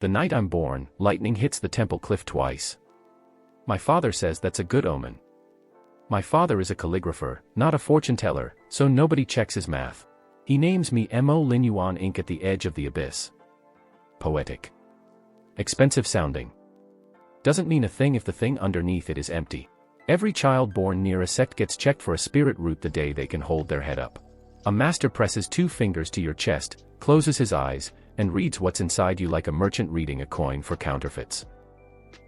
The night I'm born, lightning hits the temple cliff twice. My father says that's a good omen. My father is a calligrapher, not a fortune teller, so nobody checks his math. He names me Mo Lin Yuan Ink at the edge of the abyss. Poetic. Expensive sounding. Doesn't mean a thing if the thing underneath it is empty. Every child born near a sect gets checked for a spirit root the day they can hold their head up. A master presses 2 fingers to your chest, closes his eyes, and reads what's inside you like a merchant reading a coin for counterfeits.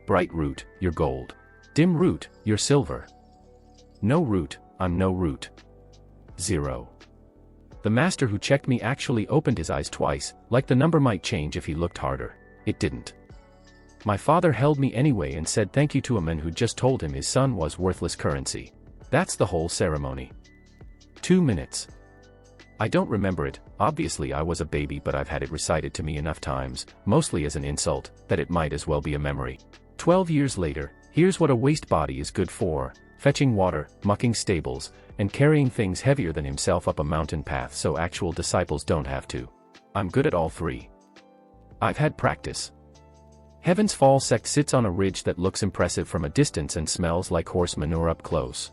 Bright root, you're gold. Dim root, you're silver. No root, I'm no root. 0. The master who checked me actually opened his eyes twice, like the number might change if he looked harder. It didn't. My father held me anyway and said thank you to a man who just told him his son was worthless currency. That's the whole ceremony. 2 minutes. I don't remember it. Obviously I was a baby, but I've had it recited to me enough times, mostly as an insult, that it might as well be a memory. 12 years later, here's what a waste body is good for: fetching water, mucking stables, and carrying things heavier than himself up a mountain path so actual disciples don't have to. I'm good at all 3. I've had practice. Heaven's Fall sect sits on a ridge that looks impressive from a distance and smells like horse manure up close.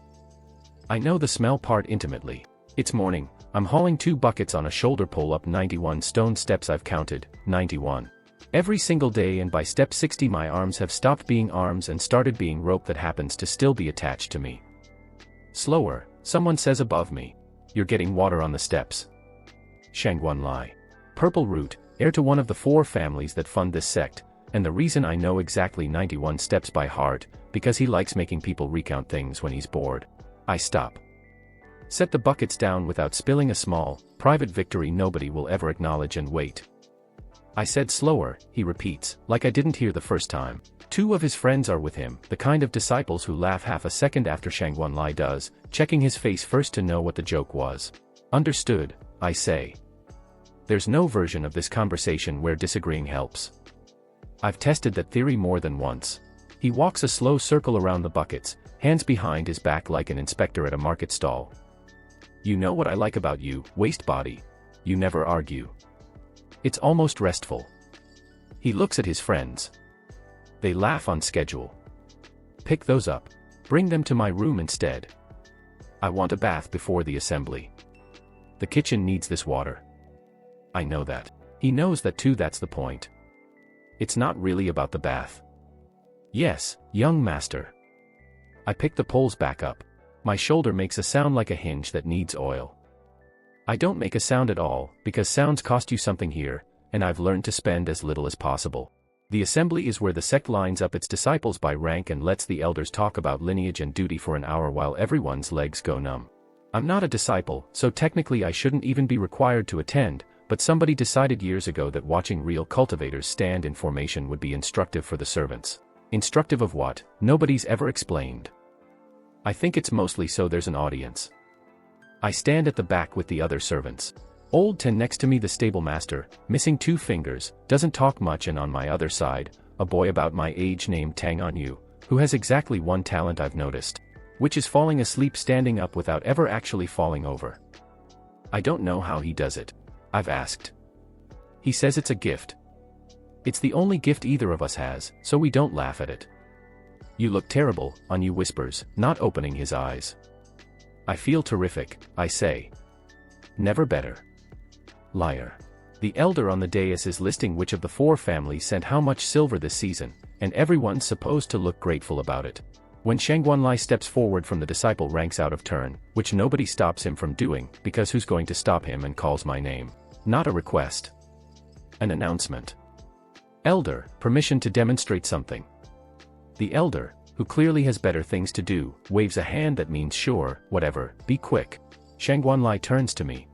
I know the smell part intimately. It's morning. I'm hauling 2 buckets on a shoulder pole up 91 stone steps. I've counted, 91. Every single day, and by step 60 my arms have stopped being arms and started being rope that happens to still be attached to me. Slower, someone says above me. You're getting water on the steps. Shangguan Lai. Purple root, heir to one of the 4 families that fund this sect, and the reason I know exactly 91 steps by heart, because he likes making people recount things when he's bored. I stop. Set the buckets down without spilling a small, private victory nobody will ever acknowledge, and wait. I said slower, he repeats, like I didn't hear the first time. 2 of his friends are with him, the kind of disciples who laugh half a second after Shangguan Lai does, checking his face first to know what the joke was. Understood, I say. There's no version of this conversation where disagreeing helps. I've tested that theory more than once. He walks a slow circle around the buckets, hands behind his back like an inspector at a market stall. You know what I like about you, waste body? You never argue. It's almost restful. He looks at his friends. They laugh on schedule. Pick those up. Bring them to my room instead. I want a bath before the assembly. The kitchen needs this water. I know that. He knows that too. That's the point. It's not really about the bath. Yes, young master. I pick the poles back up. My shoulder makes a sound like a hinge that needs oil. I don't make a sound at all, because sounds cost you something here, and I've learned to spend as little as possible. The assembly is where the sect lines up its disciples by rank and lets the elders talk about lineage and duty for an hour while everyone's legs go numb. I'm not a disciple, so technically I shouldn't even be required to attend, but somebody decided years ago that watching real cultivators stand in formation would be instructive for the servants. Instructive of what? Nobody's ever explained. I think it's mostly so there's an audience. I stand at the back with the other servants. Old Ten next to me, the stable master, missing 2 fingers, doesn't talk much, and on my other side, a boy about my age named Tang On Yu, who has exactly one talent I've noticed, which is falling asleep standing up without ever actually falling over. I don't know how he does it. I've asked. He says it's a gift. It's the only gift either of us has, so we don't laugh at it. You look terrible, Anu whispers, not opening his eyes. I feel terrific, I say. Never better. Liar. The elder on the dais is listing which of the 4 families sent how much silver this season, and everyone's supposed to look grateful about it. When Shangguan Lai steps forward from the disciple ranks out of turn, which nobody stops him from doing, because who's going to stop him, and calls my name. Not a request. An announcement. Elder, permission to demonstrate something. The elder, who clearly has better things to do, waves a hand that means sure, whatever, be quick. Shangguan Lai turns to me.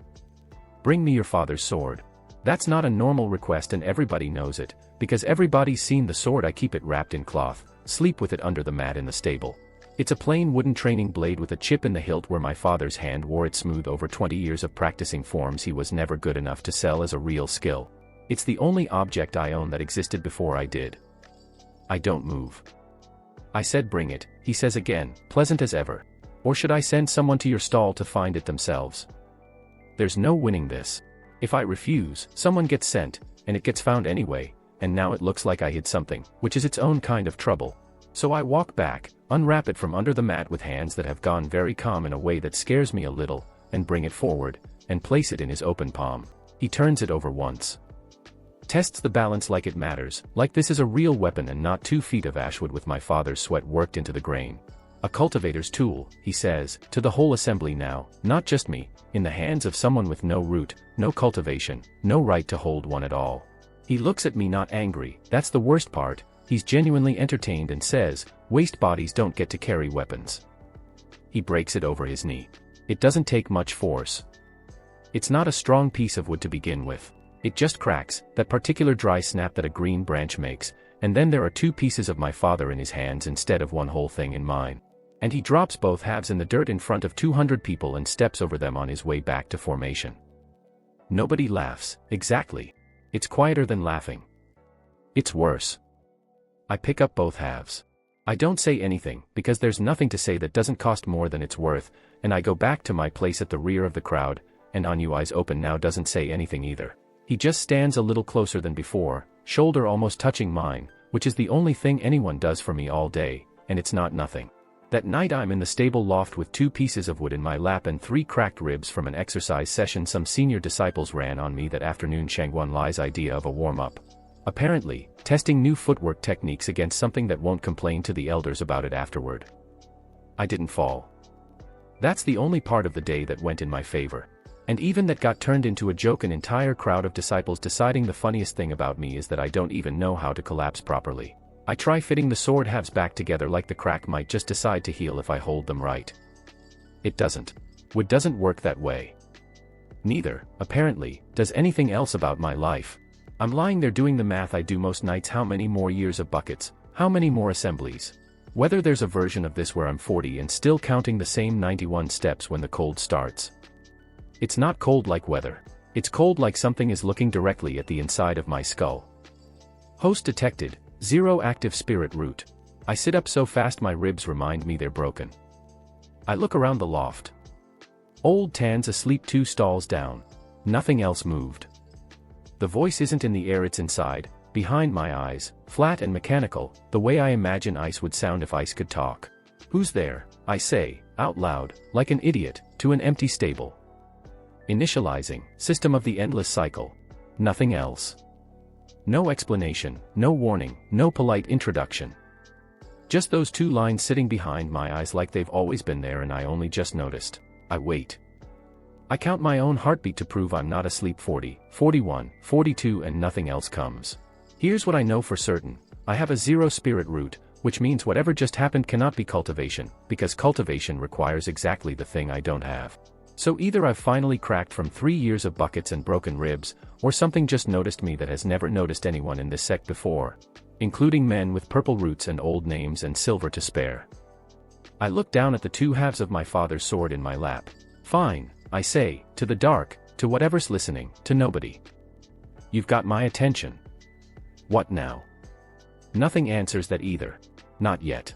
Bring me your father's sword. That's not a normal request, and everybody knows it, because everybody's seen the sword. I keep it wrapped in cloth, sleep with it under the mat in the stable. It's a plain wooden training blade with a chip in the hilt where my father's hand wore it smooth over 20 years of practicing forms he was never good enough to sell as a real skill. It's the only object I own that existed before I did. I don't move. I said bring it, he says again, pleasant as ever. Or should I send someone to your stall to find it themselves? There's no winning this. If I refuse, someone gets sent, and it gets found anyway, and now it looks like I hid something, which is its own kind of trouble. So I walk back, unwrap it from under the mat with hands that have gone very calm in a way that scares me a little, and bring it forward, and place it in his open palm. He turns it over once. Tests the balance like it matters, like this is a real weapon and not 2 feet of ashwood with my father's sweat worked into the grain. A cultivator's tool, he says, to the whole assembly now, not just me, in the hands of someone with no root, no cultivation, no right to hold one at all. He looks at me not angry, that's the worst part, he's genuinely entertained and says, waste bodies don't get to carry weapons. He breaks it over his knee. It doesn't take much force. It's not a strong piece of wood to begin with. It just cracks, that particular dry snap that a green branch makes, and then there are 2 pieces of my father in his hands instead of one whole thing in mine. And he drops both halves in the dirt in front of 200 people and steps over them on his way back to formation. Nobody laughs, exactly. It's quieter than laughing. It's worse. I pick up both halves. I don't say anything, because there's nothing to say that doesn't cost more than it's worth, and I go back to my place at the rear of the crowd, and Anu, eyes open now, doesn't say anything either. He just stands a little closer than before, shoulder almost touching mine, which is the only thing anyone does for me all day, and it's not nothing. That night I'm in the stable loft with 2 pieces of wood in my lap and 3 cracked ribs from an exercise session some senior disciples ran on me that afternoon. Shangguan Lai's idea of a warm-up. Apparently, testing new footwork techniques against something that won't complain to the elders about it afterward. I didn't fall. That's the only part of the day that went in my favor. And even that got turned into a joke. An entire crowd of disciples deciding the funniest thing about me is that I don't even know how to collapse properly. I try fitting the sword halves back together like the crack might just decide to heal if I hold them right. It doesn't. Wood doesn't work that way. Neither, apparently, does anything else about my life. I'm lying there doing the math I do most nights. How many more years of buckets? How many more assemblies? Whether there's a version of this where I'm 40 and still counting the same 91 steps when the cold starts. It's not cold like weather. It's cold like something is looking directly at the inside of my skull. Host detected. 0 active spirit root. I sit up so fast my ribs remind me they're broken. I look around the loft. Old Tan's asleep 2 stalls down. Nothing else moved. The voice isn't in the air, it's inside, behind my eyes, flat and mechanical, the way I imagine ice would sound if ice could talk. Who's there? I say, out loud, like an idiot, to an empty stable. Initializing, system of the endless cycle. Nothing else. No explanation, no warning, no polite introduction. Just those 2 lines sitting behind my eyes like they've always been there and I only just noticed. I wait. I count my own heartbeat to prove I'm not asleep. 40, 41, 42 and nothing else comes. Here's what I know for certain. I have a 0 spirit root, which means whatever just happened cannot be cultivation, because cultivation requires exactly the thing I don't have. So either I've finally cracked from 3 years of buckets and broken ribs, or something just noticed me that has never noticed anyone in this sect before, including men with purple roots and old names and silver to spare. I look down at the 2 halves of my father's sword in my lap. Fine, I say, to the dark, to whatever's listening, to nobody. You've got my attention. What now? Nothing answers that either. Not yet.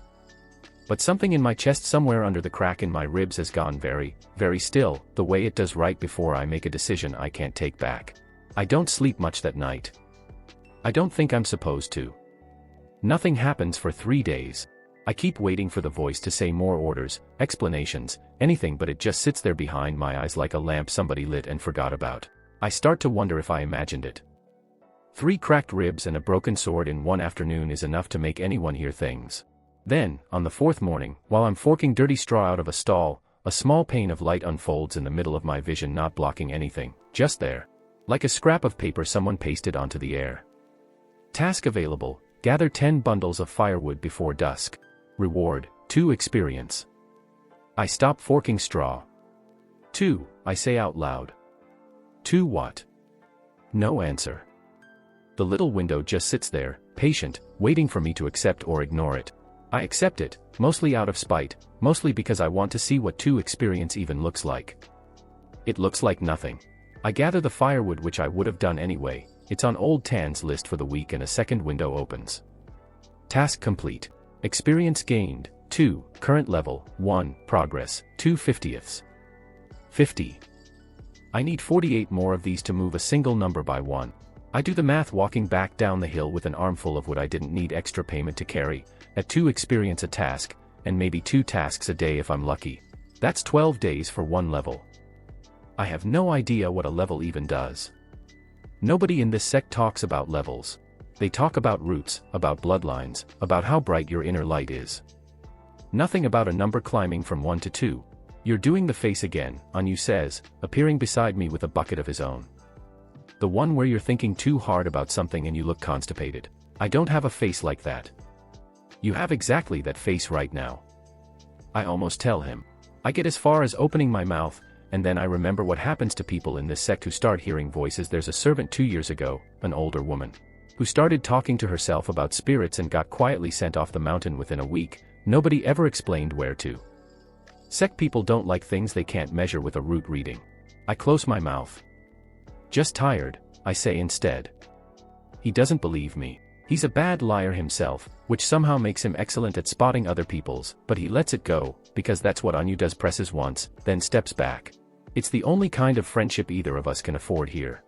But something in my chest somewhere under the crack in my ribs has gone very, very still, the way it does right before I make a decision I can't take back. I don't sleep much that night. I don't think I'm supposed to. Nothing happens for 3 days. I keep waiting for the voice to say more orders, explanations, anything, but it just sits there behind my eyes like a lamp somebody lit and forgot about. I start to wonder if I imagined it. 3 cracked ribs and a broken sword in one afternoon is enough to make anyone hear things. Then, on the 4th morning, while I'm forking dirty straw out of a stall, a small pane of light unfolds in the middle of my vision, not blocking anything, just there. Like a scrap of paper someone pasted onto the air. Task available, gather 10 bundles of firewood before dusk. Reward, 2 experience. I stop forking straw. 2, I say out loud. 2 what? No answer. The little window just sits there, patient, waiting for me to accept or ignore it. I accept it, mostly out of spite, mostly because I want to see what 2 experience even looks like. It looks like nothing. I gather the firewood, which I would have done anyway. It's on Old Tan's list for the week, and a second window opens. Task complete. Experience gained, 2, current level, 1, progress, 2/50ths. 50. I need 48 more of these to move a single number by 1. I do the math walking back down the hill with an armful of wood I didn't need extra payment to carry, at 2 experience a task, and maybe 2 tasks a day if I'm lucky. That's 12 days for one level. I have no idea what a level even does. Nobody in this sect talks about levels. They talk about roots, about bloodlines, about how bright your inner light is. Nothing about a number climbing from 1 to 2. You're doing the face again, Anu says, appearing beside me with a bucket of his own. The one where you're thinking too hard about something and you look constipated. I don't have a face like that. You have exactly that face right now. I almost tell him. I get as far as opening my mouth, and then I remember what happens to people in this sect who start hearing voices. There's a servant 2 years ago, an older woman, who started talking to herself about spirits and got quietly sent off the mountain within a week. Nobody ever explained where to. Sect people don't like things they can't measure with a root reading. I close my mouth. Just tired, I say instead. He doesn't believe me. He's a bad liar himself, which somehow makes him excellent at spotting other people's, but he lets it go, because that's what Anu does, presses once, then steps back. It's the only kind of friendship either of us can afford here.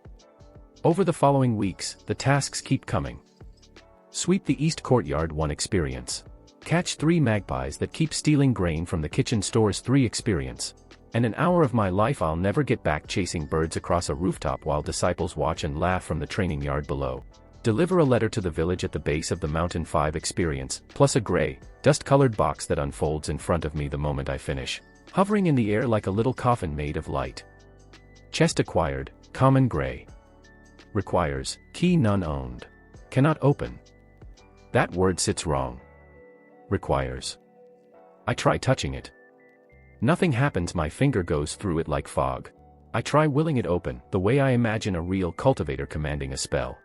Over the following weeks, the tasks keep coming. Sweep the East Courtyard 1 experience. Catch 3 magpies that keep stealing grain from the kitchen stores 3 experience. And an hour of my life I'll never get back chasing birds across a rooftop while disciples watch and laugh from the training yard below. Deliver a letter to the village at the base of the mountain 5 experience, plus a gray, dust-colored box that unfolds in front of me the moment I finish, hovering in the air like a little coffin made of light. Chest acquired, common gray. Requires, key none owned. Cannot open. That word sits wrong. Requires. I try touching it. Nothing happens, my finger goes through it like fog. I try willing it open, the way I imagine a real cultivator commanding a spell.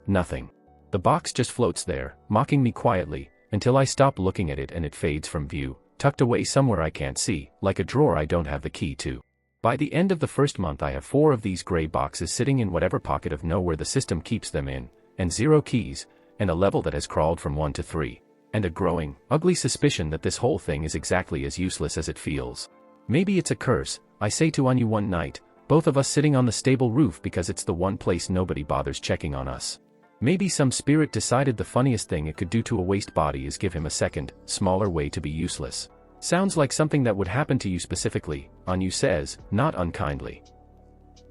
Nothing. The box just floats there, mocking me quietly, until I stop looking at it and it fades from view, tucked away somewhere I can't see, like a drawer I don't have the key to. By the end of the first month I have 4 of these gray boxes sitting in whatever pocket of nowhere the system keeps them in, and 0 keys, and a level that has crawled from 1 to 3. And a growing, ugly suspicion that this whole thing is exactly as useless as it feels. Maybe it's a curse, I say to Anu one night, both of us sitting on the stable roof because it's the one place nobody bothers checking on us. Maybe some spirit decided the funniest thing it could do to a waste body is give him a second, smaller way to be useless. Sounds like something that would happen to you specifically, Anu says, not unkindly.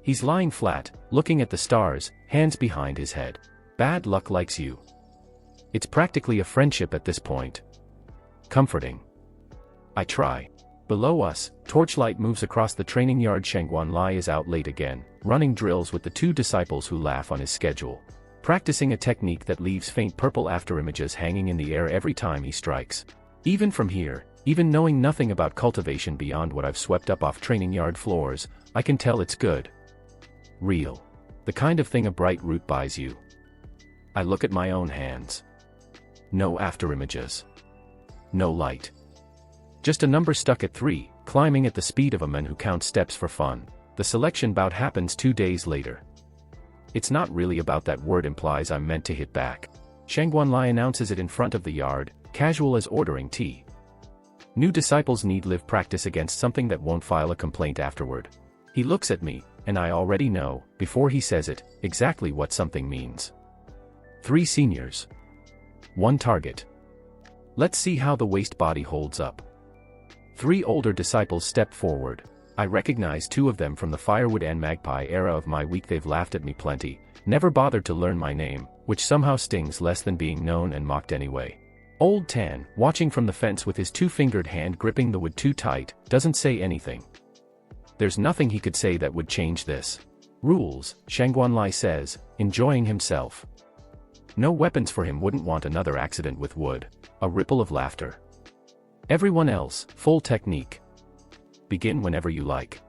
He's lying flat, looking at the stars, hands behind his head. Bad luck likes you. It's practically a friendship at this point. Comforting. I try. Below us, torchlight moves across the training yard. Shangguan Lai is out late again, running drills with the 2 disciples who laugh on his schedule. Practicing a technique that leaves faint purple afterimages hanging in the air every time he strikes. Even from here, even knowing nothing about cultivation beyond what I've swept up off training yard floors, I can tell it's good. Real. The kind of thing a bright root buys you. I look at my own hands. No afterimages. No light. Just a number stuck at 3, climbing at the speed of a man who counts steps for fun. The selection bout happens 2 days later. It's not really about that word implies I'm meant to hit back. Shangguan Lai announces it in front of the yard, casual as ordering tea. New disciples need live practice against something that won't file a complaint afterward. He looks at me, and I already know, before he says it, exactly what something means. 3 seniors. 1 target. Let's see how the waste body holds up. 3 older disciples step forward. I recognize 2 of them from the firewood and magpie era of my week. They've laughed at me plenty, never bothered to learn my name, which somehow stings less than being known and mocked anyway. Old Tan, watching from the fence with his 2-fingered hand gripping the wood too tight, doesn't say anything. There's nothing he could say that would change this. Rules, Shangguan Lai says, enjoying himself. No weapons for him, wouldn't want another accident with wood. A ripple of laughter. Everyone else, full technique. Begin whenever you like.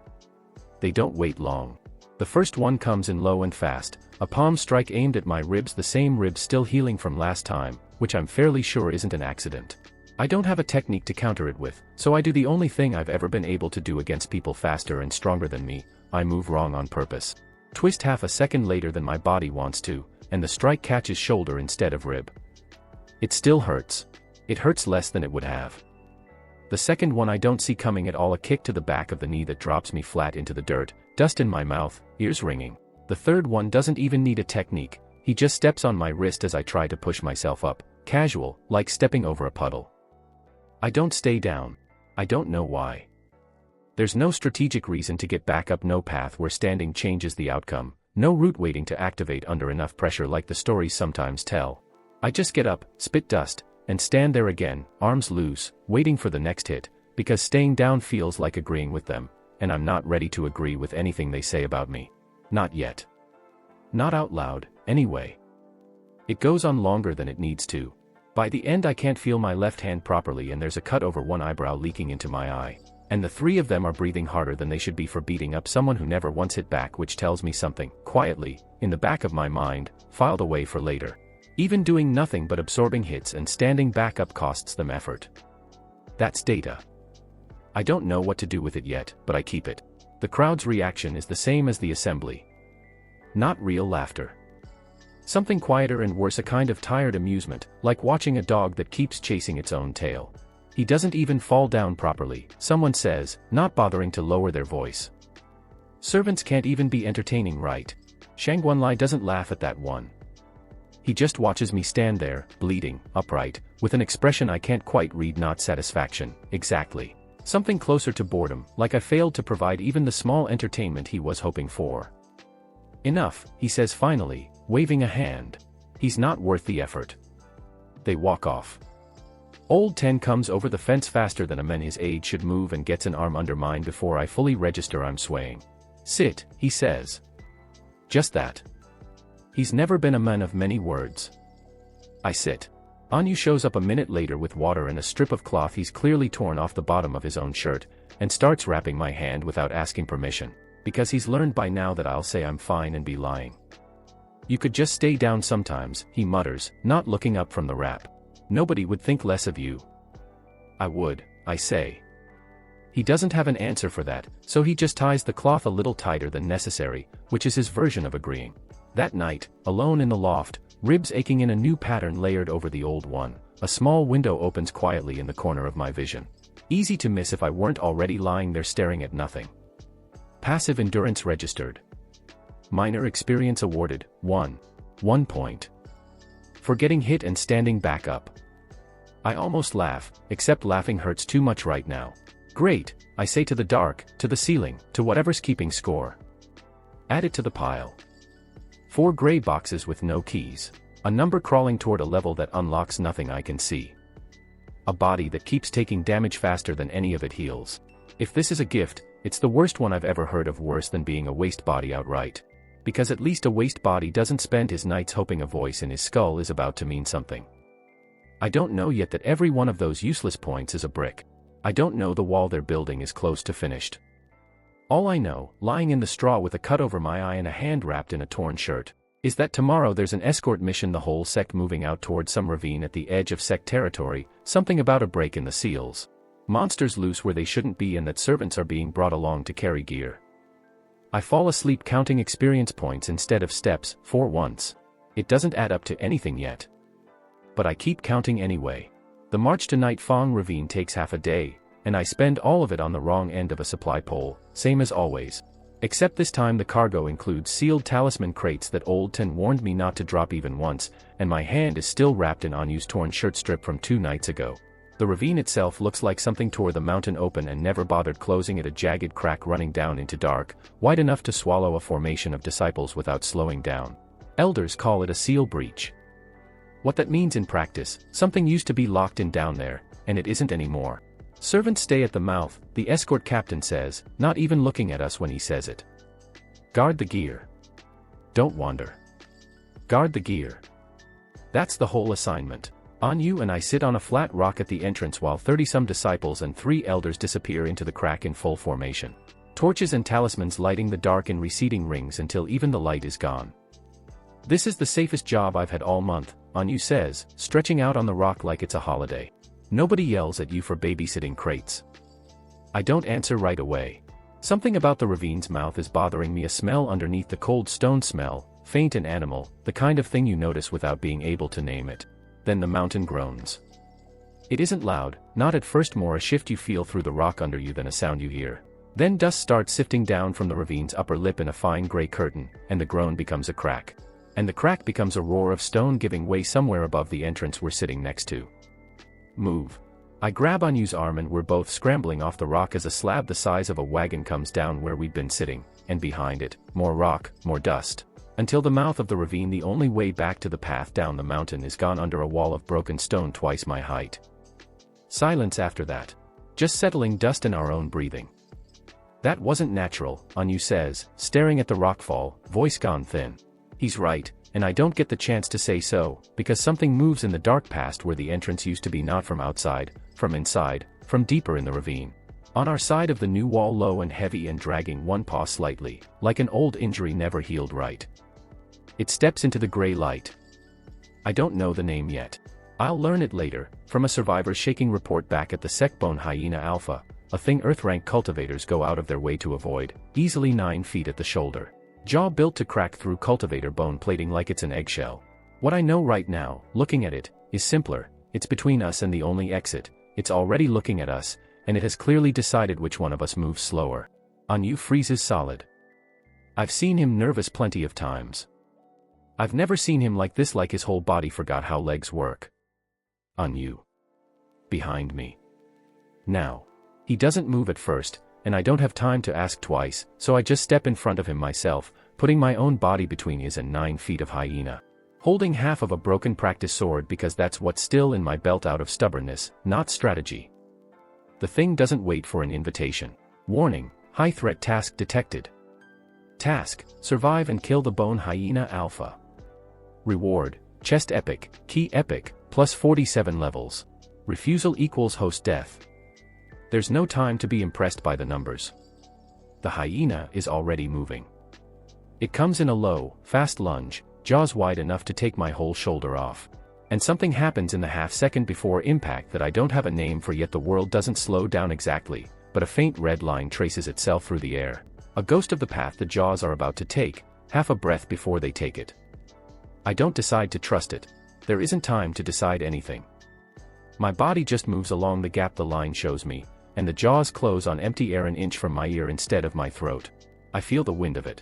They don't wait long. The first one comes in low and fast, a palm strike aimed at my ribs, the same ribs still healing from last time, which I'm fairly sure isn't an accident. I don't have a technique to counter it with, so I do the only thing I've ever been able to do against people faster and stronger than me. I move wrong on purpose. Twist half a second later than my body wants to, and the strike catches shoulder instead of rib. It still hurts. It hurts less than it would have. The second one I don't see coming at all, a kick to the back of the knee that drops me flat into the dirt, dust in my mouth, ears ringing. The third one doesn't even need a technique, he just steps on my wrist as I try to push myself up, casual, like stepping over a puddle. I don't stay down. I don't know why. There's no strategic reason to get back up, no path where standing changes the outcome, no route waiting to activate under enough pressure like the stories sometimes tell. I just get up, spit dust, and stand there again, arms loose, waiting for the next hit, because staying down feels like agreeing with them, and I'm not ready to agree with anything they say about me. Not yet. Not out loud, anyway. It goes on longer than it needs to. By the end I can't feel my left hand properly and there's a cut over one eyebrow leaking into my eye, and the three of them are breathing harder than they should be for beating up someone who never once hit back, which tells me something, quietly, in the back of my mind, filed away for later. Even doing nothing but absorbing hits and standing back up costs them effort. That's data. I don't know what to do with it yet, but I keep it. The crowd's reaction is the same as the assembly. Not real laughter. Something quieter and worse, a kind of tired amusement, like watching a dog that keeps chasing its own tail. He doesn't even fall down properly, someone says, not bothering to lower their voice. Servants can't even be entertaining, right? Shangguanlai doesn't laugh at that one. He just watches me stand there, bleeding, upright, with an expression I can't quite read, not satisfaction, exactly. Something closer to boredom, like I failed to provide even the small entertainment he was hoping for. Enough, he says finally, waving a hand. He's not worth the effort. They walk off. Old Ten comes over the fence faster than a man his age should move and gets an arm under mine before I fully register I'm swaying. Sit, he says. Just that. He's never been a man of many words. I sit. Anyu shows up a minute later with water and a strip of cloth he's clearly torn off the bottom of his own shirt, and starts wrapping my hand without asking permission, because he's learned by now that I'll say I'm fine and be lying. You could just stay down sometimes, he mutters, not looking up from the wrap. Nobody would think less of you. I would, I say. He doesn't have an answer for that, so he just ties the cloth a little tighter than necessary, which is his version of agreeing. That night, alone in the loft, ribs aching in a new pattern layered over the old one, a small window opens quietly in the corner of my vision. Easy to miss if I weren't already lying there staring at nothing. Passive endurance registered. Minor experience awarded, 1 point. For getting hit and standing back up. I almost laugh, except laughing hurts too much right now. Great, I say to the dark, to the ceiling, to whatever's keeping score. Add it to the pile. 4 gray boxes with no keys. A number crawling toward a level that unlocks nothing I can see. A body that keeps taking damage faster than any of it heals. If this is a gift, it's the worst one I've ever heard of, worse than being a waste body outright. Because at least a waste body doesn't spend his nights hoping a voice in his skull is about to mean something. I don't know yet that every one of those useless points is a brick. I don't know the wall they're building is close to finished. All I know, lying in the straw with a cut over my eye and a hand wrapped in a torn shirt, is that tomorrow there's an escort mission, the whole sect moving out toward some ravine at the edge of sect territory, something about a break in the seals. Monsters loose where they shouldn't be, and that servants are being brought along to carry gear. I fall asleep counting experience points instead of steps, for once. It doesn't add up to anything yet. But I keep counting anyway. The march to Night Fong Ravine takes half a day, and I spend all of it on the wrong end of a supply pole, same as always. Except this time the cargo includes sealed talisman crates that Old Ten warned me not to drop even once, and my hand is still wrapped in Anyu's torn shirt strip from 2 nights ago. The ravine itself looks like something tore the mountain open and never bothered closing it, a jagged crack running down into dark, wide enough to swallow a formation of disciples without slowing down. Elders call it a seal breach. What that means in practice, something used to be locked in down there, and it isn't anymore. Servants stay at the mouth, the escort captain says, not even looking at us when he says it. Guard the gear. Don't wander. Guard the gear. That's the whole assignment. Anyu and I sit on a flat rock at the entrance while 30-some disciples and 3 elders disappear into the crack in full formation. Torches and talismans lighting the dark in receding rings until even the light is gone. This is the safest job I've had all month, Anyu says, stretching out on the rock like it's a holiday. Nobody yells at you for babysitting crates. I don't answer right away. Something about the ravine's mouth is bothering me, a smell underneath the cold stone smell, faint and animal, the kind of thing you notice without being able to name it. Then the mountain groans. It isn't loud, not at first, more a shift you feel through the rock under you than a sound you hear. Then dust starts sifting down from the ravine's upper lip in a fine gray curtain, and the groan becomes a crack. And the crack becomes a roar of stone giving way somewhere above the entrance we're sitting next to. Move. I grab Anyu's arm and we're both scrambling off the rock as a slab the size of a wagon comes down where we'd been sitting, and behind it, more rock, more dust. Until the mouth of the ravine, the only way back to the path down the mountain, is gone under a wall of broken stone twice my height. Silence after that. Just settling dust and our own breathing. That wasn't natural, Anu says, staring at the rockfall, voice gone thin. He's right, and I don't get the chance to say so, because something moves in the dark past where the entrance used to be, not from outside, from inside, from deeper in the ravine. On our side of the new wall, low and heavy and dragging one paw slightly, like an old injury never healed right. It steps into the gray light. I don't know the name yet. I'll learn it later, from a survivor's shaking report back at the Sekbone Hyena Alpha, a thing Earth-rank cultivators go out of their way to avoid, easily 9 feet at the shoulder. Jaw built to crack through cultivator bone plating like it's an eggshell. What I know right now, looking at it, is simpler. It's between us and the only exit. It's already looking at us, and it has clearly decided which one of us moves slower. Anu freezes solid. I've seen him nervous plenty of times. I've never seen him like this, like his whole body forgot how legs work. Anu. Behind me. Now. He doesn't move at first, and I don't have time to ask twice, so I just step in front of him myself, putting my own body between his and 9 feet of hyena. Holding half of a broken practice sword because that's what's still in my belt out of stubbornness, not strategy. The thing doesn't wait for an invitation. Warning, high threat task detected. Task, survive and kill the bone hyena alpha. Reward, chest epic, key epic, plus 47 levels. Refusal equals host death. There's no time to be impressed by the numbers. The hyena is already moving. It comes in a low, fast lunge, jaws wide enough to take my whole shoulder off. And something happens in the half-second before impact that I don't have a name for yet. The world doesn't slow down exactly, but a faint red line traces itself through the air. A ghost of the path the jaws are about to take, half a breath before they take it. I don't decide to trust it. There isn't time to decide anything. My body just moves along the gap the line shows me, and the jaws close on empty air an inch from my ear instead of my throat. I feel the wind of it.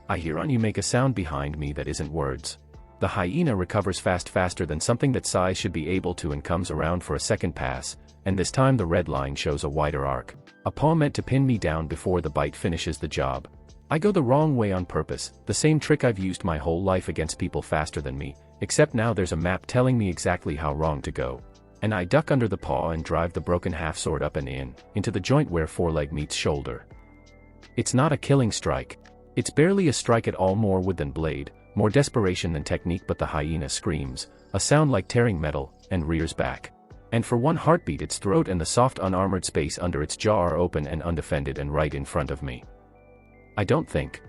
I hear Anu make a sound behind me that isn't words. The hyena recovers faster than something that size should be able to, and comes around for a second pass, and this time the red line shows a wider arc. A paw meant to pin me down before the bite finishes the job. I go the wrong way on purpose, the same trick I've used my whole life against people faster than me, except now there's a map telling me exactly how wrong to go. And I duck under the paw and drive the broken half-sword up and in, into the joint where foreleg meets shoulder. It's not a killing strike. It's barely a strike at all, more wood than blade, more desperation than technique, but the hyena screams, a sound like tearing metal, and rears back. And for one heartbeat its throat and the soft unarmored space under its jaw are open and undefended and right in front of me. I don't think.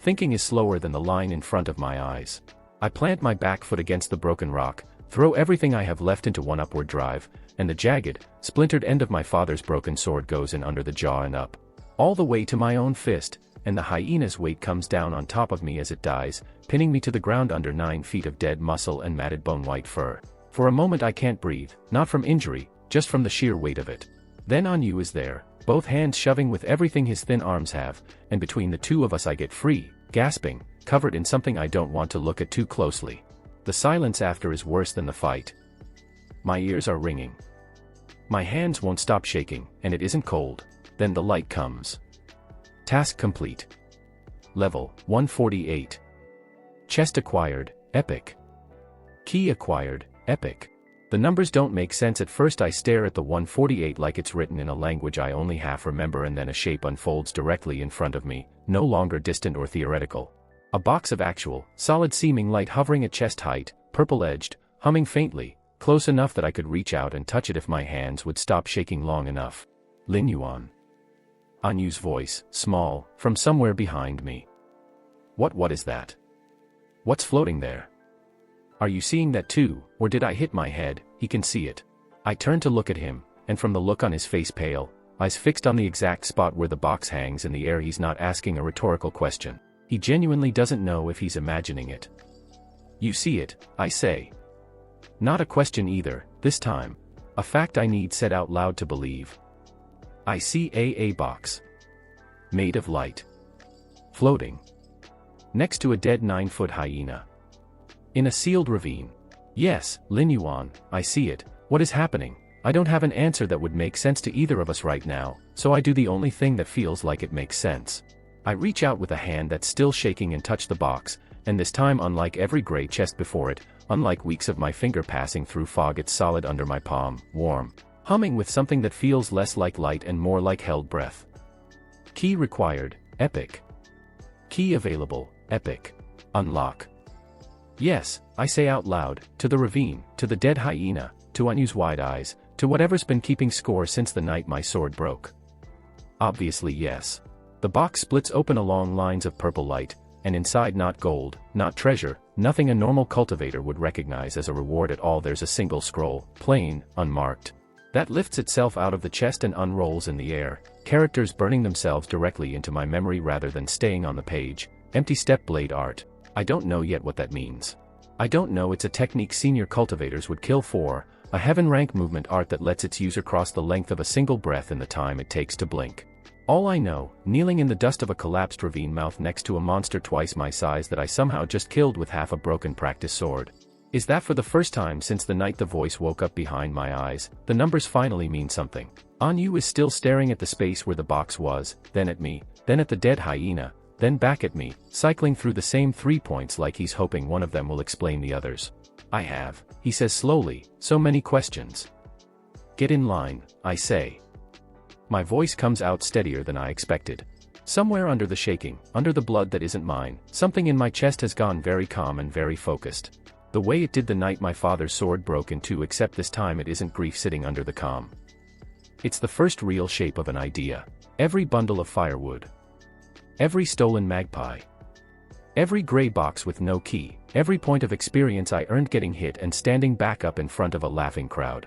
Thinking is slower than the line in front of my eyes. I plant my back foot against the broken rock, throw everything I have left into one upward drive, and the jagged, splintered end of my father's broken sword goes in under the jaw and up. All the way to my own fist, and the hyena's weight comes down on top of me as it dies, pinning me to the ground under 9 feet of dead muscle and matted bone-white fur. For a moment I can't breathe, not from injury, just from the sheer weight of it. Then Anu is there, both hands shoving with everything his thin arms have, and between the two of us I get free, gasping, covered in something I don't want to look at too closely. The silence after is worse than the fight. My ears are ringing. My hands won't stop shaking, and it isn't cold. Then the light comes. Task complete. Level 148. Chest acquired, epic. Key acquired, epic. The numbers don't make sense at first. I stare at the 148 like it's written in a language I only half remember, and then a shape unfolds directly in front of me, no longer distant or theoretical. A box of actual, solid-seeming light hovering at chest height, purple-edged, humming faintly, close enough that I could reach out and touch it if my hands would stop shaking long enough. Lin Yuan. Anu's voice, small, from somewhere behind me. What is that? What's floating there? Are you seeing that too, or did I hit my head? He can see it. I turn to look at him, and from the look on his face, pale, eyes fixed on the exact spot where the box hangs in the air, he's not asking a rhetorical question. He genuinely doesn't know if he's imagining it. You see it, I say. Not a question either, this time. A fact I need said out loud to believe. I see a box. Made of light. Floating. Next to a dead 9-foot hyena. In a sealed ravine. Yes, Lin Yuan, I see it. What is happening? I don't have an answer that would make sense to either of us right now, so I do the only thing that feels like it makes sense. I reach out with a hand that's still shaking and touch the box, and this time, unlike every gray chest before it, unlike weeks of my finger passing through fog, it's solid under my palm, warm, humming with something that feels less like light and more like held breath. Key required, epic. Key available, epic. Unlock. Yes, I say out loud, to the ravine, to the dead hyena, to Anyu's wide eyes, to whatever's been keeping score since the night my sword broke. Obviously yes. The box splits open along lines of purple light, and inside not gold, not treasure, nothing a normal cultivator would recognize as a reward at all. There's a single scroll, plain, unmarked. That lifts itself out of the chest and unrolls in the air, characters burning themselves directly into my memory rather than staying on the page. Empty step blade art. I don't know yet what that means. I don't know it's a technique senior cultivators would kill for, a heaven rank movement art that lets its user cross the length of a single breath in the time it takes to blink. All I know, kneeling in the dust of a collapsed ravine mouth next to a monster twice my size that I somehow just killed with half a broken practice sword, is that for the first time since the night the voice woke up behind my eyes, the numbers finally mean something. Anyu is still staring at the space where the box was, then at me, then at the dead hyena, then back at me, cycling through the same 3 points like he's hoping one of them will explain the others. I have, he says slowly, so many questions. Get in line, I say. My voice comes out steadier than I expected. Somewhere under the shaking, under the blood that isn't mine, something in my chest has gone very calm and very focused. The way it did the night my father's sword broke in two, except this time it isn't grief sitting under the calm. It's the first real shape of an idea. Every bundle of firewood. Every stolen magpie. Every gray box with no key, every point of experience I earned getting hit and standing back up in front of a laughing crowd.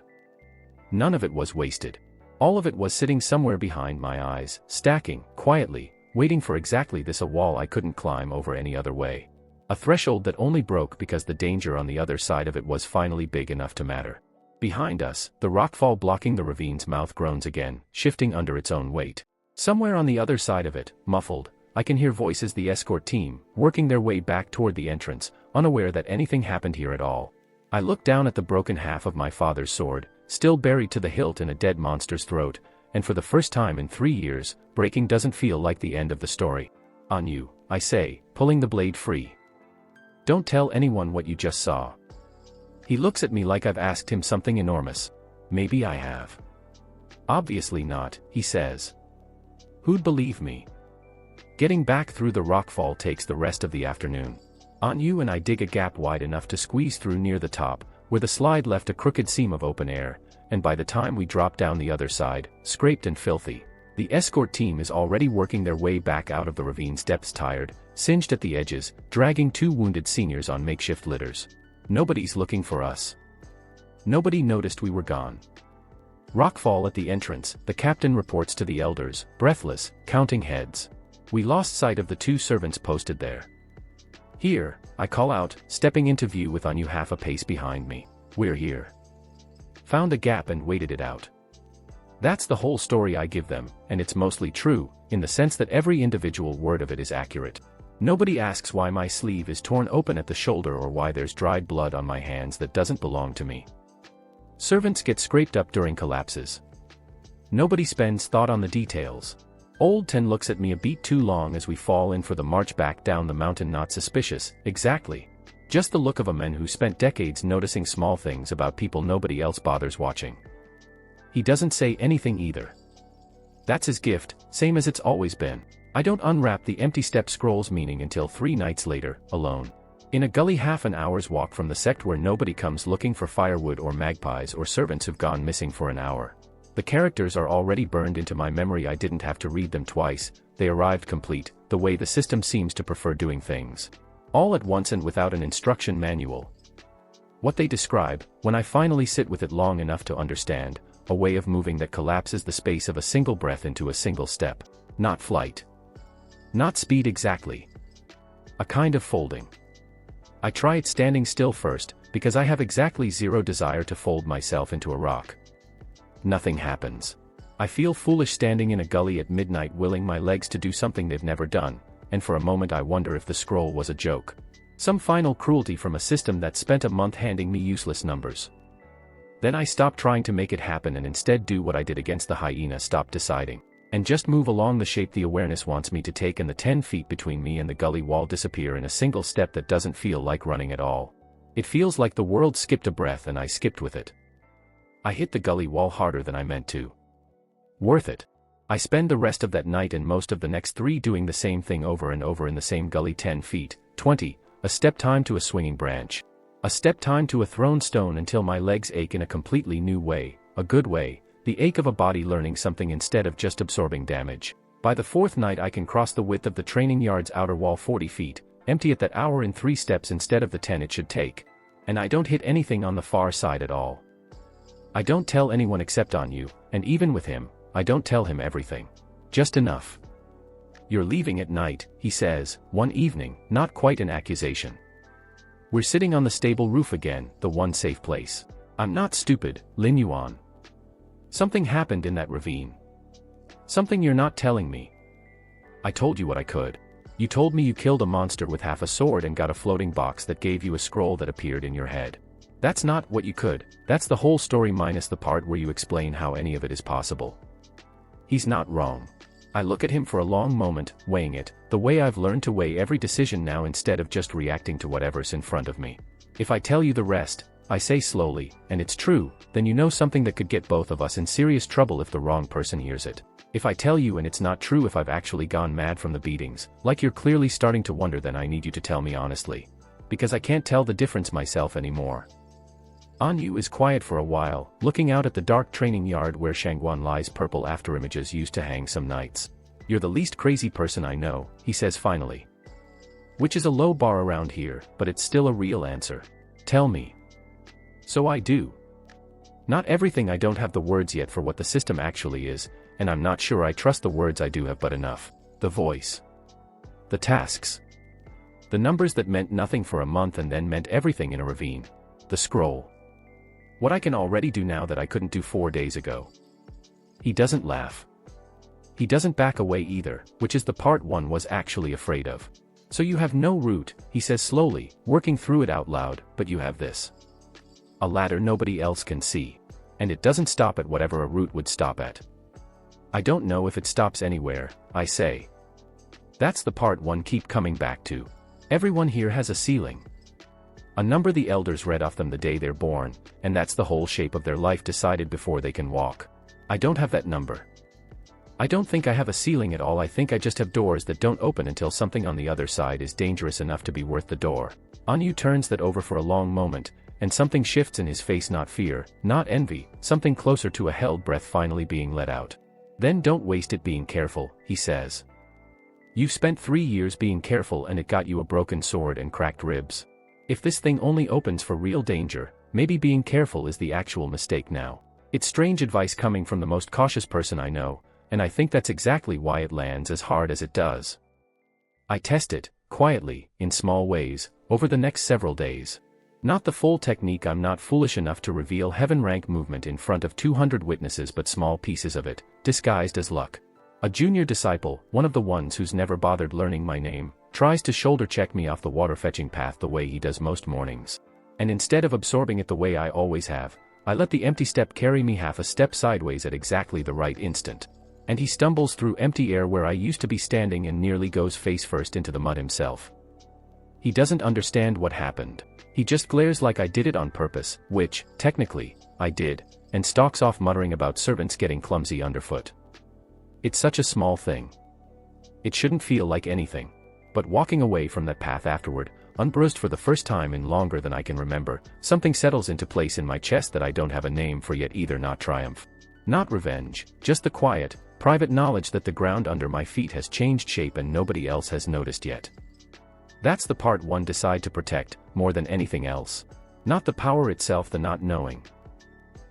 None of it was wasted. All of it was sitting somewhere behind my eyes, stacking, quietly, waiting for exactly this, a wall I couldn't climb over any other way. A threshold that only broke because the danger on the other side of it was finally big enough to matter. Behind us, the rockfall blocking the ravine's mouth groans again, shifting under its own weight. Somewhere on the other side of it, muffled, I can hear voices, the escort team, working their way back toward the entrance, unaware that anything happened here at all. I look down at the broken half of my father's sword, still buried to the hilt in a dead monster's throat, and for the first time in 3 years, breaking doesn't feel like the end of the story. Anyu, I say, pulling the blade free. Don't tell anyone what you just saw. He looks at me like I've asked him something enormous. Maybe I have. Obviously not, he says. Who'd believe me? Getting back through the rockfall takes the rest of the afternoon. Anyu and I dig a gap wide enough to squeeze through near the top, where the slide left a crooked seam of open air, and by the time we drop down the other side, scraped and filthy, the escort team is already working their way back out of the ravine's depths, tired, singed at the edges, dragging 2 wounded seniors on makeshift litters. Nobody's looking for us. Nobody noticed we were gone. Rockfall at the entrance, the captain reports to the elders, breathless, counting heads. We lost sight of the 2 servants posted there. Here, I call out, stepping into view with Anyu half a pace behind me. We're here. Found a gap and waited it out. That's the whole story I give them, and it's mostly true, in the sense that every individual word of it is accurate. Nobody asks why my sleeve is torn open at the shoulder or why there's dried blood on my hands that doesn't belong to me. Servants get scraped up during collapses. Nobody spends thought on the details. Old Ten looks at me a beat too long as we fall in for the march back down the mountain. Not suspicious, exactly. Just the look of a man who spent decades noticing small things about people nobody else bothers watching. He doesn't say anything either. That's his gift, same as it's always been. I don't unwrap the empty step scroll's meaning until 3 nights later, alone. In a gully half an hour's walk from the sect where nobody comes looking for firewood or magpies or servants who've gone missing for an hour. The characters are already burned into my memory. I didn't have to read them twice, they arrived complete, the way the system seems to prefer doing things. All at once and without an instruction manual. What they describe, when I finally sit with it long enough to understand, a way of moving that collapses the space of a single breath into a single step. Not flight. Not speed exactly. A kind of folding. I try it standing still first, because I have exactly 0 desire to fold myself into a rock. Nothing happens. I feel foolish standing in a gully at midnight willing my legs to do something they've never done, and for a moment I wonder if the scroll was a joke. Some final cruelty from a system that spent a month handing me useless numbers. Then I stop trying to make it happen and instead do what I did against the hyena, stop deciding, and just move along the shape the awareness wants me to take, and the 10 feet between me and the gully wall disappear in a single step that doesn't feel like running at all. It feels like the world skipped a breath and I skipped with it. I hit the gully wall harder than I meant to. Worth it. I spend the rest of that night and most of the next 3 doing the same thing over and over in the same gully. 10 feet, 20, a step time to a swinging branch. A step time to a thrown stone until my legs ache in a completely new way, a good way, the ache of a body learning something instead of just absorbing damage. By the 4th night I can cross the width of the training yard's outer wall 40 feet, empty at that hour in 3 steps instead of the 10 it should take. And I don't hit anything on the far side at all. I don't tell anyone except on you, and even with him, I don't tell him everything. Just enough. You're leaving at night, he says, one evening, not quite an accusation. We're sitting on the stable roof again, the one safe place. I'm not stupid, Lin Yuan. Something happened in that ravine. Something you're not telling me. I told you what I could. You told me you killed a monster with half a sword and got a floating box that gave you a scroll that appeared in your head. That's not what you could, that's the whole story minus the part where you explain how any of it is possible. He's not wrong. I look at him for a long moment, weighing it, the way I've learned to weigh every decision now instead of just reacting to whatever's in front of me. If I tell you the rest, I say slowly, and it's true, then you know something that could get both of us in serious trouble if the wrong person hears it. If I tell you and it's not true, if I've actually gone mad from the beatings, like you're clearly starting to wonder, then I need you to tell me honestly. Because I can't tell the difference myself anymore. Anyu is quiet for a while, looking out at the dark training yard where Shangguan Lai's purple afterimages used to hang some nights. You're the least crazy person I know, he says finally. Which is a low bar around here, but it's still a real answer. Tell me. So I do. Not everything. I don't have the words yet for what the system actually is, and I'm not sure I trust the words I do have, but enough. The voice. The tasks. The numbers that meant nothing for a month and then meant everything in a ravine. The scroll. What I can already do now that I couldn't do 4 days ago. He doesn't laugh. He doesn't back away either, which is the part one was actually afraid of. So you have no route, he says slowly, working through it out loud, but you have this. A ladder nobody else can see. And it doesn't stop at whatever a route would stop at. I don't know if it stops anywhere, I say. That's the part one keep coming back to. Everyone here has a ceiling. A number the elders read off them the day they're born, and that's the whole shape of their life decided before they can walk. I don't have that number. I don't think I have a ceiling at all. I think I just have doors that don't open until something on the other side is dangerous enough to be worth the door. Anyu turns that over for a long moment, and something shifts in his face, not fear, not envy, something closer to a held breath finally being let out. Then don't waste it being careful, he says. You've spent 3 years being careful and it got you a broken sword and cracked ribs. If this thing only opens for real danger, maybe being careful is the actual mistake now. It's strange advice coming from the most cautious person I know, and I think that's exactly why it lands as hard as it does. I test it, quietly, in small ways, over the next several days. Not the full technique. I'm not foolish enough to reveal heaven rank movement in front of 200 witnesses, but small pieces of it, disguised as luck. A junior disciple, one of the ones who's never bothered learning my name, tries to shoulder check me off the water fetching path the way he does most mornings. And instead of absorbing it the way I always have, I let the empty step carry me half a step sideways at exactly the right instant. And he stumbles through empty air where I used to be standing and nearly goes face first into the mud himself. He doesn't understand what happened. He just glares like I did it on purpose, which, technically, I did, and stalks off muttering about servants getting clumsy underfoot. It's such a small thing. It shouldn't feel like anything. But walking away from that path afterward, unbruised for the first time in longer than I can remember, something settles into place in my chest that I don't have a name for yet either. Not triumph. Not revenge, just the quiet, private knowledge that the ground under my feet has changed shape and nobody else has noticed yet. That's the part one decide to protect, more than anything else. Not the power itself, the not knowing.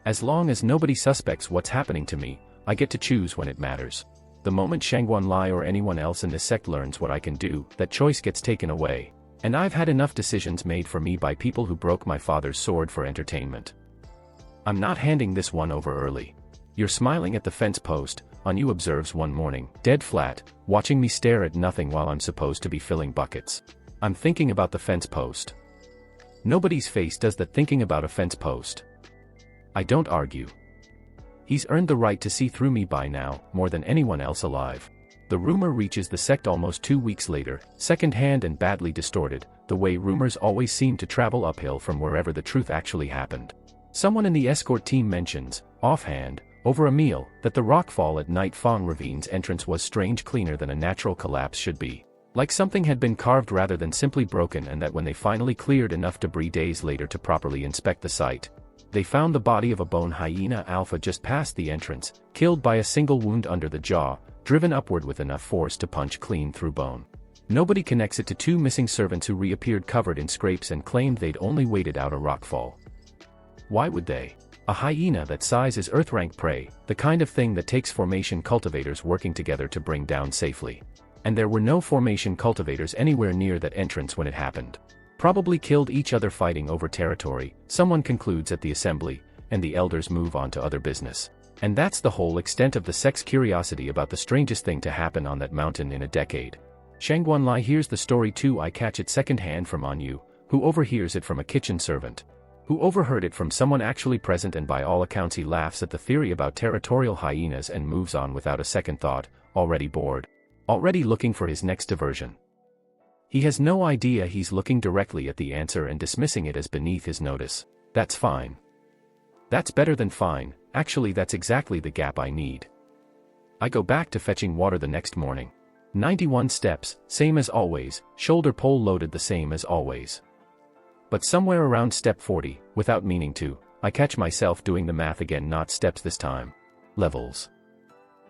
As long as nobody suspects what's happening to me, I get to choose when it matters. The moment Shangguan Lai or anyone else in this sect learns what I can do, that choice gets taken away. And I've had enough decisions made for me by people who broke my father's sword for entertainment. I'm not handing this one over early. You're smiling at the fence post, Anu observes one morning, dead flat, watching me stare at nothing while I'm supposed to be filling buckets. I'm thinking about the fence post. Nobody's face does that thinking about a fence post. I don't argue. He's earned the right to see through me by now, more than anyone else alive. The rumor reaches the sect almost 2 weeks later, second-hand and badly distorted, the way rumors always seem to travel uphill from wherever the truth actually happened. Someone in the escort team mentions, offhand, over a meal, that the rockfall at Night Fong Ravine's entrance was strange cleaner than a natural collapse should be. Like something had been carved rather than simply broken, and that when they finally cleared enough debris days later to properly inspect the site, they found the body of a bone hyena alpha just past the entrance, killed by a single wound under the jaw, driven upward with enough force to punch clean through bone. Nobody connects it to 2 missing servants who reappeared covered in scrapes and claimed they'd only waited out a rockfall. Why would they? A hyena that size is Earth-rank prey, the kind of thing that takes formation cultivators working together to bring down safely. And there were no formation cultivators anywhere near that entrance when it happened. Probably killed each other fighting over territory, someone concludes at the assembly, and the elders move on to other business. And that's the whole extent of the sect's curiosity about the strangest thing to happen on that mountain in a decade. Shangguanlai hears the story too. I catch it second-hand from Anu, who overhears it from a kitchen servant, who overheard it from someone actually present, and by all accounts he laughs at the theory about territorial hyenas and moves on without a second thought, already bored. Already looking for his next diversion. He has no idea he's looking directly at the answer and dismissing it as beneath his notice. That's fine. That's better than fine, actually that's exactly the gap I need. I go back to fetching water the next morning. 91 steps, same as always, shoulder pole loaded the same as always. But somewhere around step 40, without meaning to, I catch myself doing the math again, not steps this time. Levels.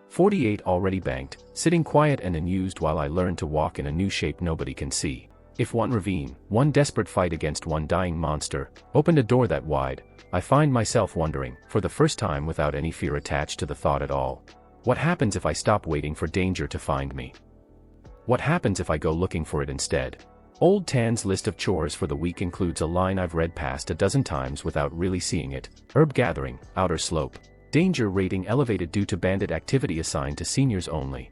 48 already banked, sitting quiet and unused while I learn to walk in a new shape nobody can see. If one ravine, one desperate fight against one dying monster, opened a door that wide, I find myself wondering, for the first time without any fear attached to the thought at all, what happens if I stop waiting for danger to find me? What happens if I go looking for it instead? Old Tan's list of chores for the week includes a line I've read past a dozen times without really seeing it: herb gathering, outer slope. Danger rating elevated due to bandit activity assigned to seniors only.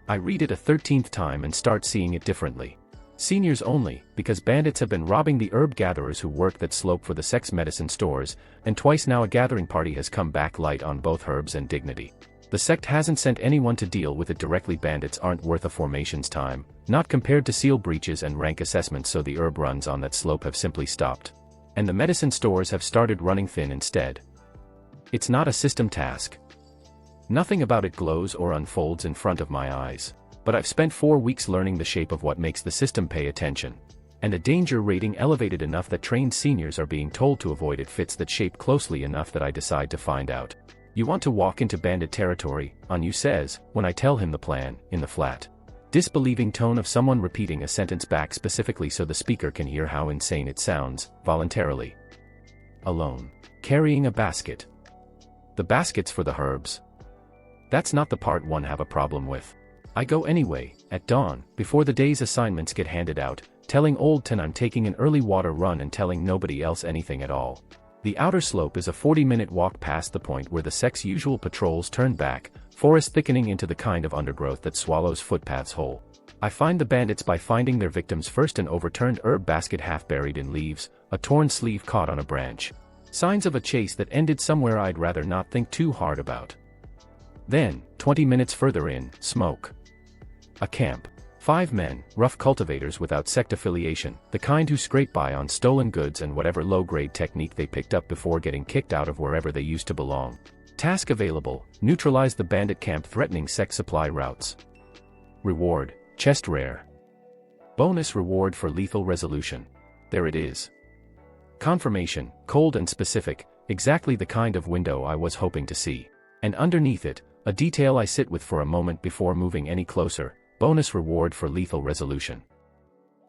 I read it a 13th time and start seeing it differently. Seniors only, because bandits have been robbing the herb gatherers who work that slope for the sex medicine stores, and twice now a gathering party has come back light on both herbs and dignity. The sect hasn't sent anyone to deal with it directly. Bandits aren't worth a formation's time, not compared to seal breaches and rank assessments, so the herb runs on that slope have simply stopped. And the medicine stores have started running thin instead. It's not a system task. Nothing about it glows or unfolds in front of my eyes. But I've spent 4 weeks learning the shape of what makes the system pay attention. And a danger rating elevated enough that trained seniors are being told to avoid it fits that shape closely enough that I decide to find out. You want to walk into bandit territory, Anu says, when I tell him the plan, in the flat, disbelieving tone of someone repeating a sentence back specifically so the speaker can hear how insane it sounds, voluntarily. Alone. Carrying a basket. The basket's for the herbs. That's not the part one have a problem with. I go anyway, at dawn, before the day's assignments get handed out, telling Old Ten I'm taking an early water run and telling nobody else anything at all. The outer slope is a 40-minute walk past the point where the sect's usual patrols turn back, forest thickening into the kind of undergrowth that swallows footpaths whole. I find the bandits by finding their victims first: an overturned herb basket half buried in leaves, a torn sleeve caught on a branch. Signs of a chase that ended somewhere I'd rather not think too hard about. Then, 20 minutes further in, smoke. A camp. 5 men, rough cultivators without sect affiliation, the kind who scrape by on stolen goods and whatever low-grade technique they picked up before getting kicked out of wherever they used to belong. Task available: neutralize the bandit camp threatening sect supply routes. Reward: chest rare. Bonus reward for lethal resolution. There it is. Confirmation, cold and specific, exactly the kind of window I was hoping to see. And underneath it, a detail I sit with for a moment before moving any closer: bonus reward for lethal resolution.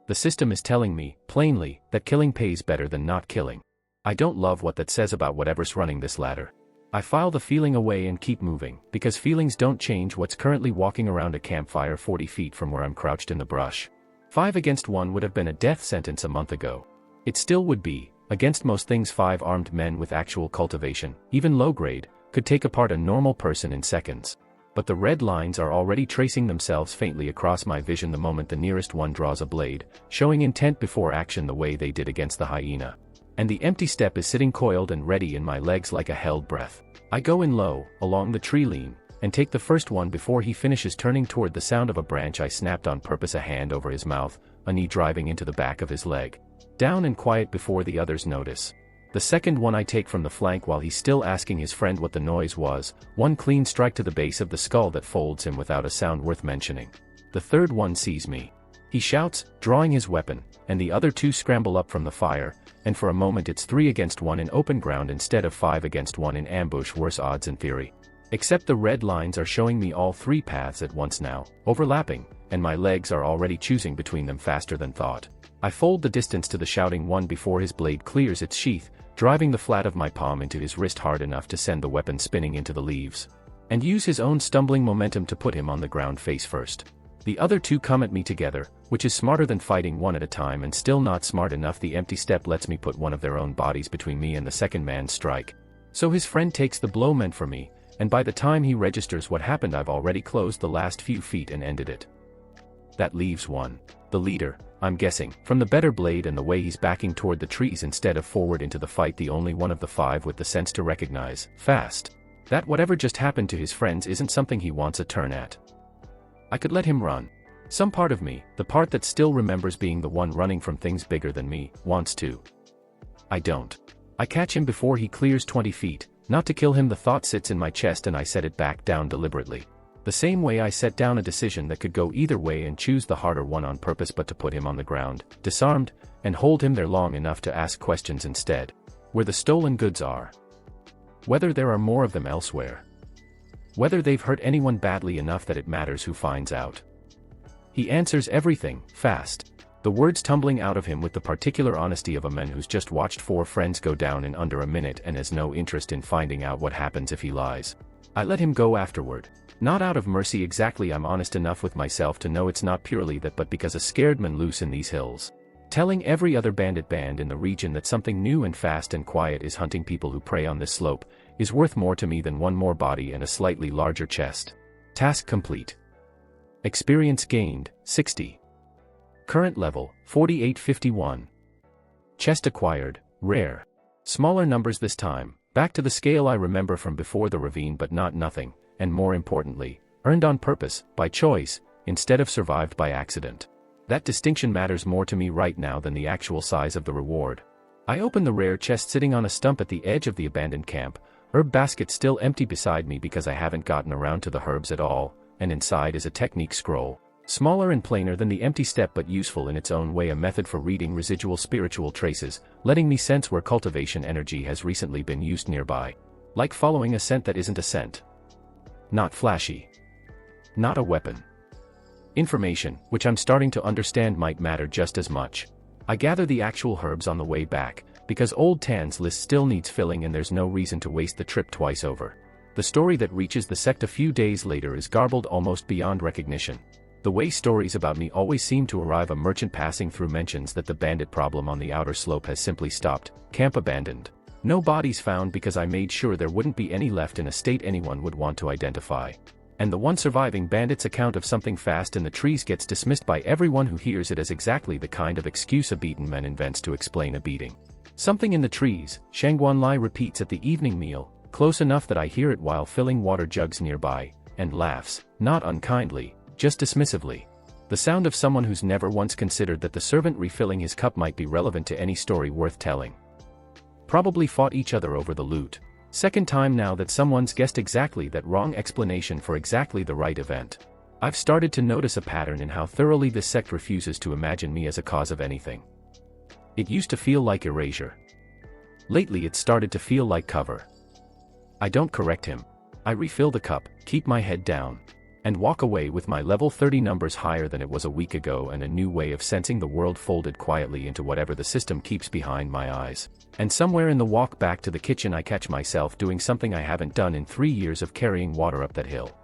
The system is telling me, plainly, that killing pays better than not killing. I don't love what that says about whatever's running this ladder. I file the feeling away and keep moving, because feelings don't change what's currently walking around a campfire 40 feet from where I'm crouched in the brush. 5 against 1 would have been a death sentence a month ago. It still would be, against most things. 5 armed men with actual cultivation, even low-grade, could take apart a normal person in seconds. But the red lines are already tracing themselves faintly across my vision the moment the nearest one draws a blade, showing intent before action the way they did against the hyena. And the empty step is sitting coiled and ready in my legs like a held breath. I go in low, along the tree lean, and take the first one before he finishes turning toward the sound of a branch. I snapped on purpose a hand over his mouth, a knee driving into the back of his leg. Down and quiet before the others notice. The second one I take from the flank while he's still asking his friend what the noise was, one clean strike to the base of the skull that folds him without a sound worth mentioning. The third one sees me. He shouts, drawing his weapon, and the other two scramble up from the fire, and for a moment it's 3 against 1 in open ground instead of 5 against 1 in ambush. Worse odds in theory. Except the red lines are showing me all 3 paths at once now, overlapping, and my legs are already choosing between them faster than thought. I fold the distance to the shouting one before his blade clears its sheath, driving the flat of my palm into his wrist hard enough to send the weapon spinning into the leaves. And use his own stumbling momentum to put him on the ground face first. The other two come at me together, which is smarter than fighting one at a time and still not smart enough. The empty step lets me put one of their own bodies between me and the second man's strike. So his friend takes the blow meant for me, and by the time he registers what happened I've already closed the last few feet and ended it. That leaves one. The leader, I'm guessing, from the better blade and the way he's backing toward the trees instead of forward into the fight, the only one of the 5 with the sense to recognize, fast, that whatever just happened to his friends isn't something he wants a turn at. I could let him run. Some part of me, the part that still remembers being the one running from things bigger than me, wants to. I don't. I catch him before he clears 20 feet, not to kill him. The thought sits in my chest and I set it back down deliberately. The same way I set down a decision that could go either way and choose the harder one on purpose, but to put him on the ground, disarmed, and hold him there long enough to ask questions instead. Where the stolen goods are. Whether there are more of them elsewhere. Whether they've hurt anyone badly enough that it matters who finds out. He answers everything, fast. The words tumbling out of him with the particular honesty of a man who's just watched 4 friends go down in under a minute and has no interest in finding out what happens if he lies. I let him go afterward. Not out of mercy exactly, I'm honest enough with myself to know it's not purely that, but because a scared man loose in these hills. Telling every other bandit band in the region that something new and fast and quiet is hunting people who prey on this slope, is worth more to me than one more body and a slightly larger chest. Task complete. Experience gained, 60. Current level, 4851. Chest acquired, rare. Smaller numbers this time, back to the scale I remember from before the ravine, but not nothing, and more importantly, earned on purpose, by choice, instead of survived by accident. That distinction matters more to me right now than the actual size of the reward. I open the rare chest sitting on a stump at the edge of the abandoned camp, herb basket still empty beside me because I haven't gotten around to the herbs at all, and inside is a technique scroll. Smaller and plainer than the empty step but useful in its own way, a method for reading residual spiritual traces, letting me sense where cultivation energy has recently been used nearby. Like following a scent that isn't a scent. Not flashy. Not a weapon. Information, which I'm starting to understand might matter just as much. I gather the actual herbs on the way back, because Old Tan's list still needs filling and there's no reason to waste the trip twice over. The story that reaches the sect a few days later is garbled almost beyond recognition. The way stories about me always seem to arrive, a merchant passing through mentions that the bandit problem on the outer slope has simply stopped, camp abandoned. No bodies found because I made sure there wouldn't be any left in a state anyone would want to identify. And the one surviving bandit's account of something fast in the trees gets dismissed by everyone who hears it as exactly the kind of excuse a beaten man invents to explain a beating. Something in the trees, Shangguan Lai repeats at the evening meal, close enough that I hear it while filling water jugs nearby, and laughs, not unkindly, just dismissively. The sound of someone who's never once considered that the servant refilling his cup might be relevant to any story worth telling. Probably fought each other over the loot. Second time now that someone's guessed exactly that wrong explanation for exactly the right event. I've started to notice a pattern in how thoroughly this sect refuses to imagine me as a cause of anything. It used to feel like erasure. Lately it started to feel like cover. I don't correct him. I refill the cup, keep my head down, and walk away with my level 30 numbers higher than it was a week ago and a new way of sensing the world folded quietly into whatever the system keeps behind my eyes. And somewhere in the walk back to the kitchen I catch myself doing something I haven't done in 3 years of carrying water up that hill.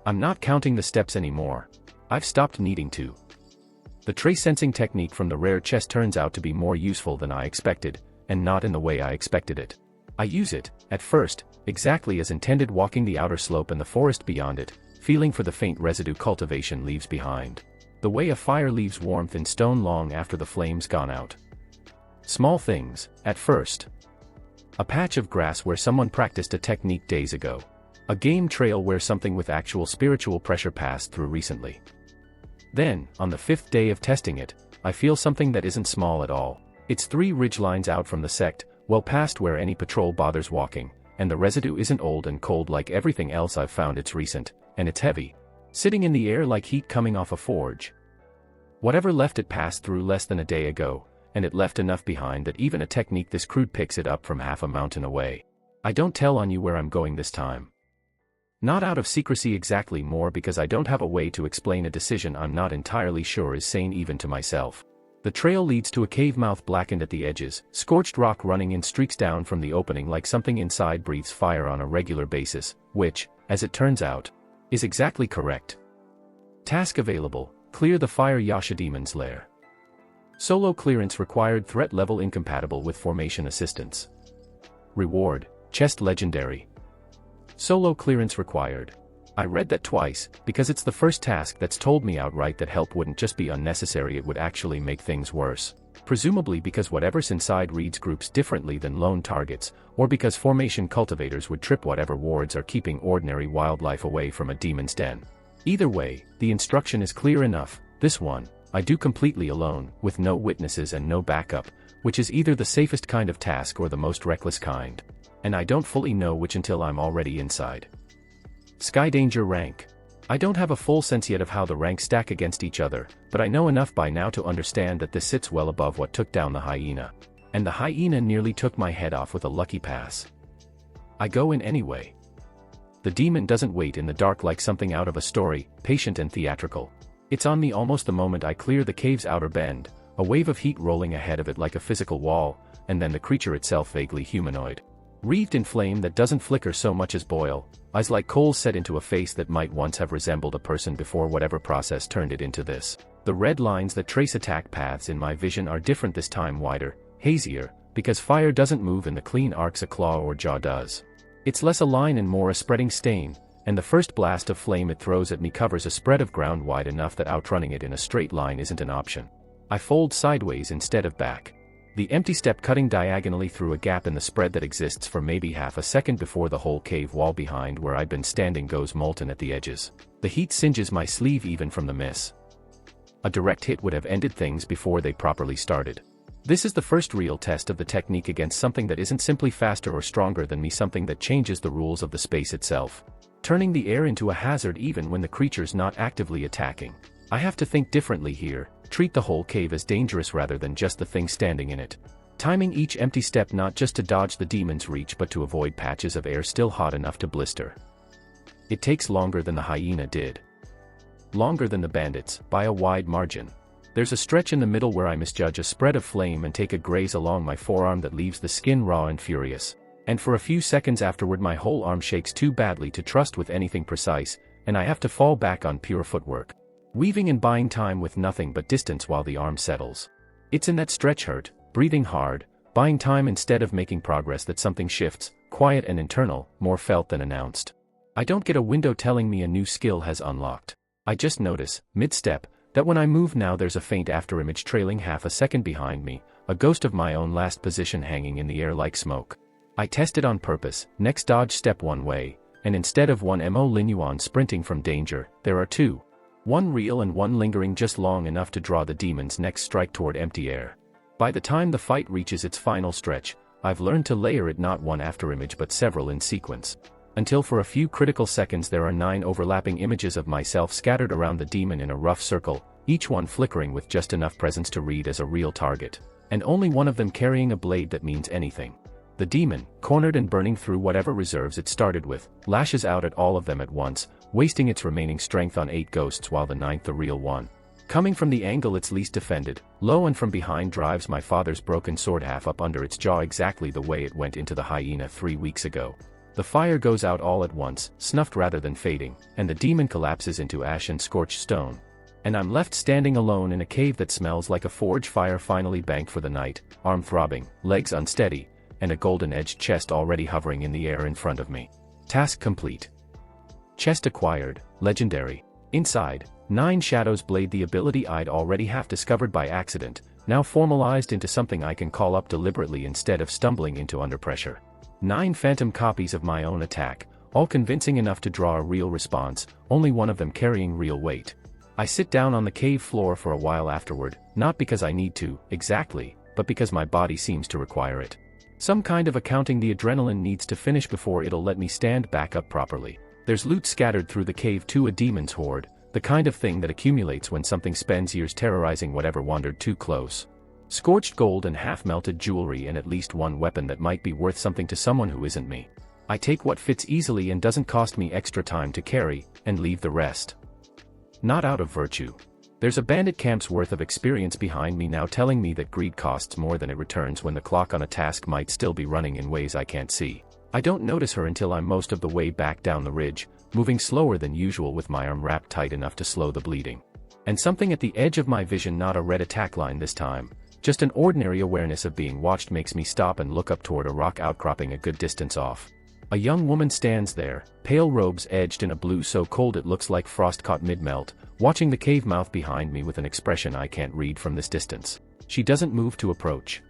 I'm not counting the steps anymore. I've stopped needing to. The trace sensing technique from the rare chest turns out to be more useful than I expected, and not in the way I expected it. I use it, at first, exactly as intended, walking the outer slope and the forest beyond it, feeling for the faint residue cultivation leaves behind. The way a fire leaves warmth in stone long after the flame's gone out. Small things, at first. A patch of grass where someone practiced a technique days ago. A game trail where something with actual spiritual pressure passed through recently. Then, on the 5th day of testing it, I feel something that isn't small at all. It's 3 ridgelines out from the sect, well past where any patrol bothers walking, and the residue isn't old and cold like everything else I've found. It's recent, and it's heavy. Sitting in the air like heat coming off a forge. Whatever left it passed through less than a day ago, and it left enough behind that even a technique this crude picks it up from half a mountain away. I don't tell on you where I'm going this time. Not out of secrecy exactly, more because I don't have a way to explain a decision I'm not entirely sure is sane even to myself. The trail leads to a cave mouth blackened at the edges, scorched rock running in streaks down from the opening like something inside breathes fire on a regular basis, which, as it turns out, is exactly correct. Task available: clear the fire Yasha demon's lair. Solo clearance required, threat level incompatible with formation assistance. Reward: chest legendary. Solo clearance required. I read that twice, because it's the first task that's told me outright that help wouldn't just be unnecessary, it would actually make things worse. Presumably because whatever's inside reads groups differently than lone targets, or because formation cultivators would trip whatever wards are keeping ordinary wildlife away from a demon's den. Either way, the instruction is clear enough. This one, I do completely alone, with no witnesses and no backup, which is either the safest kind of task or the most reckless kind. And I don't fully know which until I'm already inside. Sky Danger rank. I don't have a full sense yet of how the ranks stack against each other, but I know enough by now to understand that this sits well above what took down the hyena. And the hyena nearly took my head off with a lucky pass. I go in anyway. The demon doesn't wait in the dark like something out of a story, patient and theatrical. It's on me almost the moment I clear the cave's outer bend, a wave of heat rolling ahead of it like a physical wall, and then the creature itself vaguely humanoid. Wreathed in flame that doesn't flicker so much as boil, eyes like coals set into a face that might once have resembled a person before whatever process turned it into this. The red lines that trace attack paths in my vision are different this time, wider, hazier, because fire doesn't move in the clean arcs a claw or jaw does. It's less a line and more a spreading stain, and the first blast of flame it throws at me covers a spread of ground wide enough that outrunning it in a straight line isn't an option. I fold sideways instead of back. The empty step cutting diagonally through a gap in the spread that exists for maybe half a second before the whole cave wall behind where I'd been standing goes molten at the edges. The heat singes my sleeve even from the miss. A direct hit would have ended things before they properly started. This is the first real test of the technique against something that isn't simply faster or stronger than me, something that changes the rules of the space itself. Turning the air into a hazard even when the creature's not actively attacking. I have to think differently here. Treat the whole cave as dangerous rather than just the thing standing in it. Timing each empty step not just to dodge the demon's reach but to avoid patches of air still hot enough to blister. It takes longer than the hyena did. Longer than the bandits, by a wide margin. There's a stretch in the middle where I misjudge a spread of flame and take a graze along my forearm that leaves the skin raw and furious. And for a few seconds afterward my whole arm shakes too badly to trust with anything precise, and I have to fall back on pure footwork. Weaving and buying time with nothing but distance while the arm settles. It's in that stretch, hurt, breathing hard, buying time instead of making progress, that something shifts, quiet and internal, more felt than announced. I don't get a window telling me a new skill has unlocked. I just notice, mid-step, that when I move now there's a faint afterimage trailing half a second behind me, a ghost of my own last position hanging in the air like smoke. I test it on purpose, next dodge step one way, and instead of one mo linuan sprinting from danger, there are two. One real and one lingering just long enough to draw the demon's next strike toward empty air. By the time the fight reaches its final stretch, I've learned to layer it not one afterimage but several in sequence. Until for a few critical seconds there are 9 overlapping images of myself scattered around the demon in a rough circle, each one flickering with just enough presence to read as a real target. And only one of them carrying a blade that means anything. The demon, cornered and burning through whatever reserves it started with, lashes out at all of them at once, wasting its remaining strength on 8 ghosts while the 9th, the real one, coming from the angle it's least defended, low and from behind, drives my father's broken sword half up under its jaw exactly the way it went into the hyena 3 weeks ago. The fire goes out all at once, snuffed rather than fading, and the demon collapses into ash and scorched stone. And I'm left standing alone in a cave that smells like a forge fire finally banked for the night, arm throbbing, legs unsteady, and a golden-edged chest already hovering in the air in front of me. Task complete. Chest acquired, legendary. Inside, 9 shadows blade, the ability I'd already half discovered by accident, now formalized into something I can call up deliberately instead of stumbling into under pressure. 9 phantom copies of my own attack, all convincing enough to draw a real response, only one of them carrying real weight. I sit down on the cave floor for a while afterward, not because I need to, exactly, but because my body seems to require it. Some kind of accounting the adrenaline needs to finish before it'll let me stand back up properly. There's loot scattered through the cave too, a demon's hoard, the kind of thing that accumulates when something spends years terrorizing whatever wandered too close. Scorched gold and half-melted jewelry, and at least one weapon that might be worth something to someone who isn't me. I take what fits easily and doesn't cost me extra time to carry, and leave the rest. Not out of virtue. There's a bandit camp's worth of experience behind me now telling me that greed costs more than it returns when the clock on a task might still be running in ways I can't see. I don't notice her until I'm most of the way back down the ridge, moving slower than usual with my arm wrapped tight enough to slow the bleeding. And something at the edge of my vision, not a red attack line this time, just an ordinary awareness of being watched, makes me stop and look up toward a rock outcropping a good distance off. A young woman stands there, pale robes edged in a blue so cold it looks like frost caught mid-melt, watching the cave mouth behind me with an expression I can't read from this distance. She doesn't move to approach.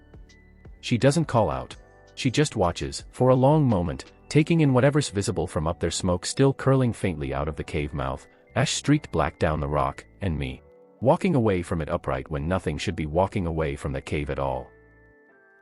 She doesn't call out. She just watches, for a long moment, taking in whatever's visible from up there, smoke still curling faintly out of the cave mouth, ash streaked black down the rock, and me. Walking away from it upright when nothing should be walking away from the cave at all.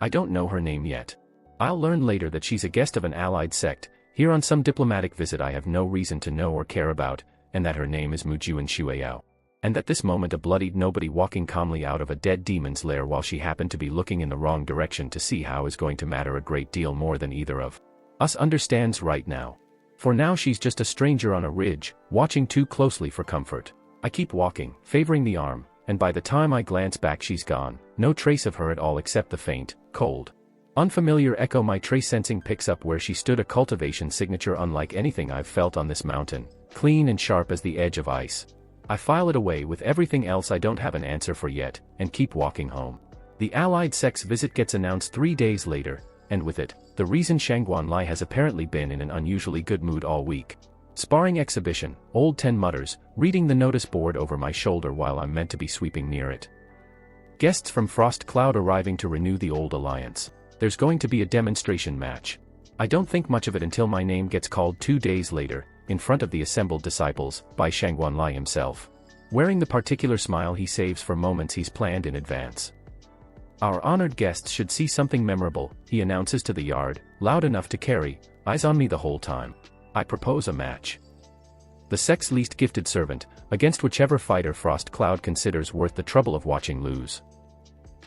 I don't know her name yet. I'll learn later that she's a guest of an allied sect, here on some diplomatic visit I have no reason to know or care about, and that her name is Mujuan Shueyao. And at this moment a bloodied nobody walking calmly out of a dead demon's lair while she happened to be looking in the wrong direction to see how is going to matter a great deal more than either of us understands right now. For now she's just a stranger on a ridge, watching too closely for comfort. I keep walking, favoring the arm, and by the time I glance back she's gone, no trace of her at all except the faint, cold, unfamiliar echo my trace sensing picks up where she stood, a cultivation signature unlike anything I've felt on this mountain, clean and sharp as the edge of ice. I file it away with everything else I don't have an answer for yet, and keep walking home. The allied sect's visit gets announced 3 days later, and with it, the reason Shangguan Lai has apparently been in an unusually good mood all week. Sparring exhibition, Old Ten mutters, reading the notice board over my shoulder while I'm meant to be sweeping near it. Guests from Frost Cloud arriving to renew the old alliance. There's going to be a demonstration match. I don't think much of it until my name gets called 2 days later, in front of the assembled disciples, by Shangguan Lai himself. Wearing the particular smile he saves for moments he's planned in advance. Our honored guests should see something memorable, he announces to the yard, loud enough to carry, eyes on me the whole time. I propose a match. The sect's least gifted servant, against whichever fighter Frost Cloud considers worth the trouble of watching lose.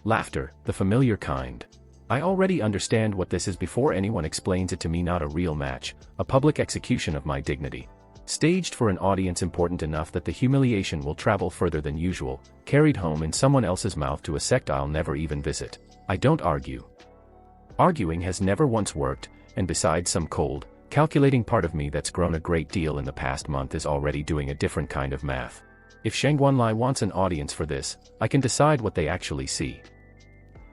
Laughter, the familiar kind. I already understand what this is before anyone explains it to me. Not a real match, a public execution of my dignity. Staged for an audience important enough that the humiliation will travel further than usual, carried home in someone else's mouth to a sect I'll never even visit. I don't argue. Arguing has never once worked, and besides some cold, calculating part of me that's grown a great deal in the past month is already doing a different kind of math. If Shangguan Lai wants an audience for this, I can decide what they actually see.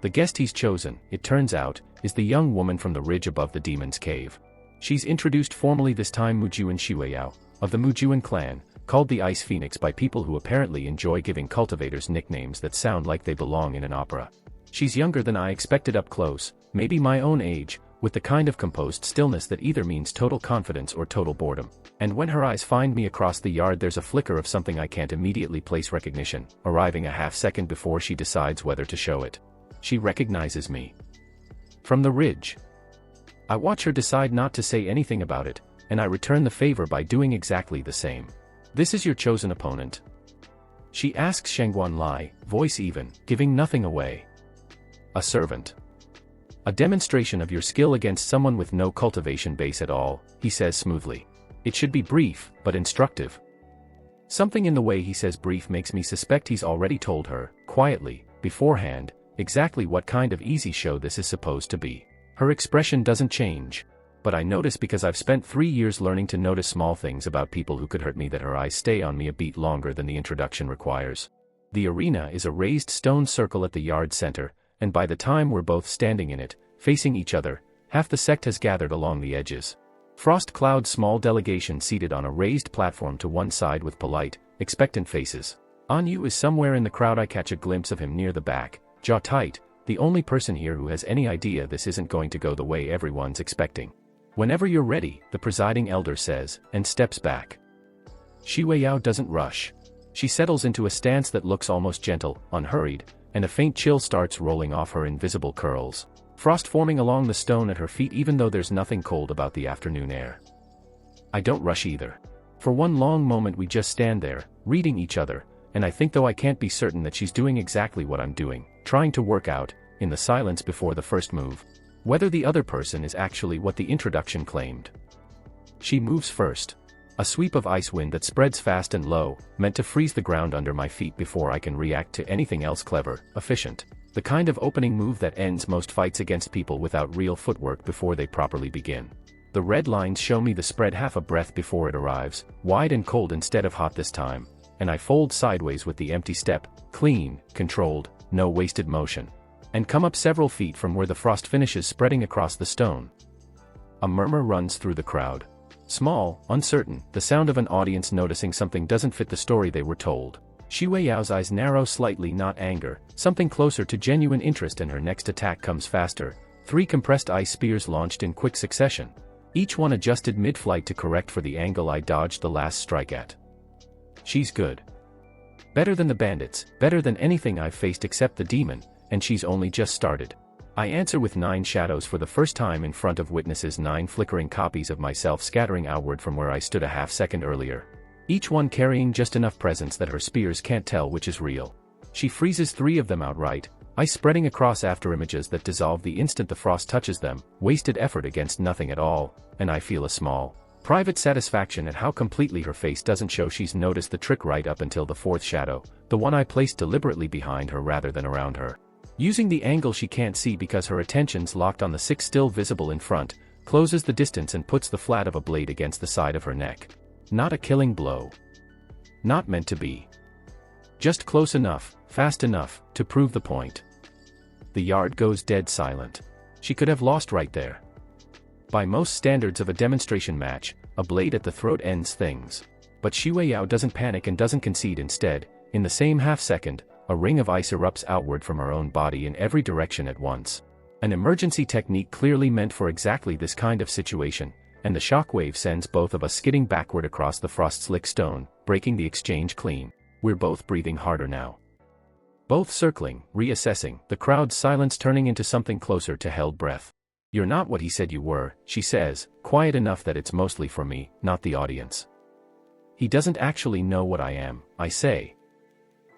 The guest he's chosen, it turns out, is the young woman from the ridge above the demon's cave. She's introduced formally this time Mujuan Shueyao, of the Mujuan clan, called the Ice Phoenix by people who apparently enjoy giving cultivators nicknames that sound like they belong in an opera. She's younger than I expected up close, maybe my own age, with the kind of composed stillness that either means total confidence or total boredom. And when her eyes find me across the yard there's a flicker of something I can't immediately place recognition, arriving a half-second before she decides whether to show it. She recognizes me. From the ridge. I watch her decide not to say anything about it, and I return the favor by doing exactly the same. This is your chosen opponent? She asks Shangguan Lai, voice even, giving nothing away. A servant. A demonstration of your skill against someone with no cultivation base at all, he says smoothly. It should be brief, but instructive. Something in the way he says brief makes me suspect he's already told her, quietly, beforehand, exactly what kind of easy show this is supposed to be. Her expression doesn't change. But I notice, because I've spent 3 years learning to notice small things about people who could hurt me, that her eyes stay on me a beat longer than the introduction requires. The arena is a raised stone circle at the yard center, and by the time we're both standing in it, facing each other, half the sect has gathered along the edges. Frost Cloud's small delegation seated on a raised platform to one side with polite, expectant faces. Anyu is somewhere in the crowd. I catch a glimpse of him near the back, jaw tight, the only person here who has any idea this isn't going to go the way everyone's expecting. Whenever you're ready, the presiding elder says, and steps back. Xi Weiyao doesn't rush. She settles into a stance that looks almost gentle, unhurried, and a faint chill starts rolling off her invisible curls. Frost forming along the stone at her feet even though there's nothing cold about the afternoon air. I don't rush either. For one long moment we just stand there, reading each other, and I think though I can't be certain that she's doing exactly what I'm doing, trying to work out, in the silence before the first move, whether the other person is actually what the introduction claimed. She moves first. A sweep of ice wind that spreads fast and low, meant to freeze the ground under my feet before I can react to anything else clever, efficient. The kind of opening move that ends most fights against people without real footwork before they properly begin. The red lines show me the spread half a breath before it arrives, wide and cold instead of hot this time, and I fold sideways with the empty step, clean, controlled, no wasted motion. And come up several feet from where the frost finishes spreading across the stone. A murmur runs through the crowd. Small, uncertain, the sound of an audience noticing something doesn't fit the story they were told. Xi Weiyao's eyes narrow slightly, not anger, something closer to genuine interest, and her next attack comes faster. 3 compressed ice spears launched in quick succession. Each one adjusted mid-flight to correct for the angle I dodged the last strike at. She's good. Better than the bandits, better than anything I've faced except the demon, and she's only just started. I answer with 9 shadows for the first time in front of witnesses, 9 flickering copies of myself scattering outward from where I stood a half-second earlier. Each one carrying just enough presence that her spears can't tell which is real. She freezes 3 of them outright, ice spreading across after images that dissolve the instant the frost touches them, wasted effort against nothing at all, and I feel a small, private satisfaction at how completely her face doesn't show she's noticed the trick right up until the 4th shadow, the one I placed deliberately behind her rather than around her. Using the angle she can't see because her attention's locked on the 6 still visible in front, closes the distance and puts the flat of a blade against the side of her neck. Not a killing blow. Not meant to be. Just close enough, fast enough, to prove the point. The yard goes dead silent. She could have lost right there. By most standards of a demonstration match, a blade at the throat ends things. But Xi Weiyao doesn't panic and doesn't concede. Instead, in the same half-second, a ring of ice erupts outward from her own body in every direction at once. An emergency technique clearly meant for exactly this kind of situation, and the shockwave sends both of us skidding backward across the frost-slick stone, breaking the exchange clean. We're both breathing harder now. Both circling, reassessing, the crowd's silence turning into something closer to held breath. "You're not what he said you were," she says, quiet enough that it's mostly for me, not the audience. "He doesn't actually know what I am," I say.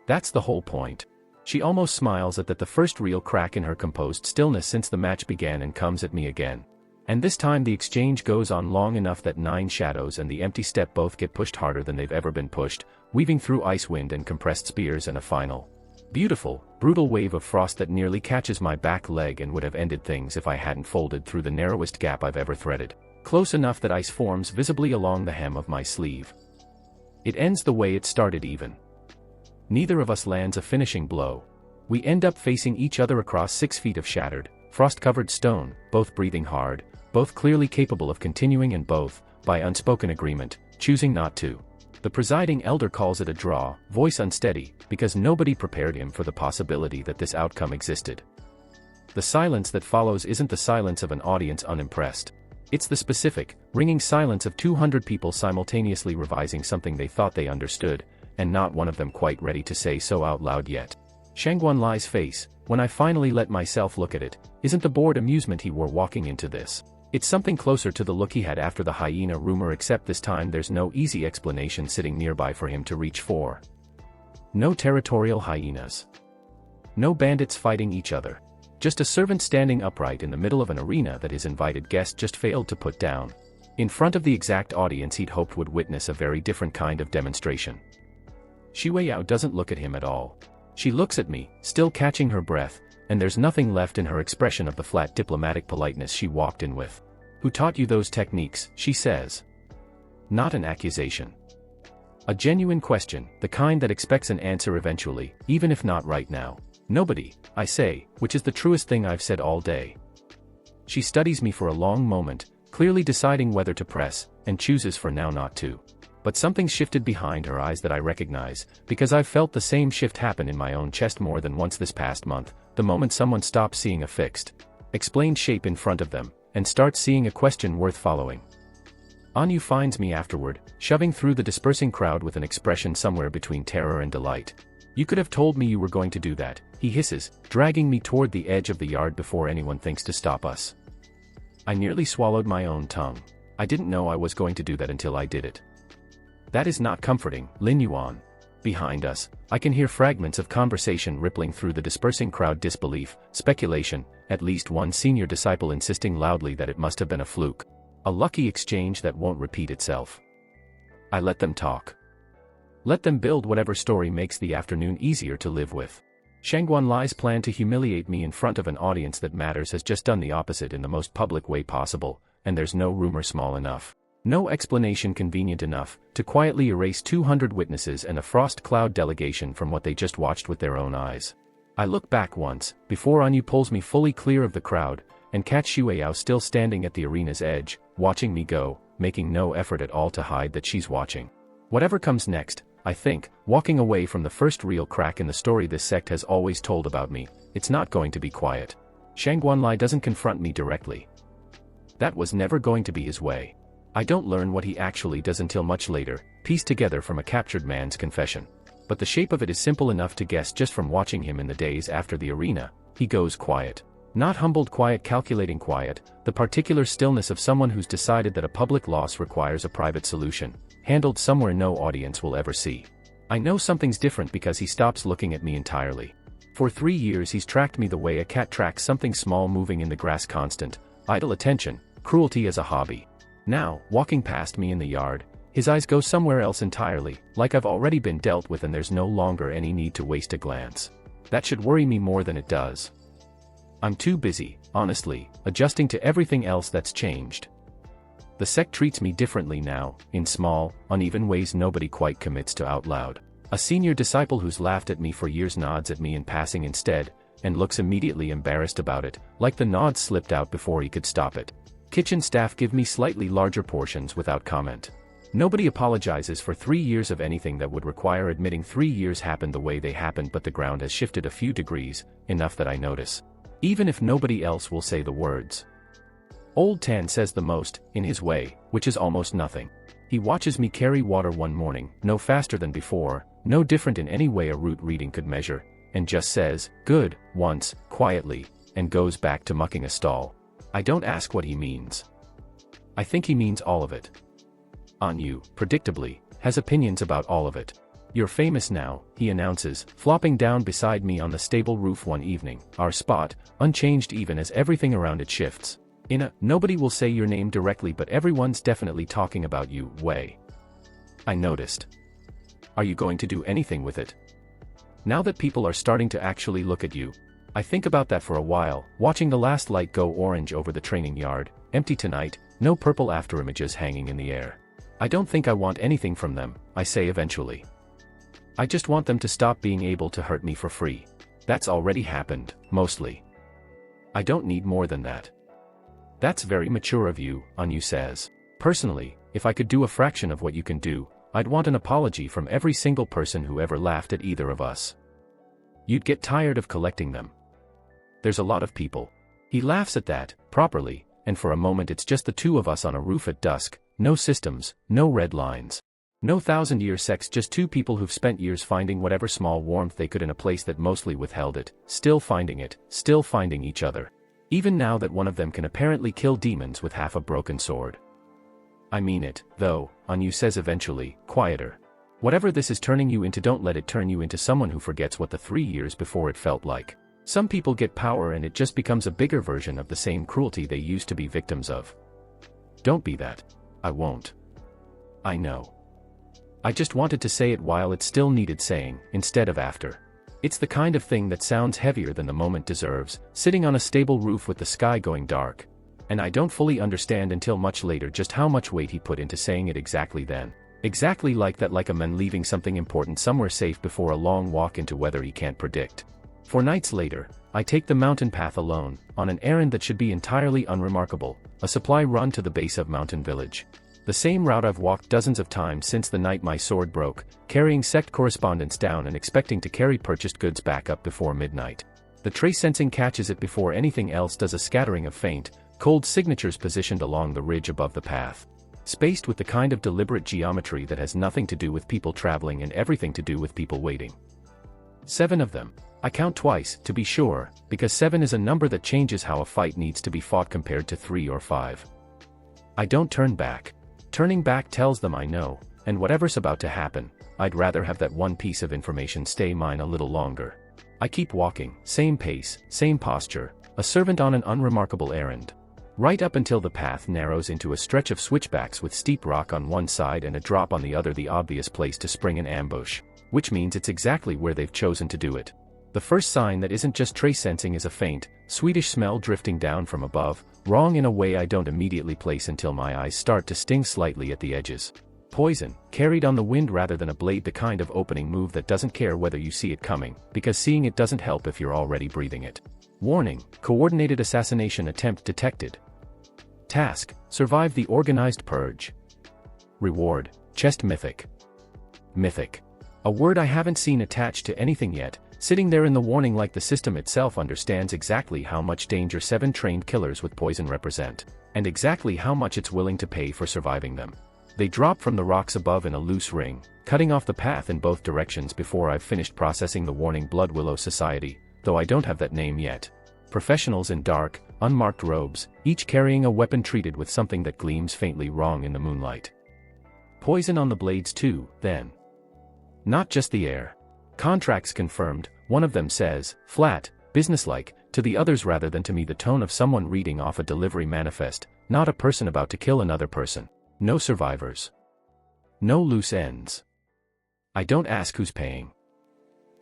"That's the whole point." She almost smiles at that, the first real crack in her composed stillness since the match began, and comes at me again. And this time the exchange goes on long enough that 9 shadows and the empty step both get pushed harder than they've ever been pushed, weaving through ice wind and compressed spears and a final, beautiful, brutal wave of frost that nearly catches my back leg and would have ended things if I hadn't folded through the narrowest gap I've ever threaded, close enough that ice forms visibly along the hem of my sleeve. It ends the way it started even. Neither of us lands a finishing blow. We end up facing each other across 6 feet of shattered, frost-covered stone, both breathing hard, both clearly capable of continuing, and both, by unspoken agreement, choosing not to. The presiding elder calls it a draw, voice unsteady, because nobody prepared him for the possibility that this outcome existed. The silence that follows isn't the silence of an audience unimpressed. It's the specific, ringing silence of 200 people simultaneously revising something they thought they understood, and not one of them quite ready to say so out loud yet. Shangguan Lai's face, when I finally let myself look at it, isn't the bored amusement he wore walking into this. It's something closer to the look he had after the hyena rumor, except this time there's no easy explanation sitting nearby for him to reach for. No territorial hyenas. No bandits fighting each other. Just a servant standing upright in the middle of an arena that his invited guest just failed to put down. In front of the exact audience he'd hoped would witness a very different kind of demonstration. Xi Weiyao doesn't look at him at all. She looks at me, still catching her breath, and there's nothing left in her expression of the flat diplomatic politeness she walked in with. "Who taught you those techniques?" she says. Not an accusation. A genuine question, the kind that expects an answer eventually, even if not right now. "Nobody," I say, which is the truest thing I've said all day. She studies me for a long moment, clearly deciding whether to press, and chooses for now not to. But something shifted behind her eyes that I recognize, because I've felt the same shift happen in my own chest more than once this past month, the moment someone stops seeing a fixed, explained shape in front of them, and starts seeing a question worth following. Anyu finds me afterward, shoving through the dispersing crowd with an expression somewhere between terror and delight. "You could have told me you were going to do that," he hisses, dragging me toward the edge of the yard before anyone thinks to stop us. I nearly swallowed my own tongue. I didn't know I was going to do that until I did it. "That is not comforting, Lin Yuan." Behind us, I can hear fragments of conversation rippling through the dispersing crowd. Disbelief, speculation, at least one senior disciple insisting loudly that it must have been a fluke. A lucky exchange that won't repeat itself. I let them talk. Let them build whatever story makes the afternoon easier to live with. Shangguanlai's plan to humiliate me in front of an audience that matters has just done the opposite in the most public way possible, and there's no rumor small enough, no explanation convenient enough, to quietly erase 200 witnesses and a frost cloud delegation from what they just watched with their own eyes. I look back once, before Anyu pulls me fully clear of the crowd, and catch Xueyao still standing at the arena's edge, watching me go, making no effort at all to hide that she's watching. Whatever comes next, I think, walking away from the first real crack in the story this sect has always told about me, it's not going to be quiet. Shangguanlai doesn't confront me directly. That was never going to be his way. I don't learn what he actually does until much later, pieced together from a captured man's confession. But the shape of it is simple enough to guess just from watching him in the days after the arena. He goes quiet. Not humbled quiet, calculating quiet, the particular stillness of someone who's decided that a public loss requires a private solution, handled somewhere no audience will ever see. I know something's different because he stops looking at me entirely. For 3 years he's tracked me the way a cat tracks something small moving in the grass. Constant, idle attention, cruelty as a hobby. Now, walking past me in the yard, his eyes go somewhere else entirely, like I've already been dealt with and there's no longer any need to waste a glance. That should worry me more than it does. I'm too busy, honestly, adjusting to everything else that's changed. The sect treats me differently now, in small, uneven ways nobody quite commits to out loud. A senior disciple who's laughed at me for years nods at me in passing instead, and looks immediately embarrassed about it, like the nod slipped out before he could stop it. Kitchen staff give me slightly larger portions without comment. Nobody apologizes for 3 years of anything that would require admitting 3 years happened the way they happened, but the ground has shifted a few degrees, enough that I notice. Even if nobody else will say the words. Old Tan says the most, in his way, which is almost nothing. He watches me carry water one morning, no faster than before, no different in any way a root reading could measure, and just says, "Good," once, quietly, and goes back to mucking a stall. I don't ask what he means. I think he means all of it. Anyu, predictably, has opinions about all of it. "You're famous now," he announces, flopping down beside me on the stable roof one evening, our spot, unchanged even as everything around it shifts. In a, nobody will say your name directly but everyone's definitely talking about you, way. I noticed. Are you going to do anything with it? Now that people are starting to actually look at you. I think about that for a while, watching the last light go orange over the training yard, empty tonight, no purple afterimages hanging in the air. I don't think I want anything from them, I say eventually. I just want them to stop being able to hurt me for free. That's already happened, mostly. I don't need more than that. That's very mature of you, Anyu says. Personally, if I could do a fraction of what you can do, I'd want an apology from every single person who ever laughed at either of us. You'd get tired of collecting them. There's a lot of people. He laughs at that, properly, and for a moment it's just the two of us on a roof at dusk, no systems, no red lines. No 1,000-year sex, just two people who've spent years finding whatever small warmth they could in a place that mostly withheld it, still finding each other. Even now that one of them can apparently kill demons with half a broken sword. I mean it, though, Anyu says eventually, quieter. Whatever this is turning you into, don't let it turn you into someone who forgets what the 3 years before it felt like. Some people get power and it just becomes a bigger version of the same cruelty they used to be victims of. Don't be that. I won't. I know. I just wanted to say it while it still needed saying, instead of after. It's the kind of thing that sounds heavier than the moment deserves, sitting on a stable roof with the sky going dark. And I don't fully understand until much later just how much weight he put into saying it exactly then. Exactly like that, like a man leaving something important somewhere safe before a long walk into weather he can't predict. 4 nights later, I take the mountain path alone, on an errand that should be entirely unremarkable, a supply run to the base of mountain village. The same route I've walked dozens of times since the night my sword broke, carrying sect correspondence down and expecting to carry purchased goods back up before midnight. The trace sensing catches it before anything else does, a scattering of faint, cold signatures positioned along the ridge above the path. Spaced with the kind of deliberate geometry that has nothing to do with people traveling and everything to do with people waiting. 7 of them. I count twice, to be sure, because 7 is a number that changes how a fight needs to be fought compared to 3 or 5. I don't turn back. Turning back tells them I know, and whatever's about to happen, I'd rather have that one piece of information stay mine a little longer. I keep walking, same pace, same posture, a servant on an unremarkable errand. Right up until the path narrows into a stretch of switchbacks with steep rock on one side and a drop on the other, the obvious place to spring an ambush, which means it's exactly where they've chosen to do it. The first sign that isn't just trace sensing is a faint, sweetish smell drifting down from above, wrong in a way I don't immediately place until my eyes start to sting slightly at the edges. Poison, carried on the wind rather than a blade, the kind of opening move that doesn't care whether you see it coming, because seeing it doesn't help if you're already breathing it. Warning, coordinated assassination attempt detected. Task, survive the organized purge. Reward, chest mythic. Mythic. A word I haven't seen attached to anything yet, sitting there in the warning like the system itself understands exactly how much danger 7 trained killers with poison represent, and exactly how much it's willing to pay for surviving them. They drop from the rocks above in a loose ring, cutting off the path in both directions before I've finished processing the warning. Blood Willow Society, though I don't have that name yet. Professionals in dark, unmarked robes, each carrying a weapon treated with something that gleams faintly wrong in the moonlight. Poison on the blades too, then. Not just the air. Contracts confirmed, one of them says, flat, businesslike, to the others rather than to me the tone of someone reading off a delivery manifest, not a person about to kill another person. No survivors. No loose ends. I don't ask who's paying.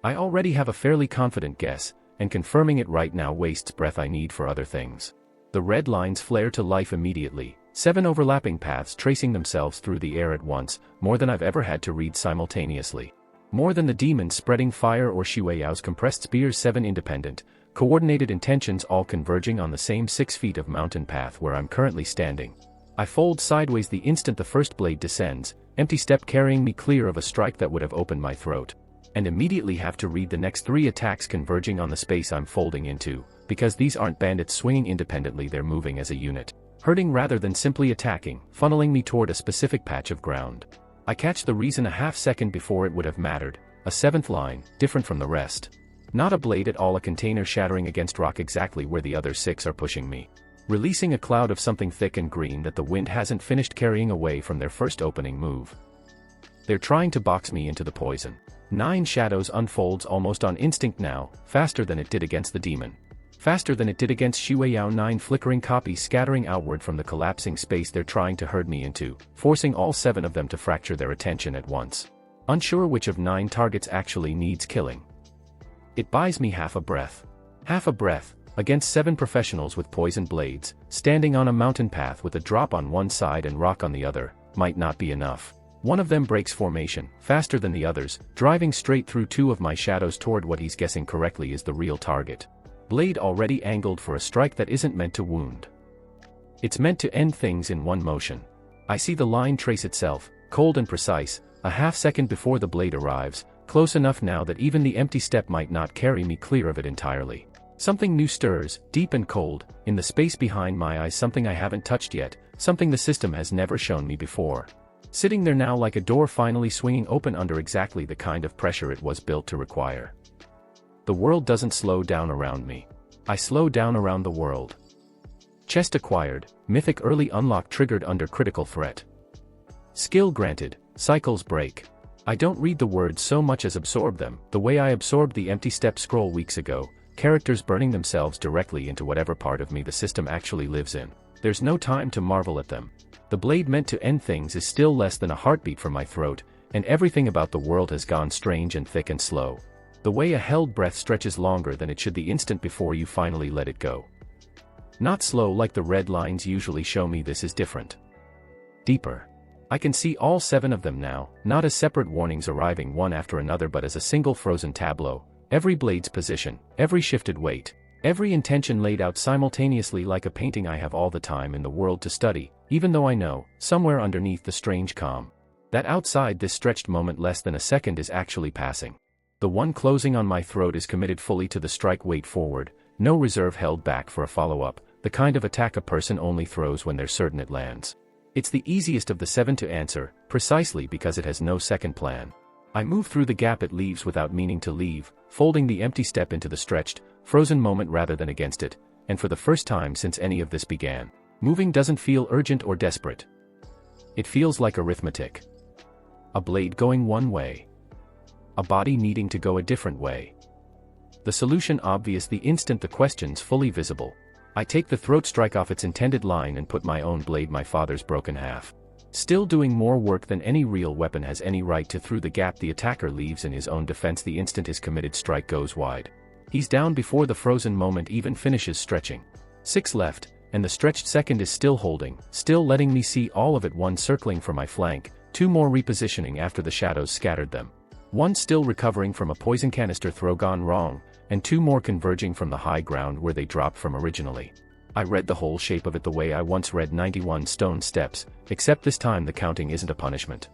I already have a fairly confident guess, and confirming it right now wastes breath I need for other things. The red lines flare to life immediately, 7 overlapping paths tracing themselves through the air at once, more than I've ever had to read simultaneously. More than the demons spreading fire or Shiwei-Yao's compressed spears. 7 independent, coordinated intentions all converging on the same 6 feet of mountain path where I'm currently standing. I fold sideways the instant the first blade descends, empty step carrying me clear of a strike that would have opened my throat. And immediately have to read the next 3 attacks converging on the space I'm folding into, because these aren't bandits swinging independently, they're moving as a unit. Hurting rather than simply attacking, funneling me toward a specific patch of ground. I catch the reason a half second before it would have mattered, a 7th line, different from the rest. Not a blade at all, a container shattering against rock exactly where the other 6 are pushing me. Releasing a cloud of something thick and green that the wind hasn't finished carrying away from their first opening move. They're trying to box me into the poison. 9 shadows unfolds almost on instinct now, faster than it did against the demon. Faster than it did against Shiwei-Yao. 9 flickering copies scattering outward from the collapsing space they're trying to herd me into, forcing all 7 of them to fracture their attention at once. Unsure which of 9 targets actually needs killing. It buys me half a breath. Half a breath, against 7 professionals with poison blades, standing on a mountain path with a drop on one side and rock on the other, might not be enough. One of them breaks formation, faster than the others, driving straight through 2 of my shadows toward what he's guessing correctly is the real target. Blade already angled for a strike that isn't meant to wound. It's meant to end things in one motion. I see the line trace itself, cold and precise, a half second before the blade arrives, close enough now that even the empty step might not carry me clear of it entirely. Something new stirs, deep and cold, in the space behind my eyes, something I haven't touched yet, something the system has never shown me before. Sitting there now like a door finally swinging open under exactly the kind of pressure it was built to require. The world doesn't slow down around me. I slow down around the world. Chest acquired, mythic early unlock triggered under critical threat. Skill granted, cycles break. I don't read the words so much as absorb them, the way I absorbed the empty step scroll weeks ago, characters burning themselves directly into whatever part of me the system actually lives in. There's no time to marvel at them. The blade meant to end things is still less than a heartbeat from my throat, and everything about the world has gone strange and thick and slow. The way a held breath stretches longer than it should the instant before you finally let it go. Not slow like the red lines usually show me, this is different. Deeper. I can see all 7 of them now, not as separate warnings arriving one after another but as a single frozen tableau, Every blade's position, every shifted weight, every intention laid out simultaneously like a painting. I have all the time in the world to study, even though I know, somewhere underneath the strange calm, that outside this stretched moment less than a second is actually passing. The one closing on my throat is committed fully to the strike. Weight forward, no reserve held back for a follow-up, the kind of attack a person only throws when they're certain it lands. It's the easiest of the 7 to answer, precisely because it has no second plan. I move through the gap it leaves without meaning to leave, folding the empty step into the stretched, frozen moment rather than against it, and for the first time since any of this began, moving doesn't feel urgent or desperate. It feels like arithmetic. A blade going one way. A body needing to go a different way. The solution obvious the instant the question's fully visible. I take the throat strike off its intended line and put my own blade, my father's broken half. Still doing more work than any real weapon has any right to. Through the gap the attacker leaves in his own defense the instant his committed strike goes wide. He's down before the frozen moment even finishes stretching. 6 left, and the stretched second is still holding, still letting me see all of it. 1 circling for my flank, 2 more repositioning after the shadows scattered them. 1 still recovering from a poison canister throw gone wrong, and 2 more converging from the high ground where they dropped from originally. I read the whole shape of it the way I once read 91 stone steps, except this time the counting isn't a punishment.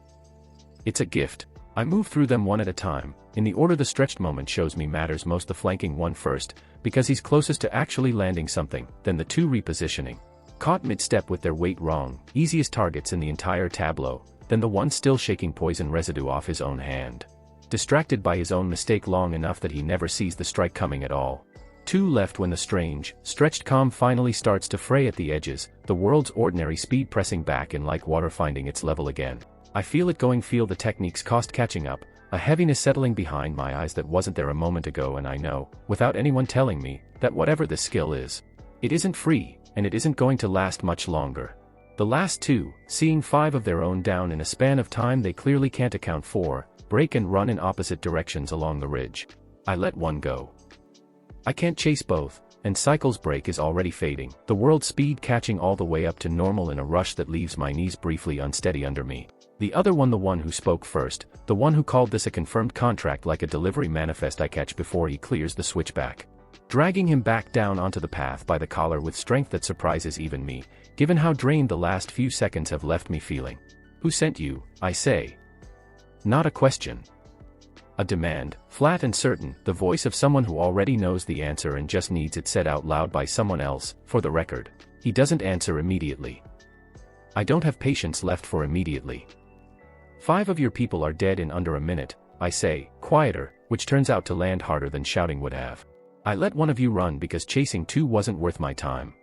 It's a gift. I move through them one at a time, in the order the stretched moment shows me matters most. The flanking one first, because he's closest to actually landing something, then the 2 repositioning. Caught mid-step with their weight wrong, easiest targets in the entire tableau, then the 1 still shaking poison residue off his own hand. Distracted by his own mistake long enough that he never sees the strike coming at all. 2 left when the strange, stretched calm finally starts to fray at the edges, the world's ordinary speed pressing back in like water finding its level again. I feel it going, feel the technique's cost catching up, a heaviness settling behind my eyes that wasn't there a moment ago, and I know, without anyone telling me, that whatever this skill is, it isn't free, and it isn't going to last much longer. The last 2, seeing 5 of their own down in a span of time they clearly can't account for, break and run in opposite directions along the ridge. I let 1 go. I can't chase both, and cycle's break is already fading, the world speed catching all the way up to normal in a rush that leaves my knees briefly unsteady under me. The other one, the one who spoke first, the one who called this a confirmed contract like a delivery manifest, I catch before he clears the switchback. Dragging him back down onto the path by the collar with strength that surprises even me, given how drained the last few seconds have left me feeling. Who sent you? I say. Not a question. A demand, flat and certain, the voice of someone who already knows the answer and just needs it said out loud by someone else. For the record, he doesn't answer immediately. I don't have patience left for immediately. 5 of your people are dead in under a minute, I say, quieter, which turns out to land harder than shouting would have. I let 1 of you run because chasing 2 wasn't worth my time.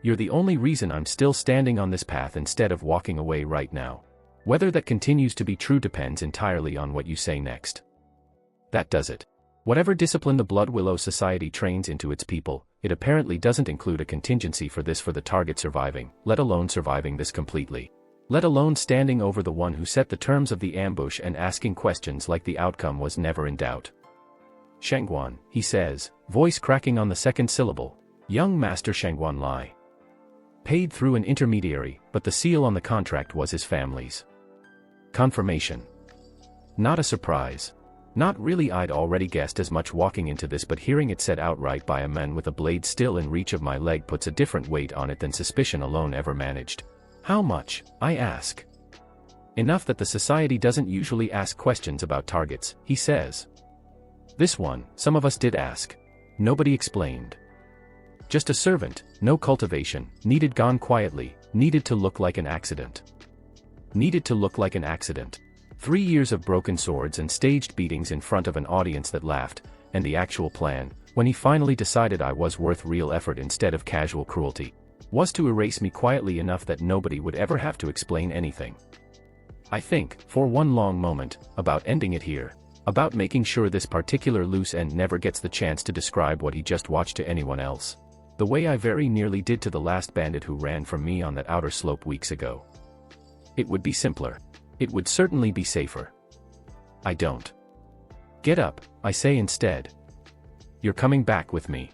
You're the only reason I'm still standing on this path instead of walking away right now. Whether that continues to be true depends entirely on what you say next. That does it. Whatever discipline the Blood Willow Society trains into its people, it apparently doesn't include a contingency for this, for the target surviving, let alone surviving this completely. Let alone standing over the one who set the terms of the ambush and asking questions like the outcome was never in doubt. Shangguan, he says, voice cracking on the second syllable. Young Master Shangguan Lai. Paid through an intermediary, but the seal on the contract was his family's. Confirmation. Not a surprise. Not really, I'd already guessed as much walking into this, but hearing it said outright by a man with a blade still in reach of my leg puts a different weight on it than suspicion alone ever managed. How much? I ask. Enough that the society doesn't usually ask questions about targets, he says. This one, some of us did ask. Nobody explained. Just a servant, no cultivation, needed, gone quietly, needed to look like an accident. Needed to look like an accident. 3 years of broken swords and staged beatings in front of an audience that laughed, and the actual plan, when he finally decided I was worth real effort instead of casual cruelty, was to erase me quietly enough that nobody would ever have to explain anything. I think, for one long moment, about ending it here, about making sure this particular loose end never gets the chance to describe what he just watched to anyone else. The way I very nearly did to the last bandit who ran from me on that outer slope weeks ago. It would be simpler. It would certainly be safer. I don't. Get up, I say instead. You're coming back with me.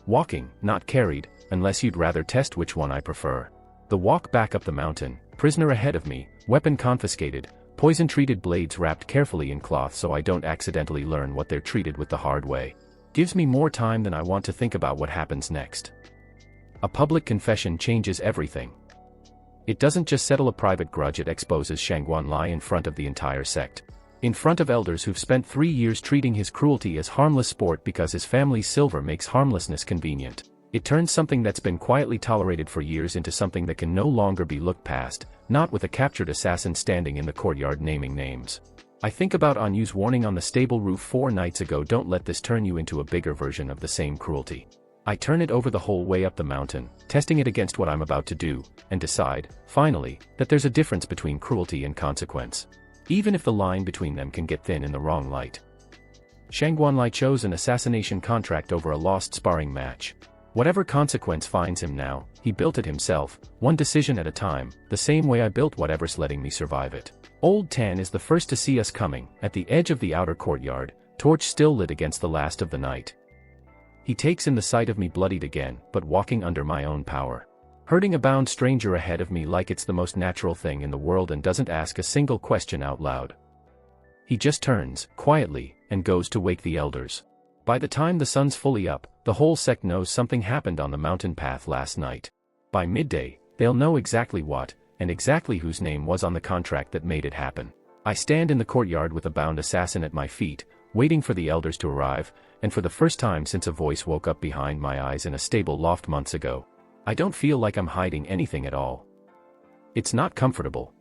Walking, not carried, unless you'd rather test which one I prefer. The walk back up the mountain, prisoner ahead of me, weapon confiscated, Poison-treated blades wrapped carefully in cloth so I don't accidentally learn what they're treated with the hard way. Gives me more time than I want to think about what happens next. A public confession changes everything. It doesn't just settle a private grudge, it exposes Shangguan Lai in front of the entire sect. In front of elders who've spent 3 years treating his cruelty as harmless sport because his family's silver makes harmlessness convenient. It turns something that's been quietly tolerated for years into something that can no longer be looked past, not with a captured assassin standing in the courtyard naming names. I think about Anyu's warning on the stable roof 4 nights ago: don't let this turn you into a bigger version of the same cruelty. I turn it over the whole way up the mountain, testing it against what I'm about to do, and decide, finally, that there's a difference between cruelty and consequence. Even if the line between them can get thin in the wrong light. Shangguan Lai chose an assassination contract over a lost sparring match. Whatever consequence finds him now, he built it himself, one decision at a time, the same way I built whatever's letting me survive it. Old Tan is the first to see us coming, at the edge of the outer courtyard, torch still lit against the last of the night. He takes in the sight of me bloodied again, but walking under my own power. Hurting a bound stranger ahead of me like it's the most natural thing in the world and doesn't ask a single question out loud. He just turns, quietly, and goes to wake the elders. By the time the sun's fully up, the whole sect knows something happened on the mountain path last night. By midday, they'll know exactly what, and exactly whose name was on the contract that made it happen. I stand in the courtyard with a bound assassin at my feet, waiting for the elders to arrive, and for the first time since a voice woke up behind my eyes in a stable loft months ago, I don't feel like I'm hiding anything at all. It's not comfortable.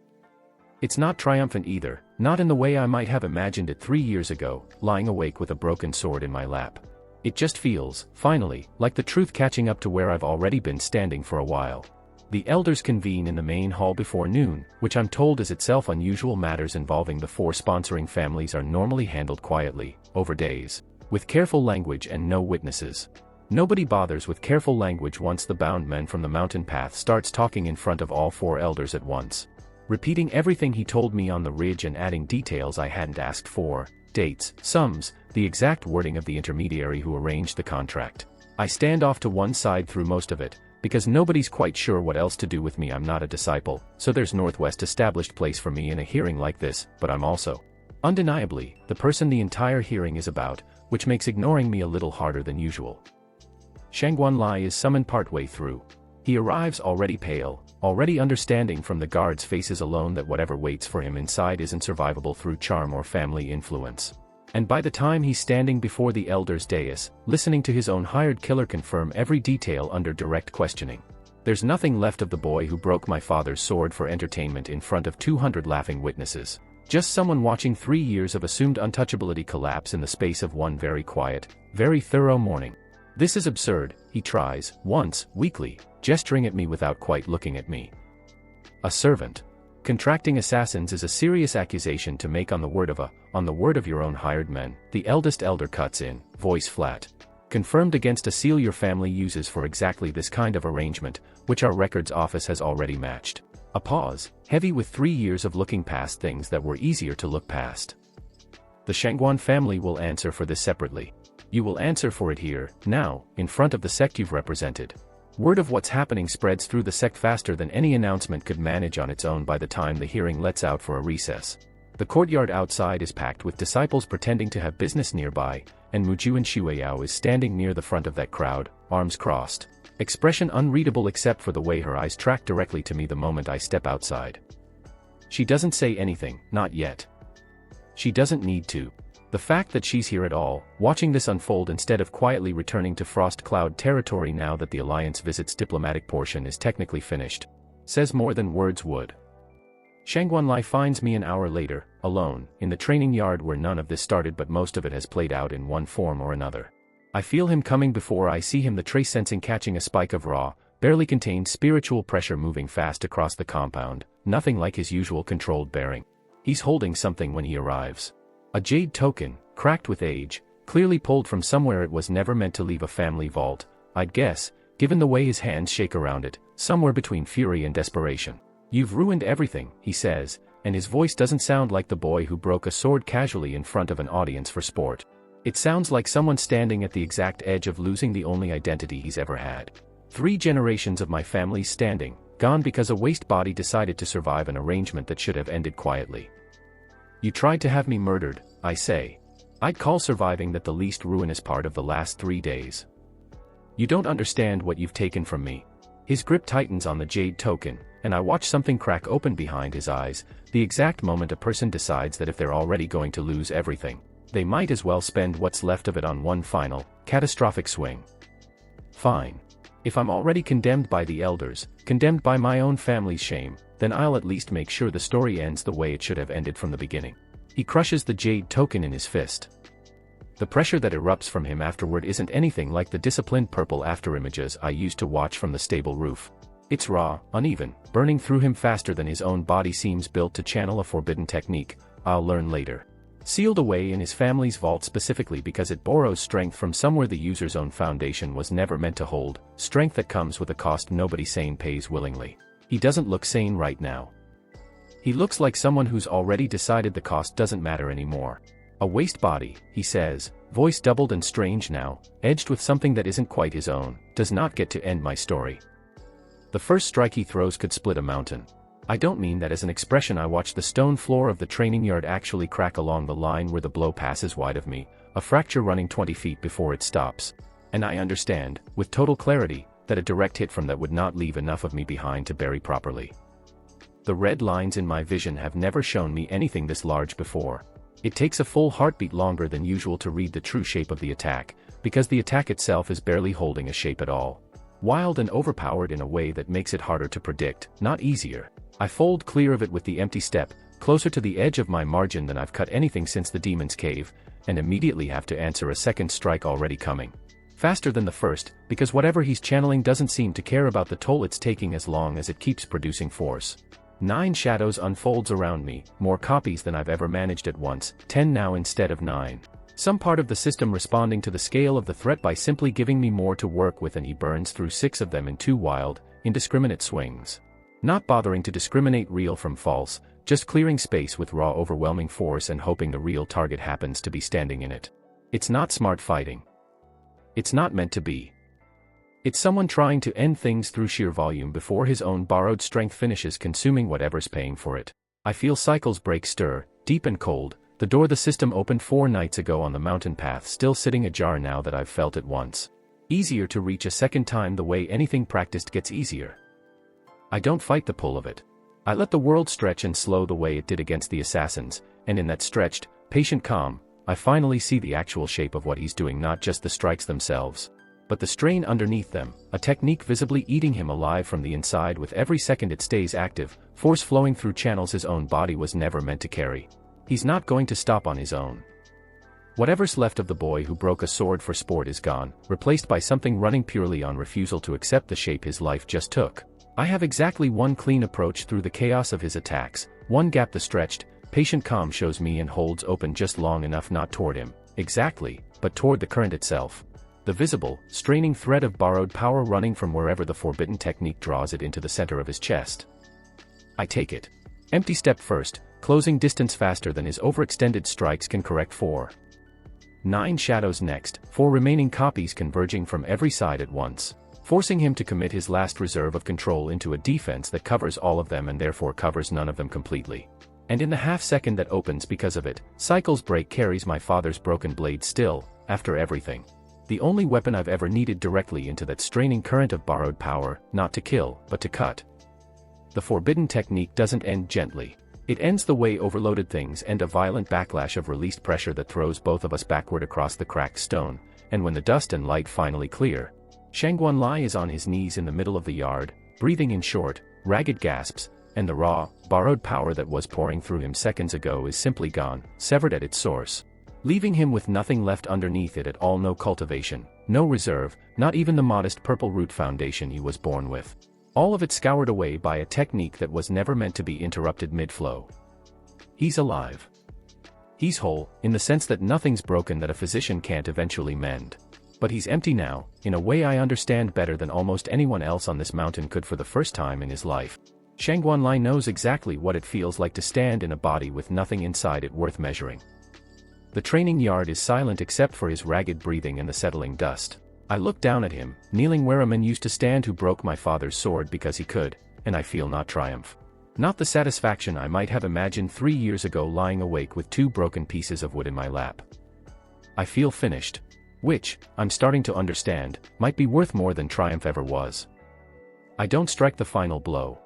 It's not triumphant either, not in the way I might have imagined it 3 years ago, lying awake with a broken sword in my lap. It just feels, finally, like the truth catching up to where I've already been standing for a while. The elders convene in the main hall before noon, which I'm told is itself unusual. Matters involving the 4 sponsoring families are normally handled quietly, over days, with careful language and no witnesses. Nobody bothers with careful language once the bound man from the mountain path starts talking in front of all 4 elders at once. Repeating everything he told me on the ridge and adding details I hadn't asked for, dates, sums, the exact wording of the intermediary who arranged the contract. I stand off to one side through most of it, because nobody's quite sure what else to do with me. I'm not a disciple, so there's Northwest established place for me in a hearing like this, but I'm also, undeniably, the person the entire hearing is about, which makes ignoring me a little harder than usual. Shangguan Lai is summoned partway through. He arrives already pale, already understanding from the guards' faces alone that whatever waits for him inside isn't survivable through charm or family influence. And by the time he's standing before the elders' dais, listening to his own hired killer confirm every detail under direct questioning, there's nothing left of the boy who broke my father's sword for entertainment in front of 200 laughing witnesses. Just someone watching 3 years of assumed untouchability collapse in the space of one very quiet, very thorough morning. This is absurd, he tries, once, weakly, gesturing at me without quite looking at me. A servant. Contracting assassins is a serious accusation to make on the word of your own hired men, the eldest elder cuts in, voice flat. Confirmed against a seal your family uses for exactly this kind of arrangement, which our records office has already matched. A pause, heavy with 3 years of looking past things that were easier to look past. The Shangguan family will answer for this separately. You will answer for it here, now, in front of the sect you've represented. Word of what's happening spreads through the sect faster than any announcement could manage on its own by the time the hearing lets out for a recess. The courtyard outside is packed with disciples pretending to have business nearby, and Mujuan Shueyao is standing near the front of that crowd, arms crossed. Expression unreadable except for the way her eyes track directly to me the moment I step outside. She doesn't say anything, not yet. She doesn't need to. The fact that she's here at all, watching this unfold instead of quietly returning to Frost Cloud territory now that the Alliance visit's diplomatic portion is technically finished, says more than words would. Shangguan Lai finds me an hour later, alone, in the training yard where none of this started but most of it has played out in one form or another. I feel him coming before I see him, the trace sensing catching a spike of raw, barely contained spiritual pressure moving fast across the compound, nothing like his usual controlled bearing. He's holding something when he arrives. A jade token, cracked with age, clearly pulled from somewhere it was never meant to leave a family vault, I'd guess, given the way his hands shake around it, somewhere between fury and desperation. You've ruined everything, he says, and his voice doesn't sound like the boy who broke a sword casually in front of an audience for sport. It sounds like someone standing at the exact edge of losing the only identity he's ever had. 3 generations of my family's standing, gone because a waste body decided to survive an arrangement that should have ended quietly. You tried to have me murdered, I say. I'd call surviving that the least ruinous part of the last 3 days. You don't understand what you've taken from me. His grip tightens on the jade token, and I watch something crack open behind his eyes, the exact moment a person decides that if they're already going to lose everything, they might as well spend what's left of it on one final, catastrophic swing. Fine. If I'm already condemned by the elders, condemned by my own family's shame, then I'll at least make sure the story ends the way it should have ended from the beginning. He crushes the jade token in his fist. The pressure that erupts from him afterward isn't anything like the disciplined purple afterimages I used to watch from the stable roof. It's raw, uneven, burning through him faster than his own body seems built to channel a forbidden technique, I'll learn later. Sealed away in his family's vault specifically because it borrows strength from somewhere the user's own foundation was never meant to hold, strength that comes with a cost nobody sane pays willingly. He doesn't look sane right now. He looks like someone who's already decided the cost doesn't matter anymore. A waste body, he says, voice doubled and strange now, edged with something that isn't quite his own, does not get to end my story. The first strike he throws could split a mountain. I don't mean that as an expression. I watch the stone floor of the training yard actually crack along the line where the blow passes wide of me, a fracture running 20 feet before it stops. And I understand, with total clarity, that a direct hit from that would not leave enough of me behind to bury properly. The red lines in my vision have never shown me anything this large before. It takes a full heartbeat longer than usual to read the true shape of the attack, because the attack itself is barely holding a shape at all. Wild and overpowered in a way that makes it harder to predict, not easier. I fold clear of it with the empty step, closer to the edge of my margin than I've cut anything since the demon's cave, and immediately have to answer a second strike already coming. Faster than the first, because whatever he's channeling doesn't seem to care about the toll it's taking as long as it keeps producing force. 9 shadows unfolds around me, more copies than I've ever managed at once, 10 now instead of 9. Some part of the system responding to the scale of the threat by simply giving me more to work with, and he burns through 6 of them in 2 wild, indiscriminate swings. Not bothering to discriminate real from false, just clearing space with raw overwhelming force and hoping the real target happens to be standing in it. It's not smart fighting. It's not meant to be. It's someone trying to end things through sheer volume before his own borrowed strength finishes consuming whatever's paying for it. I feel cycles break stir, deep and cold, the door the system opened 4 nights ago on the mountain path still sitting ajar now that I've felt it once. Easier to reach a second time the way anything practiced gets easier. I don't fight the pull of it. I let the world stretch and slow the way it did against the assassins, and in that stretched, patient calm, I finally see the actual shape of what he's doing, not just the strikes themselves, but the strain underneath them, a technique visibly eating him alive from the inside with every second it stays active, force flowing through channels his own body was never meant to carry. He's not going to stop on his own. Whatever's left of the boy who broke a sword for sport is gone, replaced by something running purely on refusal to accept the shape his life just took. I have exactly one clean approach through the chaos of his attacks, one gap the stretched, patient calm shows me and holds open just long enough not toward him, exactly, but toward the current itself. The visible, straining thread of borrowed power running from wherever the forbidden technique draws it into the center of his chest. I take it. Empty step first, closing distance faster than his overextended strikes can correct 4. 9 shadows next, 4 remaining copies converging from every side at once, forcing him to commit his last reserve of control into a defense that covers all of them and therefore covers none of them completely. And in the half-second that opens because of it, Cycle's break carries my father's broken blade still, after everything. The only weapon I've ever needed directly into that straining current of borrowed power, not to kill, but to cut. The forbidden technique doesn't end gently. It ends the way overloaded things end, a violent backlash of released pressure that throws both of us backward across the cracked stone, and when the dust and light finally clear, Shangguanlai is on his knees in the middle of the yard, breathing in short, ragged gasps, and the raw, borrowed power that was pouring through him seconds ago is simply gone, severed at its source, leaving him with nothing left underneath it at all. No cultivation, no reserve, not even the modest purple root foundation he was born with. All of it scoured away by a technique that was never meant to be interrupted mid-flow. He's alive. He's whole, in the sense that nothing's broken that a physician can't eventually mend. But he's empty now, in a way I understand better than almost anyone else on this mountain could for the first time in his life. Shangguanlai knows exactly what it feels like to stand in a body with nothing inside it worth measuring. The training yard is silent except for his ragged breathing and the settling dust. I look down at him, kneeling where a man used to stand who broke my father's sword because he could, and I feel not triumph. Not the satisfaction I might have imagined 3 years ago lying awake with 2 broken pieces of wood in my lap. I feel finished. Which, I'm starting to understand, might be worth more than triumph ever was. I don't strike the final blow.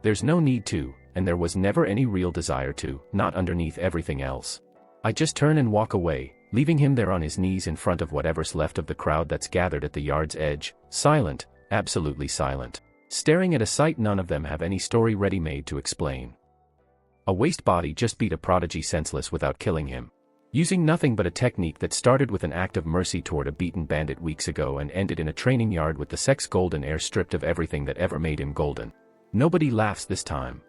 There's no need to, and there was never any real desire to, not underneath everything else. I just turn and walk away, leaving him there on his knees in front of whatever's left of the crowd that's gathered at the yard's edge, silent, absolutely silent, staring at a sight none of them have any story ready-made to explain. A waste body just beat a prodigy senseless without killing him, using nothing but a technique that started with an act of mercy toward a beaten bandit weeks ago and ended in a training yard with the sex golden heir stripped of everything that ever made him golden. Nobody laughs this time.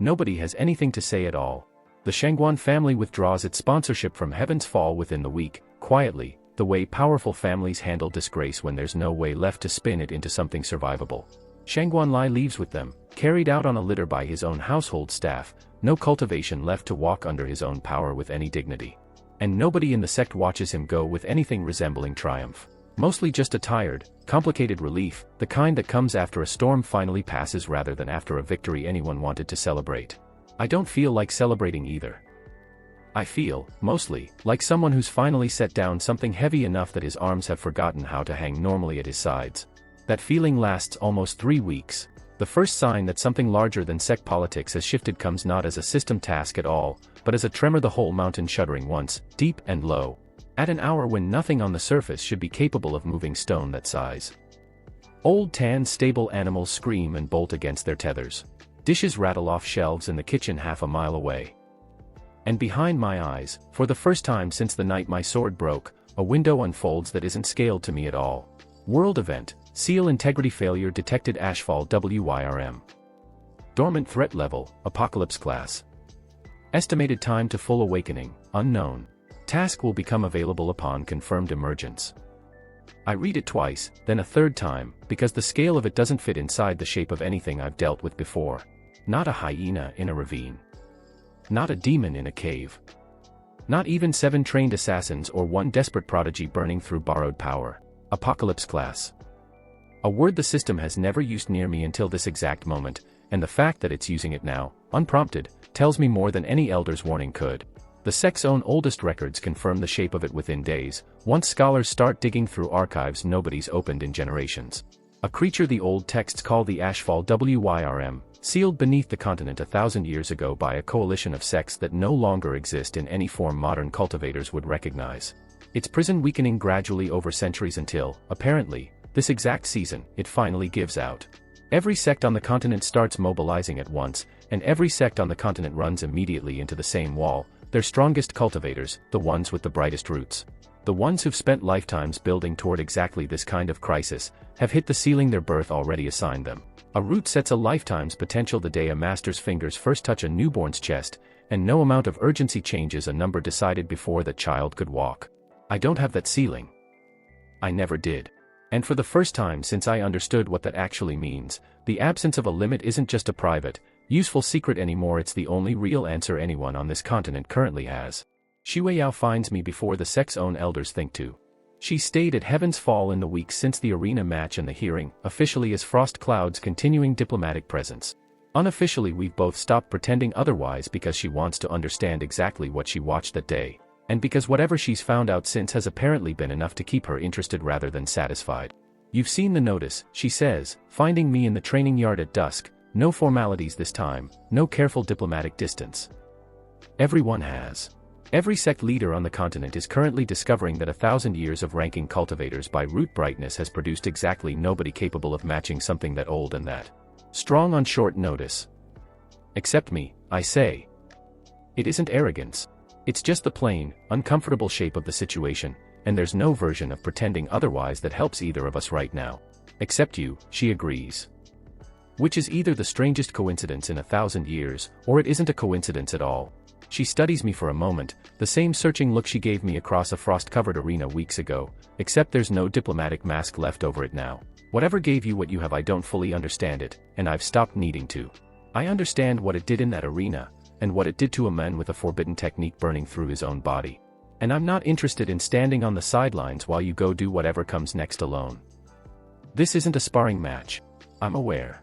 Nobody has anything to say at all. The Shangguan family withdraws its sponsorship from Heaven's Fall within the week, quietly, the way powerful families handle disgrace when there's no way left to spin it into something survivable. Shangguan Lai leaves with them, carried out on a litter by his own household staff, no cultivation left to walk under his own power with any dignity. And nobody in the sect watches him go with anything resembling triumph. Mostly just a tired, complicated relief, the kind that comes after a storm finally passes rather than after a victory anyone wanted to celebrate. I don't feel like celebrating either. I feel, mostly, like someone who's finally set down something heavy enough that his arms have forgotten how to hang normally at his sides. That feeling lasts almost 3 weeks. The first sign that something larger than sect politics has shifted comes not as a system task at all, but as a tremor, the whole mountain shuddering once, deep and low. At an hour when nothing on the surface should be capable of moving stone that size. Old tan stable animals scream and bolt against their tethers. Dishes rattle off shelves in the kitchen half a mile away. And behind my eyes, for the first time since the night my sword broke, a window unfolds that isn't scaled to me at all. World event, seal integrity failure detected, ashfall WYRM. Dormant threat level, apocalypse class. Estimated time to full awakening, unknown. Task will become available upon confirmed emergence. I read it twice, then a third time, because the scale of it doesn't fit inside the shape of anything I've dealt with before. Not a hyena in a ravine. Not a demon in a cave. Not even 7 trained assassins or 1 desperate prodigy burning through borrowed power. Apocalypse class. A word the system has never used near me until this exact moment, and the fact that it's using it now, unprompted, tells me more than any elder's warning could. The sect's own oldest records confirm the shape of it within days, once scholars start digging through archives nobody's opened in generations. A creature the old texts call the Ashfall WYRM, sealed beneath the continent 1,000 years ago by a coalition of sects that no longer exist in any form modern cultivators would recognize. Its prison weakening gradually over centuries until, apparently, this exact season, it finally gives out. Every sect on the continent starts mobilizing at once, and every sect on the continent runs immediately into the same wall, their strongest cultivators, the ones with the brightest roots. The ones who've spent lifetimes building toward exactly this kind of crisis, have hit the ceiling their birth already assigned them. A root sets a lifetime's potential the day a master's fingers first touch a newborn's chest, and no amount of urgency changes a number decided before that child could walk. I don't have that ceiling. I never did. And for the first time since I understood what that actually means, the absence of a limit isn't just a private, useful secret anymore, it's the only real answer anyone on this continent currently has. Shui Yao finds me before the sect's own elders think to. She stayed at Heaven's Fall in the weeks since the arena match and the hearing, officially as Frost Cloud's continuing diplomatic presence. Unofficially we've both stopped pretending otherwise because she wants to understand exactly what she watched that day, and because whatever she's found out since has apparently been enough to keep her interested rather than satisfied. You've seen the notice, she says, finding me in the training yard at dusk, no formalities this time, no careful diplomatic distance. Everyone has. Every sect leader on the continent is currently discovering that 1,000 years of ranking cultivators by root brightness has produced exactly nobody capable of matching something that old and that strong on short notice. Except me, I say. It isn't arrogance. It's just the plain, uncomfortable shape of the situation, and there's no version of pretending otherwise that helps either of us right now. Except you, she agrees. Which is either the strangest coincidence in 1,000 years, or it isn't a coincidence at all. She studies me for a moment, the same searching look she gave me across a frost-covered arena weeks ago, except there's no diplomatic mask left over it now. Whatever gave you what you have, I don't fully understand it, and I've stopped needing to. I understand what it did in that arena, and what it did to a man with a forbidden technique burning through his own body. And I'm not interested in standing on the sidelines while you go do whatever comes next alone. This isn't a sparring match. I'm aware.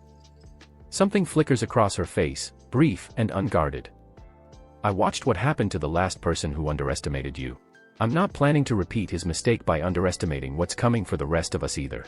Something flickers across her face, brief and unguarded. I watched what happened to the last person who underestimated you. I'm not planning to repeat his mistake by underestimating what's coming for the rest of us either.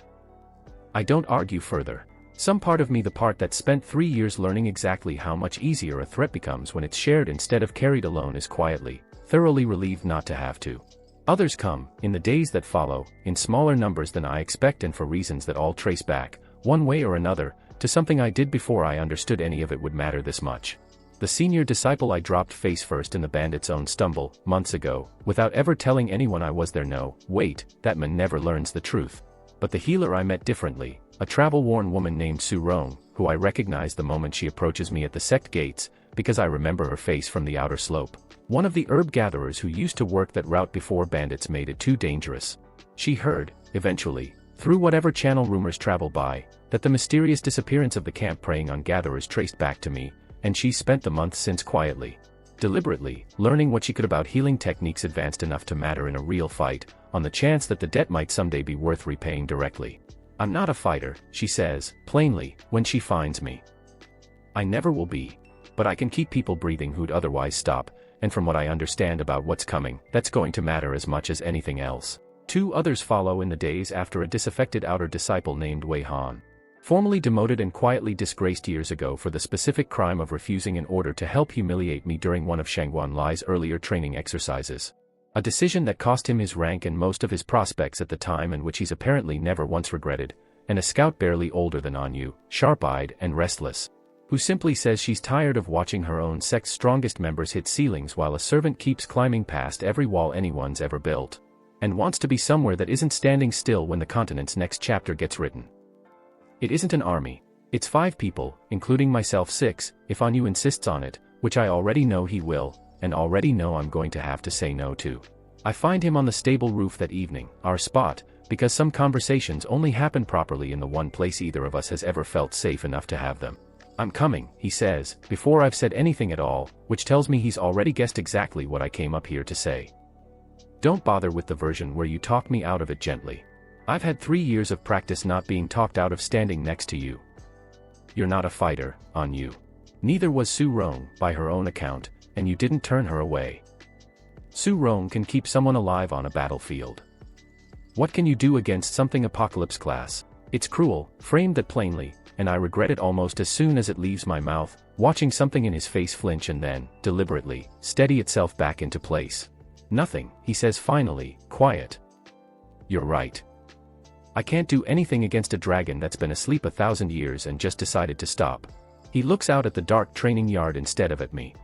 I don't argue further. Some part of me, the part that spent 3 years learning exactly how much easier a threat becomes when it's shared instead of carried alone, is quietly, thoroughly relieved not to have to. Others come, in the days that follow, in smaller numbers than I expect and for reasons that all trace back, one way or another, to something I did before I understood any of it would matter this much. The senior disciple I dropped face first in the bandit's own stumble, months ago, without ever telling anyone I was there. No, wait, that man never learns the truth. But the healer I met differently, a travel-worn woman named Su Rong, who I recognize the moment she approaches me at the sect gates, because I remember her face from the outer slope. One of the herb gatherers who used to work that route before bandits made it too dangerous. She heard, eventually, through whatever channel rumors travel by, that the mysterious disappearance of the camp preying on gatherers traced back to me, and she's spent the months since quietly, deliberately, learning what she could about healing techniques advanced enough to matter in a real fight, on the chance that the debt might someday be worth repaying directly. I'm not a fighter, she says, plainly, when she finds me. I never will be. But I can keep people breathing who'd otherwise stop, and from what I understand about what's coming, that's going to matter as much as anything else. 2 others follow in the days after a disaffected outer disciple named Wei Han. Formally demoted and quietly disgraced years ago for the specific crime of refusing an order to help humiliate me during one of Shangguan Lai's earlier training exercises. A decision that cost him his rank and most of his prospects at the time, and which he's apparently never once regretted, and a scout barely older than Anyu, sharp-eyed and restless, who simply says she's tired of watching her own sect's strongest members hit ceilings while a servant keeps climbing past every wall anyone's ever built, and wants to be somewhere that isn't standing still when the continent's next chapter gets written. It isn't an army. It's 5 people, including myself 6, if Anyu insists on it, which I already know he will, and already know I'm going to have to say no to. I find him on the stable roof that evening, our spot, because some conversations only happen properly in the one place either of us has ever felt safe enough to have them. I'm coming, he says, before I've said anything at all, which tells me he's already guessed exactly what I came up here to say. Don't bother with the version where you talk me out of it gently. I've had 3 years of practice not being talked out of standing next to you. You're not a fighter, Anyu. Neither was Su Rong, by her own account, and you didn't turn her away. Su Rong can keep someone alive on a battlefield. What can you do against something apocalypse class? It's cruel, framed that plainly, and I regret it almost as soon as it leaves my mouth, watching something in his face flinch and then, deliberately, steady itself back into place. Nothing, he says finally, quiet. You're right. I can't do anything against a dragon that's been asleep 1,000 years and just decided to stop. He looks out at the dark training yard instead of at me.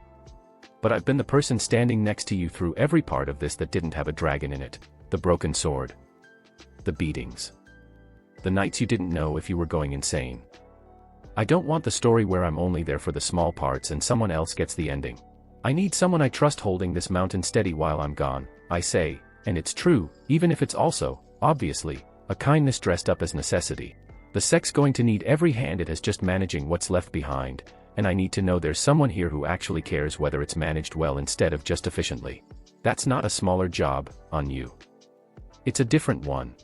But I've been the person standing next to you through every part of this that didn't have a dragon in it. The broken sword. The beatings. The nights you didn't know if you were going insane. I don't want the story where I'm only there for the small parts and someone else gets the ending. I need someone I trust holding this mountain steady while I'm gone, I say, and it's true, even if it's also, obviously, a kindness dressed up as necessity. The sect's going to need every hand it has just managing what's left behind, and I need to know there's someone here who actually cares whether it's managed well instead of just efficiently. That's not a smaller job, Anyu. It's a different one.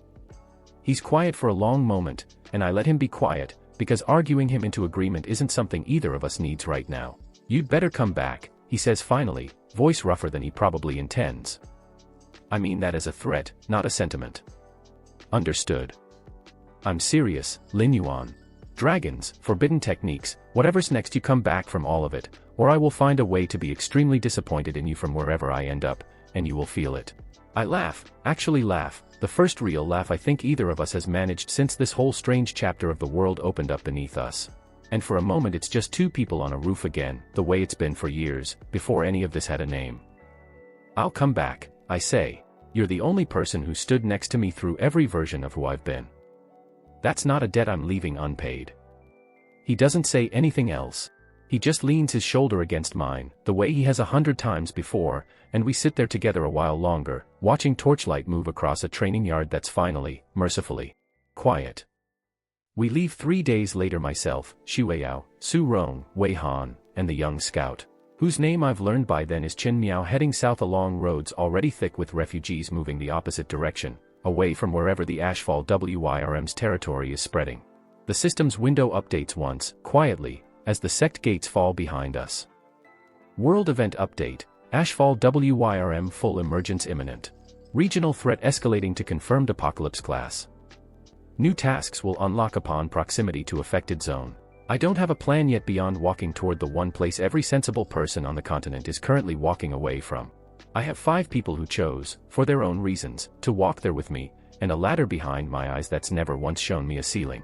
He's quiet for a long moment, and I let him be quiet, because arguing him into agreement isn't something either of us needs right now. You'd better come back, he says finally, voice rougher than he probably intends. I mean that as a threat, not a sentiment. Understood. I'm serious, Lin Yuan. Dragons, forbidden techniques, whatever's next, you come back from all of it, or I will find a way to be extremely disappointed in you from wherever I end up, and you will feel it. I laugh, actually laugh, the first real laugh I think either of us has managed since this whole strange chapter of the world opened up beneath us. And for a moment it's just 2 people on a roof again, the way it's been for years, before any of this had a name. I'll come back, I say. You're the only person who stood next to me through every version of who I've been. That's not a debt I'm leaving unpaid. He doesn't say anything else. He just leans his shoulder against mine, the way he has 100 times before, and we sit there together a while longer, watching torchlight move across a training yard that's finally, mercifully, quiet. We leave 3 days later, myself, Xu Weiyao, Su Rong, Wei Han, and the young scout, whose name I've learned by then is Chen Miao, heading south along roads already thick with refugees moving the opposite direction, away from wherever the Ashfall WYRM's territory is spreading. The system's window updates once, quietly, as the sect gates fall behind us. World Event Update, Ashfall WYRM full emergence imminent. Regional threat escalating to confirmed apocalypse class. New tasks will unlock upon proximity to affected zone. I don't have a plan yet beyond walking toward the one place every sensible person on the continent is currently walking away from. I have 5 people who chose, for their own reasons, to walk there with me, and a ladder behind my eyes that's never once shown me a ceiling.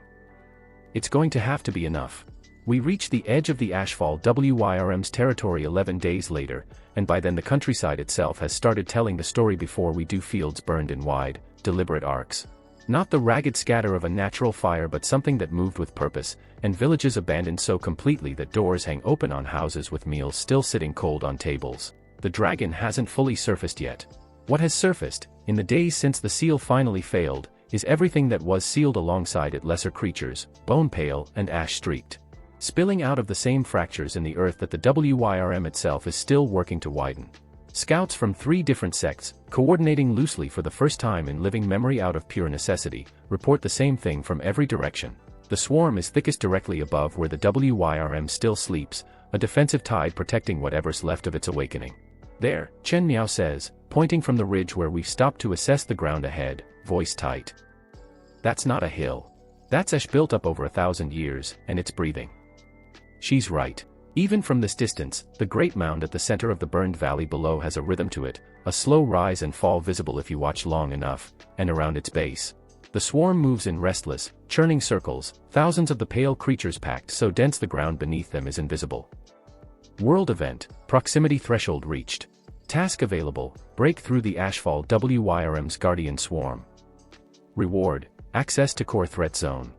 It's going to have to be enough. We reach the edge of the Ashfall WYRM's territory 11 days later, and by then the countryside itself has started telling the story before we do, fields burned in wide, deliberate arcs. Not the ragged scatter of a natural fire, but something that moved with purpose, and villages abandoned so completely that doors hang open on houses with meals still sitting cold on tables. The dragon hasn't fully surfaced yet. What has surfaced, in the days since the seal finally failed, is everything that was sealed alongside it: lesser creatures, bone pale and ash-streaked. Spilling out of the same fractures in the earth that the WYRM itself is still working to widen. Scouts from 3 different sects, coordinating loosely for the first time in living memory out of pure necessity, report the same thing from every direction. The swarm is thickest directly above where the WYRM still sleeps, a defensive tide protecting whatever's left of its awakening. There, Chen Miao says, pointing from the ridge where we've stopped to assess the ground ahead, voice tight. That's not a hill. That's ash built up over 1,000 years, and it's breathing. She's right. Even from this distance, the great mound at the center of the burned valley below has a rhythm to it, a slow rise and fall visible if you watch long enough, and around its base. The swarm moves in restless, churning circles, thousands of the pale creatures packed so dense the ground beneath them is invisible. World Event, Proximity Threshold reached. Task available, break through the Ashfall WYRM's Guardian Swarm. Reward, access to Core Threat Zone.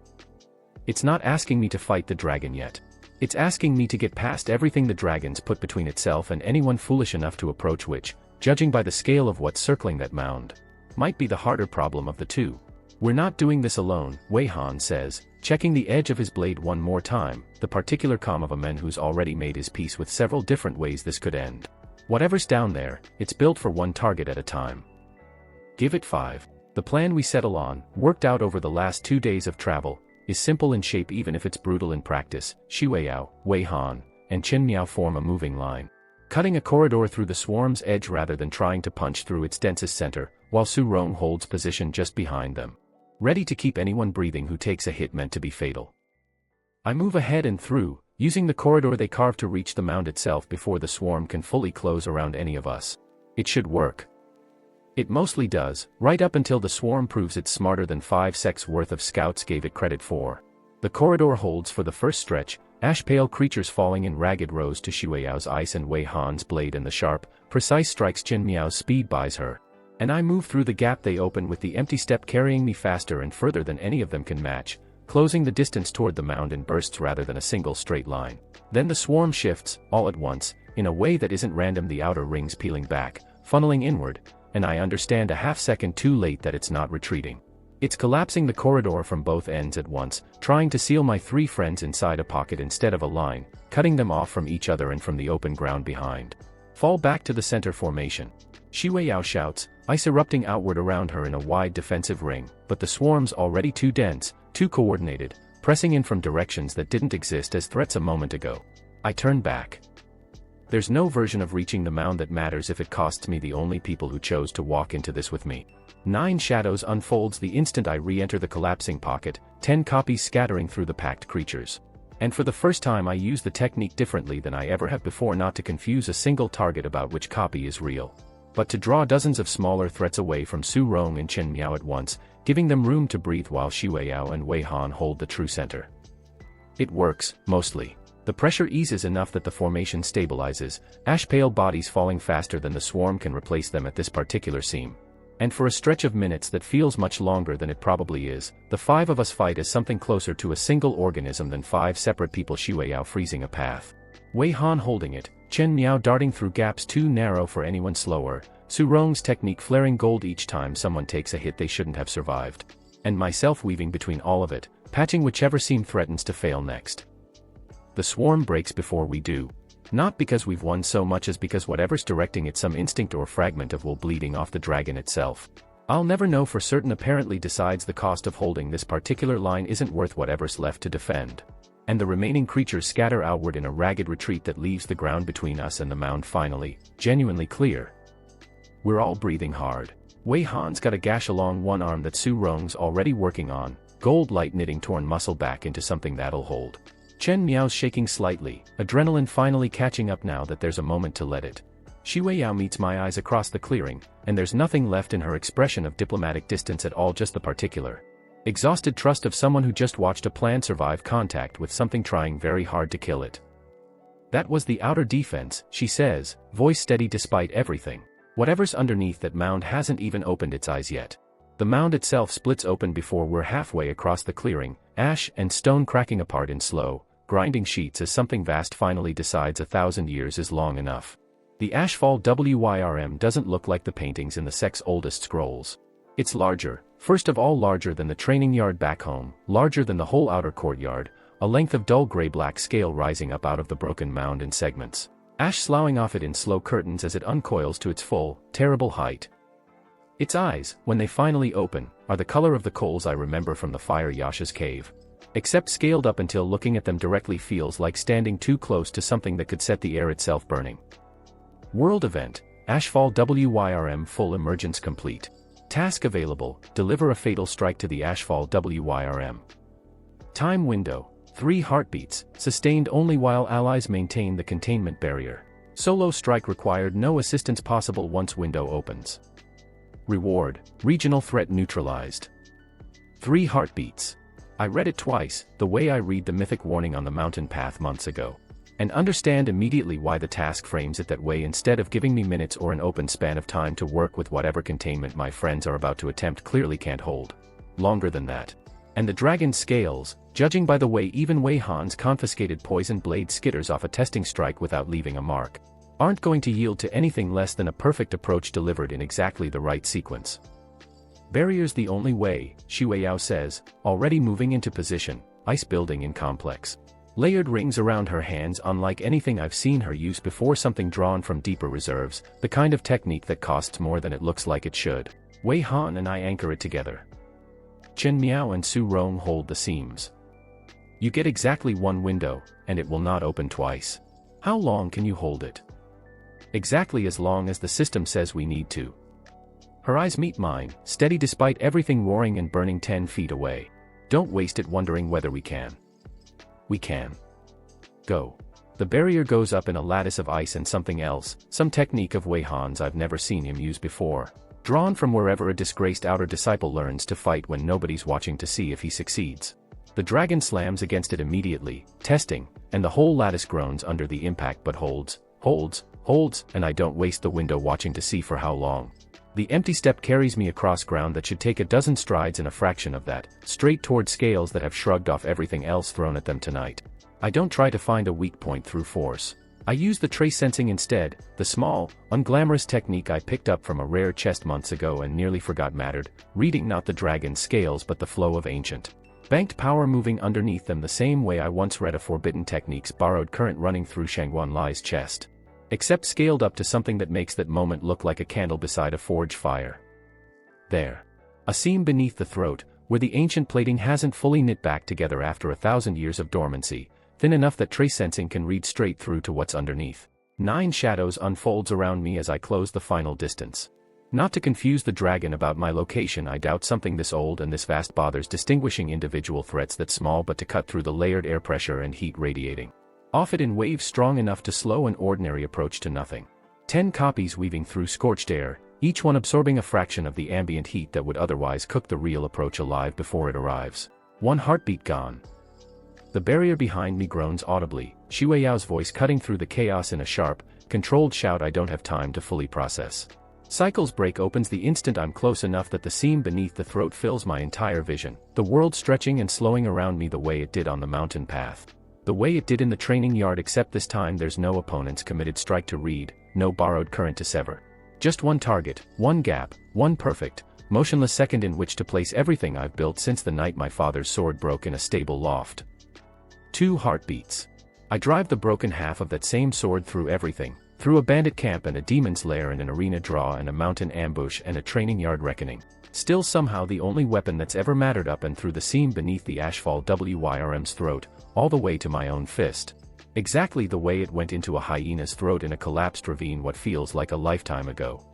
It's not asking me to fight the dragon yet. It's asking me to get past everything the dragon's put between itself and anyone foolish enough to approach, which, judging by the scale of what's circling that mound, might be the harder problem of the two. We're not doing this alone, Wei Han says, checking the edge of his blade one more time, the particular calm of a man who's already made his peace with several different ways this could end. Whatever's down there, it's built for one target at a time. Give it 5. The plan we settle on, worked out over the last 2 days of travel, is simple in shape even if it's brutal in practice. Xu Weiyao, Wei Han, and Chen Miao form a moving line, cutting a corridor through the swarm's edge rather than trying to punch through its densest center, while Su Rong holds position just behind them, ready to keep anyone breathing who takes a hit meant to be fatal. I move ahead and through, using the corridor they carved to reach the mound itself before the swarm can fully close around any of us. It should work. It mostly does, right up until the swarm proves it's smarter than 5 sects worth of scouts gave it credit for. The corridor holds for the first stretch, ash-pale creatures falling in ragged rows to Shuiyao's ice and Wei Han's blade, and the sharp, precise strikes Chen Miao's speed buys her. And I move through the gap they open with the empty step carrying me faster and further than any of them can match, closing the distance toward the mound in bursts rather than a single straight line. Then the swarm shifts, all at once, in a way that isn't random, the outer rings peeling back, funneling inward, and I understand a half-second too late that it's not retreating. It's collapsing the corridor from both ends at once, trying to seal my 3 friends inside a pocket instead of a line, cutting them off from each other and from the open ground behind. Fall back to the center formation. Xu Weiyao shouts, ice erupting outward around her in a wide defensive ring, but the swarm's already too dense, too coordinated, pressing in from directions that didn't exist as threats a moment ago. I turn back. There's no version of reaching the mound that matters if it costs me the only people who chose to walk into this with me. 9 shadows unfolds the instant I re-enter the collapsing pocket, 10 copies scattering through the packed creatures. And for the first time I use the technique differently than I ever have before, not to confuse a single target about which copy is real, but to draw dozens of smaller threats away from Su Rong and Chen Miao at once, giving them room to breathe while Xu Weiyao and Wei Han hold the true center. It works, mostly. The pressure eases enough that the formation stabilizes, ash-pale bodies falling faster than the swarm can replace them at this particular seam. And for a stretch of minutes that feels much longer than it probably is, the 5 of us fight as something closer to a single organism than 5 separate people, Xu Weiyao freezing a path, Wei Han holding it, Chen Miao darting through gaps too narrow for anyone slower, Su Rong's technique flaring gold each time someone takes a hit they shouldn't have survived, and myself weaving between all of it, patching whichever seam threatens to fail next. The swarm breaks before we do. Not because we've won so much as because whatever's directing it, some instinct or fragment of will bleeding off the dragon itself. I'll never know for certain, apparently decides the cost of holding this particular line isn't worth whatever's left to defend. and the remaining creatures scatter outward in a ragged retreat that leaves the ground between us and the mound finally, genuinely clear. We're all breathing hard. Wei Han's got a gash along one arm that Su Rong's already working on, gold light knitting torn muscle back into something that'll hold. Chen Miao's shaking slightly, adrenaline finally catching up now that there's a moment to let it. Shi Weiyao meets my eyes across the clearing, and there's nothing left in her expression of diplomatic distance at all, just the particular exhausted trust of someone who just watched a plan survive contact with something trying very hard to kill it. That was the outer defense, she says, voice steady despite everything. Whatever's underneath that mound hasn't even opened its eyes yet. The mound itself splits open before we're halfway across the clearing, ash and stone cracking apart in slow, grinding sheets as something vast finally decides 1,000 years is long enough. The ashfall WYRM doesn't look like the paintings in the sect's oldest scrolls. It's larger, first of all larger than the training yard back home, larger than the whole outer courtyard, a length of dull gray-black scale rising up out of the broken mound in segments. Ash sloughing off it in slow curtains as it uncoils to its full, terrible height. Its eyes, when they finally open, are the color of the coals I remember from the fire Yasha's cave. Except scaled up until looking at them directly feels like standing too close to something that could set the air itself burning. World event, Ashfall WYRM full emergence complete. Task available, deliver a fatal strike to the Ashfall WYRM. Time window, 3 heartbeats, sustained only while allies maintain the containment barrier. Solo strike required, no assistance possible once window opens. Reward, regional threat neutralized. 3 heartbeats. I read it twice, the way I read the mythic warning on the mountain path months ago. And understand immediately why the task frames it that way instead of giving me minutes or an open span of time to work with whatever containment my friends are about to attempt clearly can't hold. Longer than that. And the dragon's scales, judging by the way even Wei Han's confiscated poison blade skitters off a testing strike without leaving a mark, aren't going to yield to anything less than a perfect approach delivered in exactly the right sequence. Barrier's the only way, Shi Weiyao says, already moving into position, ice building in complex. Layered rings around her hands unlike anything I've seen her use before, something drawn from deeper reserves, the kind of technique that costs more than it looks like it should. Wei Han and I anchor it together. Chen Miao and Su Rong hold the seams. You get exactly 1 window, and it will not open twice. How long can you hold it? Exactly as long as the system says we need to. Her eyes meet mine, steady despite everything roaring and burning 10 feet away. Don't waste it wondering whether we can. We can. Go. The barrier goes up in a lattice of ice and something else, some technique of Wei Han's I've never seen him use before. Drawn from wherever a disgraced outer disciple learns to fight when nobody's watching to see if he succeeds. The dragon slams against it immediately, testing, and the whole lattice groans under the impact but holds, and I don't waste the window watching to see for how long. The empty step carries me across ground that should take a dozen strides in a fraction of that, straight toward scales that have shrugged off everything else thrown at them tonight. I don't try to find a weak point through force. I use the trace sensing instead, the small, unglamorous technique I picked up from a rare chest months ago and nearly forgot mattered, reading not the dragon's scales but the flow of ancient banked power moving underneath them the same way I once read a forbidden technique's borrowed current running through Shangguan Lai's chest. Except scaled up to something that makes that moment look like a candle beside a forge fire. There. A seam beneath the throat, where the ancient plating hasn't fully knit back together after 1,000 years of dormancy, thin enough that trace sensing can read straight through to what's underneath. 9 shadows unfolds around me as I close the final distance. Not to confuse the dragon about my location, I doubt something this old and this vast bothers distinguishing individual threats that small but to cut through the layered air pressure and heat radiating off it in waves strong enough to slow an ordinary approach to nothing. 10 copies weaving through scorched air, each one absorbing a fraction of the ambient heat that would otherwise cook the real approach alive before it arrives. 1 heartbeat gone. The barrier behind me groans audibly, Shi Weiyao's voice cutting through the chaos in a sharp, controlled shout I don't have time to fully process. Cycles break opens the instant I'm close enough that the seam beneath the throat fills my entire vision, the world stretching and slowing around me the way it did on the mountain path. The way it did in the training yard, except this time there's no opponent's committed strike to read, no borrowed current to sever. Just 1 target, 1 gap, 1 perfect, motionless second in which to place everything I've built since the night my father's sword broke in a stable loft. 2 heartbeats. I drive the broken half of that same sword through everything, through a bandit camp and a demon's lair and an arena draw and a mountain ambush and a training yard reckoning. Still somehow the only weapon that's ever mattered up and through the seam beneath the ashfall WYRM's throat, all the way to my own fist. Exactly the way it went into a hyena's throat in a collapsed ravine what feels like a lifetime ago.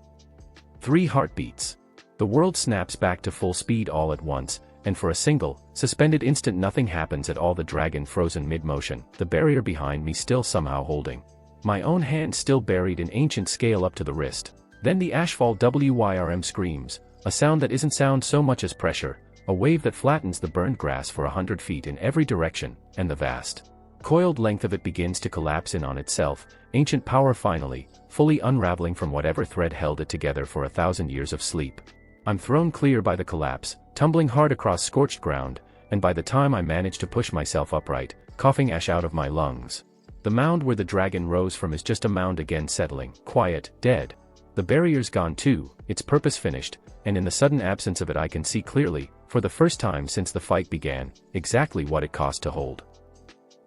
3 heartbeats. The world snaps back to full speed all at once, and for a single, suspended instant nothing happens at all. The dragon frozen mid-motion, the barrier behind me still somehow holding. My own hand still buried in ancient scale up to the wrist. Then the ashfall WYRM screams, a sound that isn't sound so much as pressure, a wave that flattens the burned grass for 100 feet in every direction, and the vast, coiled length of it begins to collapse in on itself, ancient power finally, fully unraveling from whatever thread held it together for 1,000 years of sleep. I'm thrown clear by the collapse, tumbling hard across scorched ground, and by the time I manage to push myself upright, coughing ash out of my lungs. The mound where the dragon rose from is just a mound again, settling, quiet, dead. The barrier's gone too, its purpose finished, and in the sudden absence of it I can see clearly, for the first time since the fight began, exactly what it cost to hold.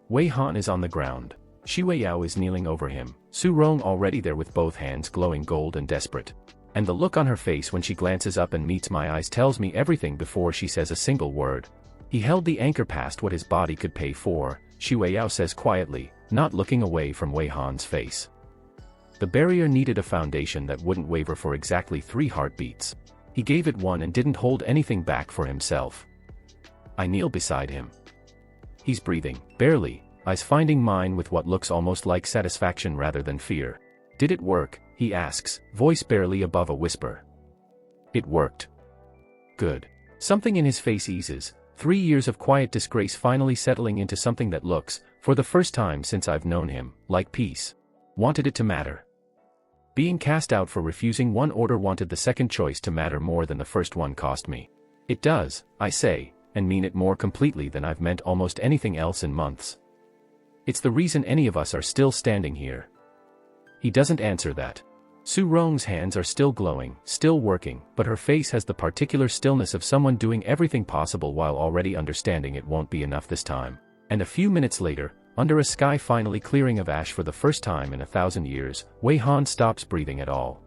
Wei Han is on the ground. Shi Weiyao is kneeling over him, Su Rong already there with both hands glowing gold and desperate. And the look on her face when she glances up and meets my eyes tells me everything before she says a single word. He held the anchor past what his body could pay for, Shi Weiyao says quietly, not looking away from Wei Han's face. The barrier needed a foundation that wouldn't waver for exactly 3 heartbeats. He gave it one and didn't hold anything back for himself. I kneel beside him. He's breathing, barely, eyes finding mine with what looks almost like satisfaction rather than fear. Did it work? He asks, voice barely above a whisper. It worked. Good. Something in his face eases, 3 years of quiet disgrace finally settling into something that looks, for the first time since I've known him, like peace. Wanted it to matter. Being cast out for refusing one order wanted the second choice to matter more than the first one cost me. It does, I say, and mean it more completely than I've meant almost anything else in months. It's the reason any of us are still standing here. He doesn't answer that. Su Rong's hands are still glowing, still working, but her face has the particular stillness of someone doing everything possible while already understanding it won't be enough this time. And a few minutes later, under a sky finally clearing of ash for the first time in 1,000 years, Wei Han stops breathing at all.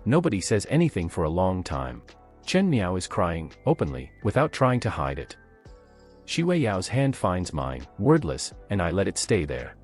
Nobody says anything for a long time. Chen Miao is crying, openly, without trying to hide it. Shi Weiyao's hand finds mine, wordless, and I let it stay there.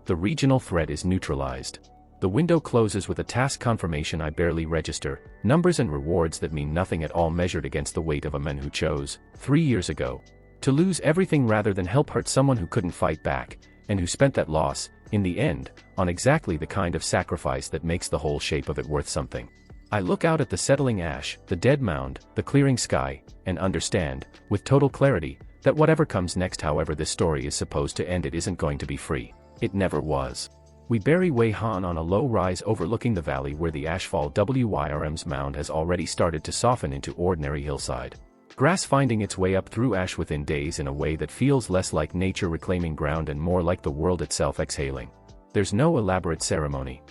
The regional threat is neutralized. The window closes with a task confirmation I barely register, numbers and rewards that mean nothing at all measured against the weight of a man who chose, 3 years ago, to lose everything rather than help hurt someone who couldn't fight back, and who spent that loss, in the end, on exactly the kind of sacrifice that makes the whole shape of it worth something. I look out at the settling ash, the dead mound, the clearing sky, and understand, with total clarity, that whatever comes next, however this story is supposed to end, it isn't going to be free. It never was. We bury Wei Han on a low rise overlooking the valley where the ashfall WYRM's mound has already started to soften into ordinary hillside. Grass finding its way up through ash within days in a way that feels less like nature reclaiming ground and more like the world itself exhaling. There's no elaborate ceremony.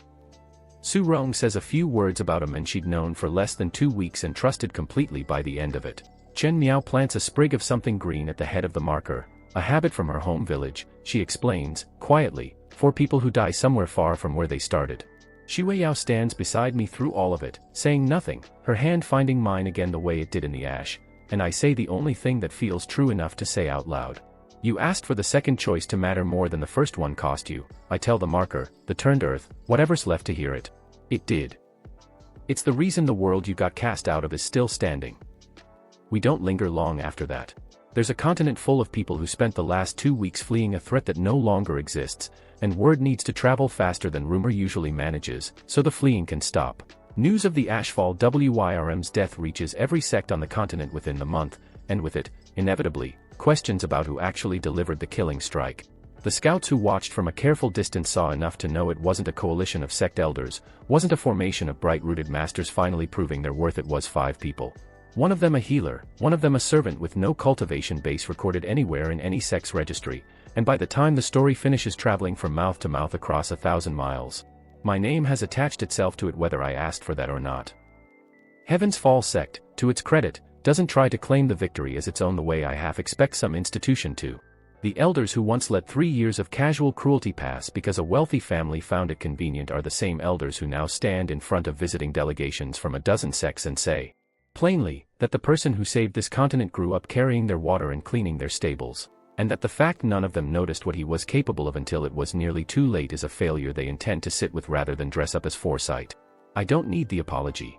Su Rong says a few words about a man she'd known for less than 2 weeks and trusted completely by the end of it. Chen Miao plants a sprig of something green at the head of the marker, a habit from her home village, she explains, quietly, for people who die somewhere far from where they started. Shi Weiyao stands beside me through all of it, saying nothing, her hand finding mine again the way it did in the ash, and I say the only thing that feels true enough to say out loud. You asked for the second choice to matter more than the first one cost you, I tell the marker, the turned earth, whatever's left to hear it. It did. It's the reason the world you got cast out of is still standing. We don't linger long after that. There's a continent full of people who spent the last 2 weeks fleeing a threat that no longer exists, and word needs to travel faster than rumor usually manages, so the fleeing can stop. News of the ashfall WYRM's death reaches every sect on the continent within the month, and with it, inevitably, questions about who actually delivered the killing strike. The scouts who watched from a careful distance saw enough to know it wasn't a coalition of sect elders, wasn't a formation of bright-rooted masters finally proving their worth. It was 5 people. One of them a healer, one of them a servant with no cultivation base recorded anywhere in any sect's registry, and by the time the story finishes traveling from mouth to mouth across 1,000 miles. My name has attached itself to it whether I asked for that or not. Heaven's Fall sect, to its credit, doesn't try to claim the victory as its own the way I half expect some institution to. The elders who once let 3 years of casual cruelty pass because a wealthy family found it convenient are the same elders who now stand in front of visiting delegations from a dozen sects and say, Plainly, that the person who saved this continent grew up carrying their water and cleaning their stables, and that the fact none of them noticed what he was capable of until it was nearly too late is a failure they intend to sit with rather than dress up as foresight. I don't need the apology.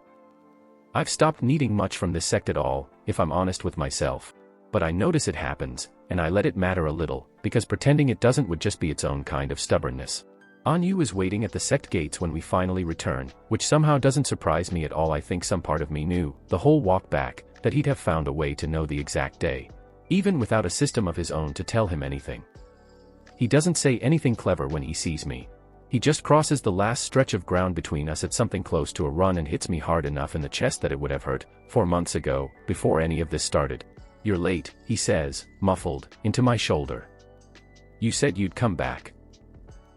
I've stopped needing much from this sect at all, if I'm honest with myself. But I notice it happens, and I let it matter a little, because pretending it doesn't would just be its own kind of stubbornness. Anyu is waiting at the sect gates when we finally return, which somehow doesn't surprise me at all. I think some part of me knew, the whole walk back, that he'd have found a way to know the exact day. Even without a system of his own to tell him anything. He doesn't say anything clever when he sees me. He just crosses the last stretch of ground between us at something close to a run and hits me hard enough in the chest that it would have hurt, 4 months ago, before any of this started. "You're late," he says, muffled, into my shoulder. "You said you'd come back.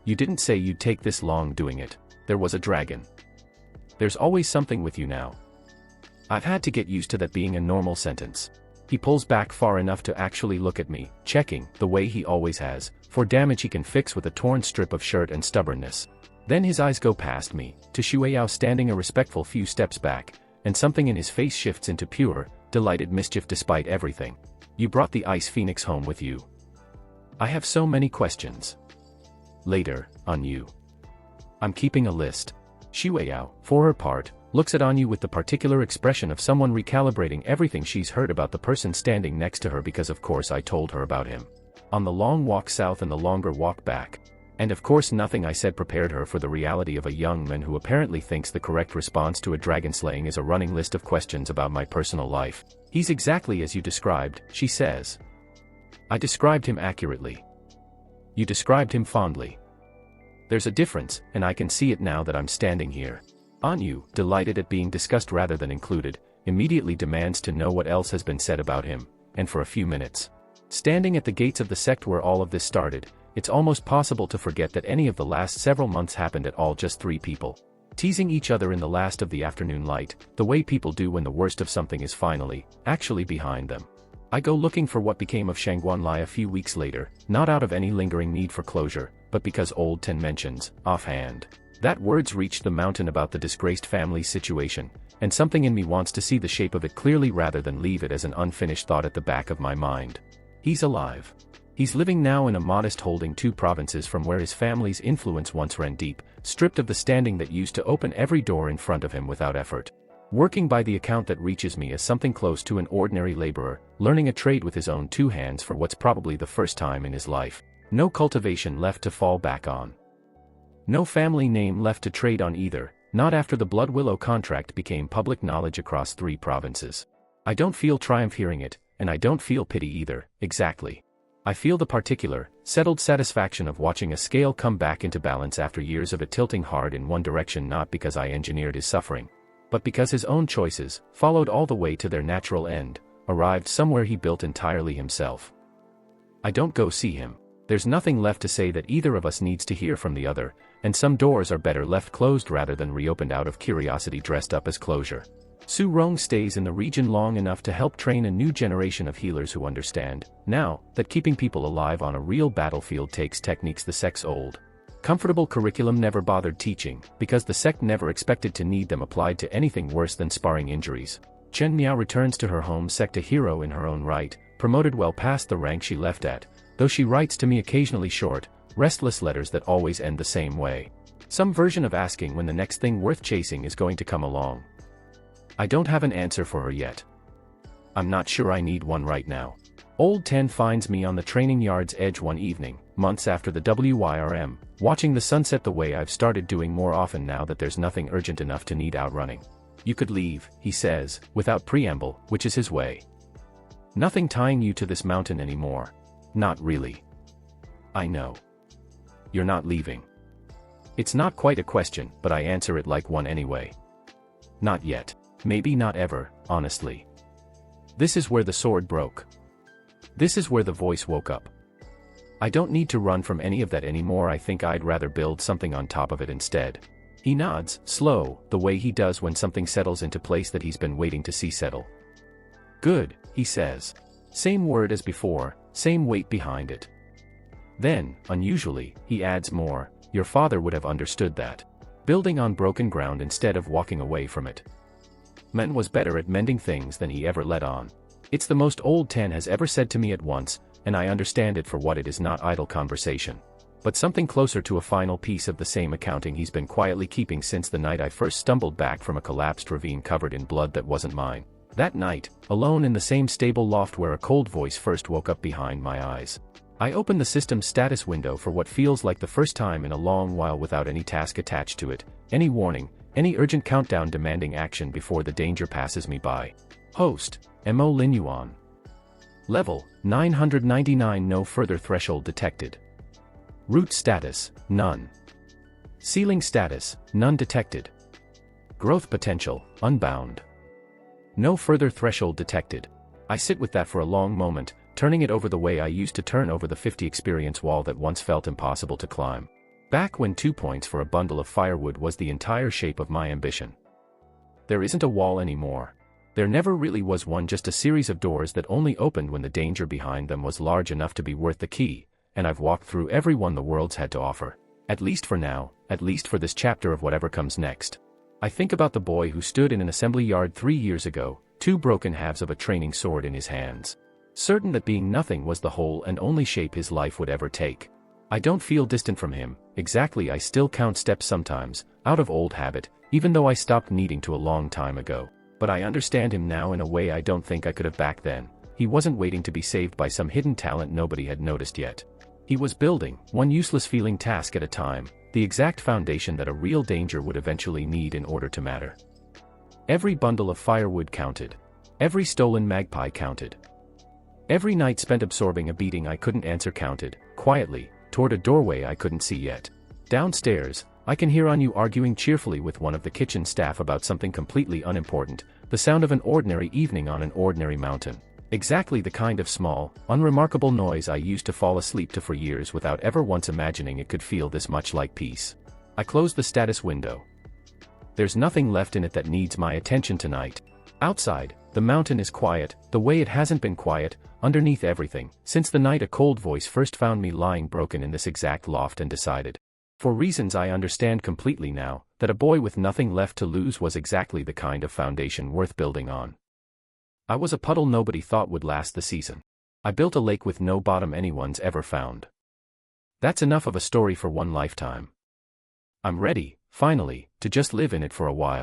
You didn't say you'd take this long doing it. There was a dragon. There's always something with you now." I've had to get used to that being a normal sentence. He pulls back far enough to actually look at me, checking, the way he always has, for damage he can fix with a torn strip of shirt and stubbornness. Then his eyes go past me, to Shueyao standing a respectful few steps back, and something in his face shifts into pure, delighted mischief despite everything. "You brought the Ice Phoenix home with you." I have so many questions. "Later, Anyu. I'm keeping a list." Shueyao, for her part, looks at Anyu with the particular expression of someone recalibrating everything she's heard about the person standing next to her, because of course I told her about him. On the long walk south and the longer walk back. And of course nothing I said prepared her for the reality of a young man who apparently thinks the correct response to a dragon slaying is a running list of questions about my personal life. "He's exactly as you described," she says. "I described him accurately. You described him fondly. There's a difference, and I can see it now that I'm standing here." Anyu, delighted at being discussed rather than included, immediately demands to know what else has been said about him, and for a few minutes. Standing at the gates of the sect where all of this started, it's almost possible to forget that any of the last several months happened at all. Just 3 people. Teasing each other in the last of the afternoon light, the way people do when the worst of something is finally, actually behind them. I go looking for what became of Shangguanlai a few weeks later, not out of any lingering need for closure, but because old Ten mentions, offhand, that words reached the mountain about the disgraced family's situation, and something in me wants to see the shape of it clearly rather than leave it as an unfinished thought at the back of my mind. He's alive. He's living now in a modest holding 2 provinces from where his family's influence once ran deep, stripped of the standing that used to open every door in front of him without effort. Working by the account that reaches me as something close to an ordinary laborer, learning a trade with his own 2 hands for what's probably the first time in his life. No cultivation left to fall back on. No family name left to trade on either, not after the Blood Willow contract became public knowledge across 3 provinces. I don't feel triumph hearing it, and I don't feel pity either, exactly. I feel the particular, settled satisfaction of watching a scale come back into balance after years of it tilting hard in one direction, not because I engineered his suffering, but because his own choices, followed all the way to their natural end, arrived somewhere he built entirely himself. I don't go see him. There's nothing left to say that either of us needs to hear from the other, and some doors are better left closed rather than reopened out of curiosity dressed up as closure. Su Rong stays in the region long enough to help train a new generation of healers who understand, now, that keeping people alive on a real battlefield takes techniques the sect's old, comfortable curriculum never bothered teaching, because the sect never expected to need them applied to anything worse than sparring injuries. Chen Miao returns to her home sect a hero in her own right, promoted well past the rank she left at, though she writes to me occasionally short, restless letters that always end the same way. Some version of asking when the next thing worth chasing is going to come along. I don't have an answer for her yet. I'm not sure I need one right now. Old Ten finds me on the training yard's edge one evening, months after the WYRM, watching the sunset the way I've started doing more often now that there's nothing urgent enough to need outrunning. "You could leave," he says, without preamble, which is his way. "Nothing tying you to this mountain anymore." "Not really." "I know. You're not leaving." It's not quite a question, but I answer it like one anyway. "Not yet. Maybe not ever, honestly." This is where the sword broke. This is where the voice woke up. I don't need to run from any of that anymore. I think I'd rather build something on top of it instead. He nods, slow, the way he does when something settles into place that he's been waiting to see settle. "Good," he says. Same word as before, same weight behind it. Then, unusually, he adds more, "Your father would have understood that. Building on broken ground instead of walking away from it." Man was better at mending things than he ever let on. It's the most old Ten has ever said to me at once, and I understand it for what it is, not idle conversation. But something closer to a final piece of the same accounting he's been quietly keeping since the night I first stumbled back from a collapsed ravine covered in blood that wasn't mine. That night, alone in the same stable loft where a cold voice first woke up behind my eyes. I opened the system's status window for what feels like the first time in a long while without any task attached to it, any warning, any urgent countdown demanding action before the danger passes me by. Host, Mo Lin Yuan. Level, 999. No further threshold detected. Root status, none. Ceiling status, none detected. Growth potential, unbound. No further threshold detected. I sit with that for a long moment, turning it over the way I used to turn over the 50 experience wall that once felt impossible to climb. Back when 2 points for a bundle of firewood was the entire shape of my ambition. There isn't a wall anymore. There never really was one, just a series of doors that only opened when the danger behind them was large enough to be worth the key, and I've walked through every one the world's had to offer. At least for now, at least for this chapter of whatever comes next. I think about the boy who stood in an assembly yard 3 years ago, 2 broken halves of a training sword in his hands. Certain that being nothing was the whole and only shape his life would ever take. I don't feel distant from him, exactly. I still count steps sometimes, out of old habit, even though I stopped needing to a long time ago. But I understand him now in a way I don't think I could have back then. He wasn't waiting to be saved by some hidden talent nobody had noticed yet. He was building, one useless feeling task at a time, the exact foundation that a real danger would eventually need in order to matter. Every bundle of firewood counted. Every stolen magpie counted. Every night spent absorbing a beating I couldn't answer counted, quietly, toward a doorway I couldn't see yet. Downstairs, I can hear Anu arguing cheerfully with one of the kitchen staff about something completely unimportant, the sound of an ordinary evening on an ordinary mountain. Exactly the kind of small, unremarkable noise I used to fall asleep to for years without ever once imagining it could feel this much like peace. I close the status window. There's nothing left in it that needs my attention tonight. Outside, the mountain is quiet, the way it hasn't been quiet, underneath everything, since the night a cold voice first found me lying broken in this exact loft and decided, for reasons I understand completely now, that a boy with nothing left to lose was exactly the kind of foundation worth building on. I was a puddle nobody thought would last the season. I built a lake with no bottom anyone's ever found. That's enough of a story for one lifetime. I'm ready, finally, to just live in it for a while.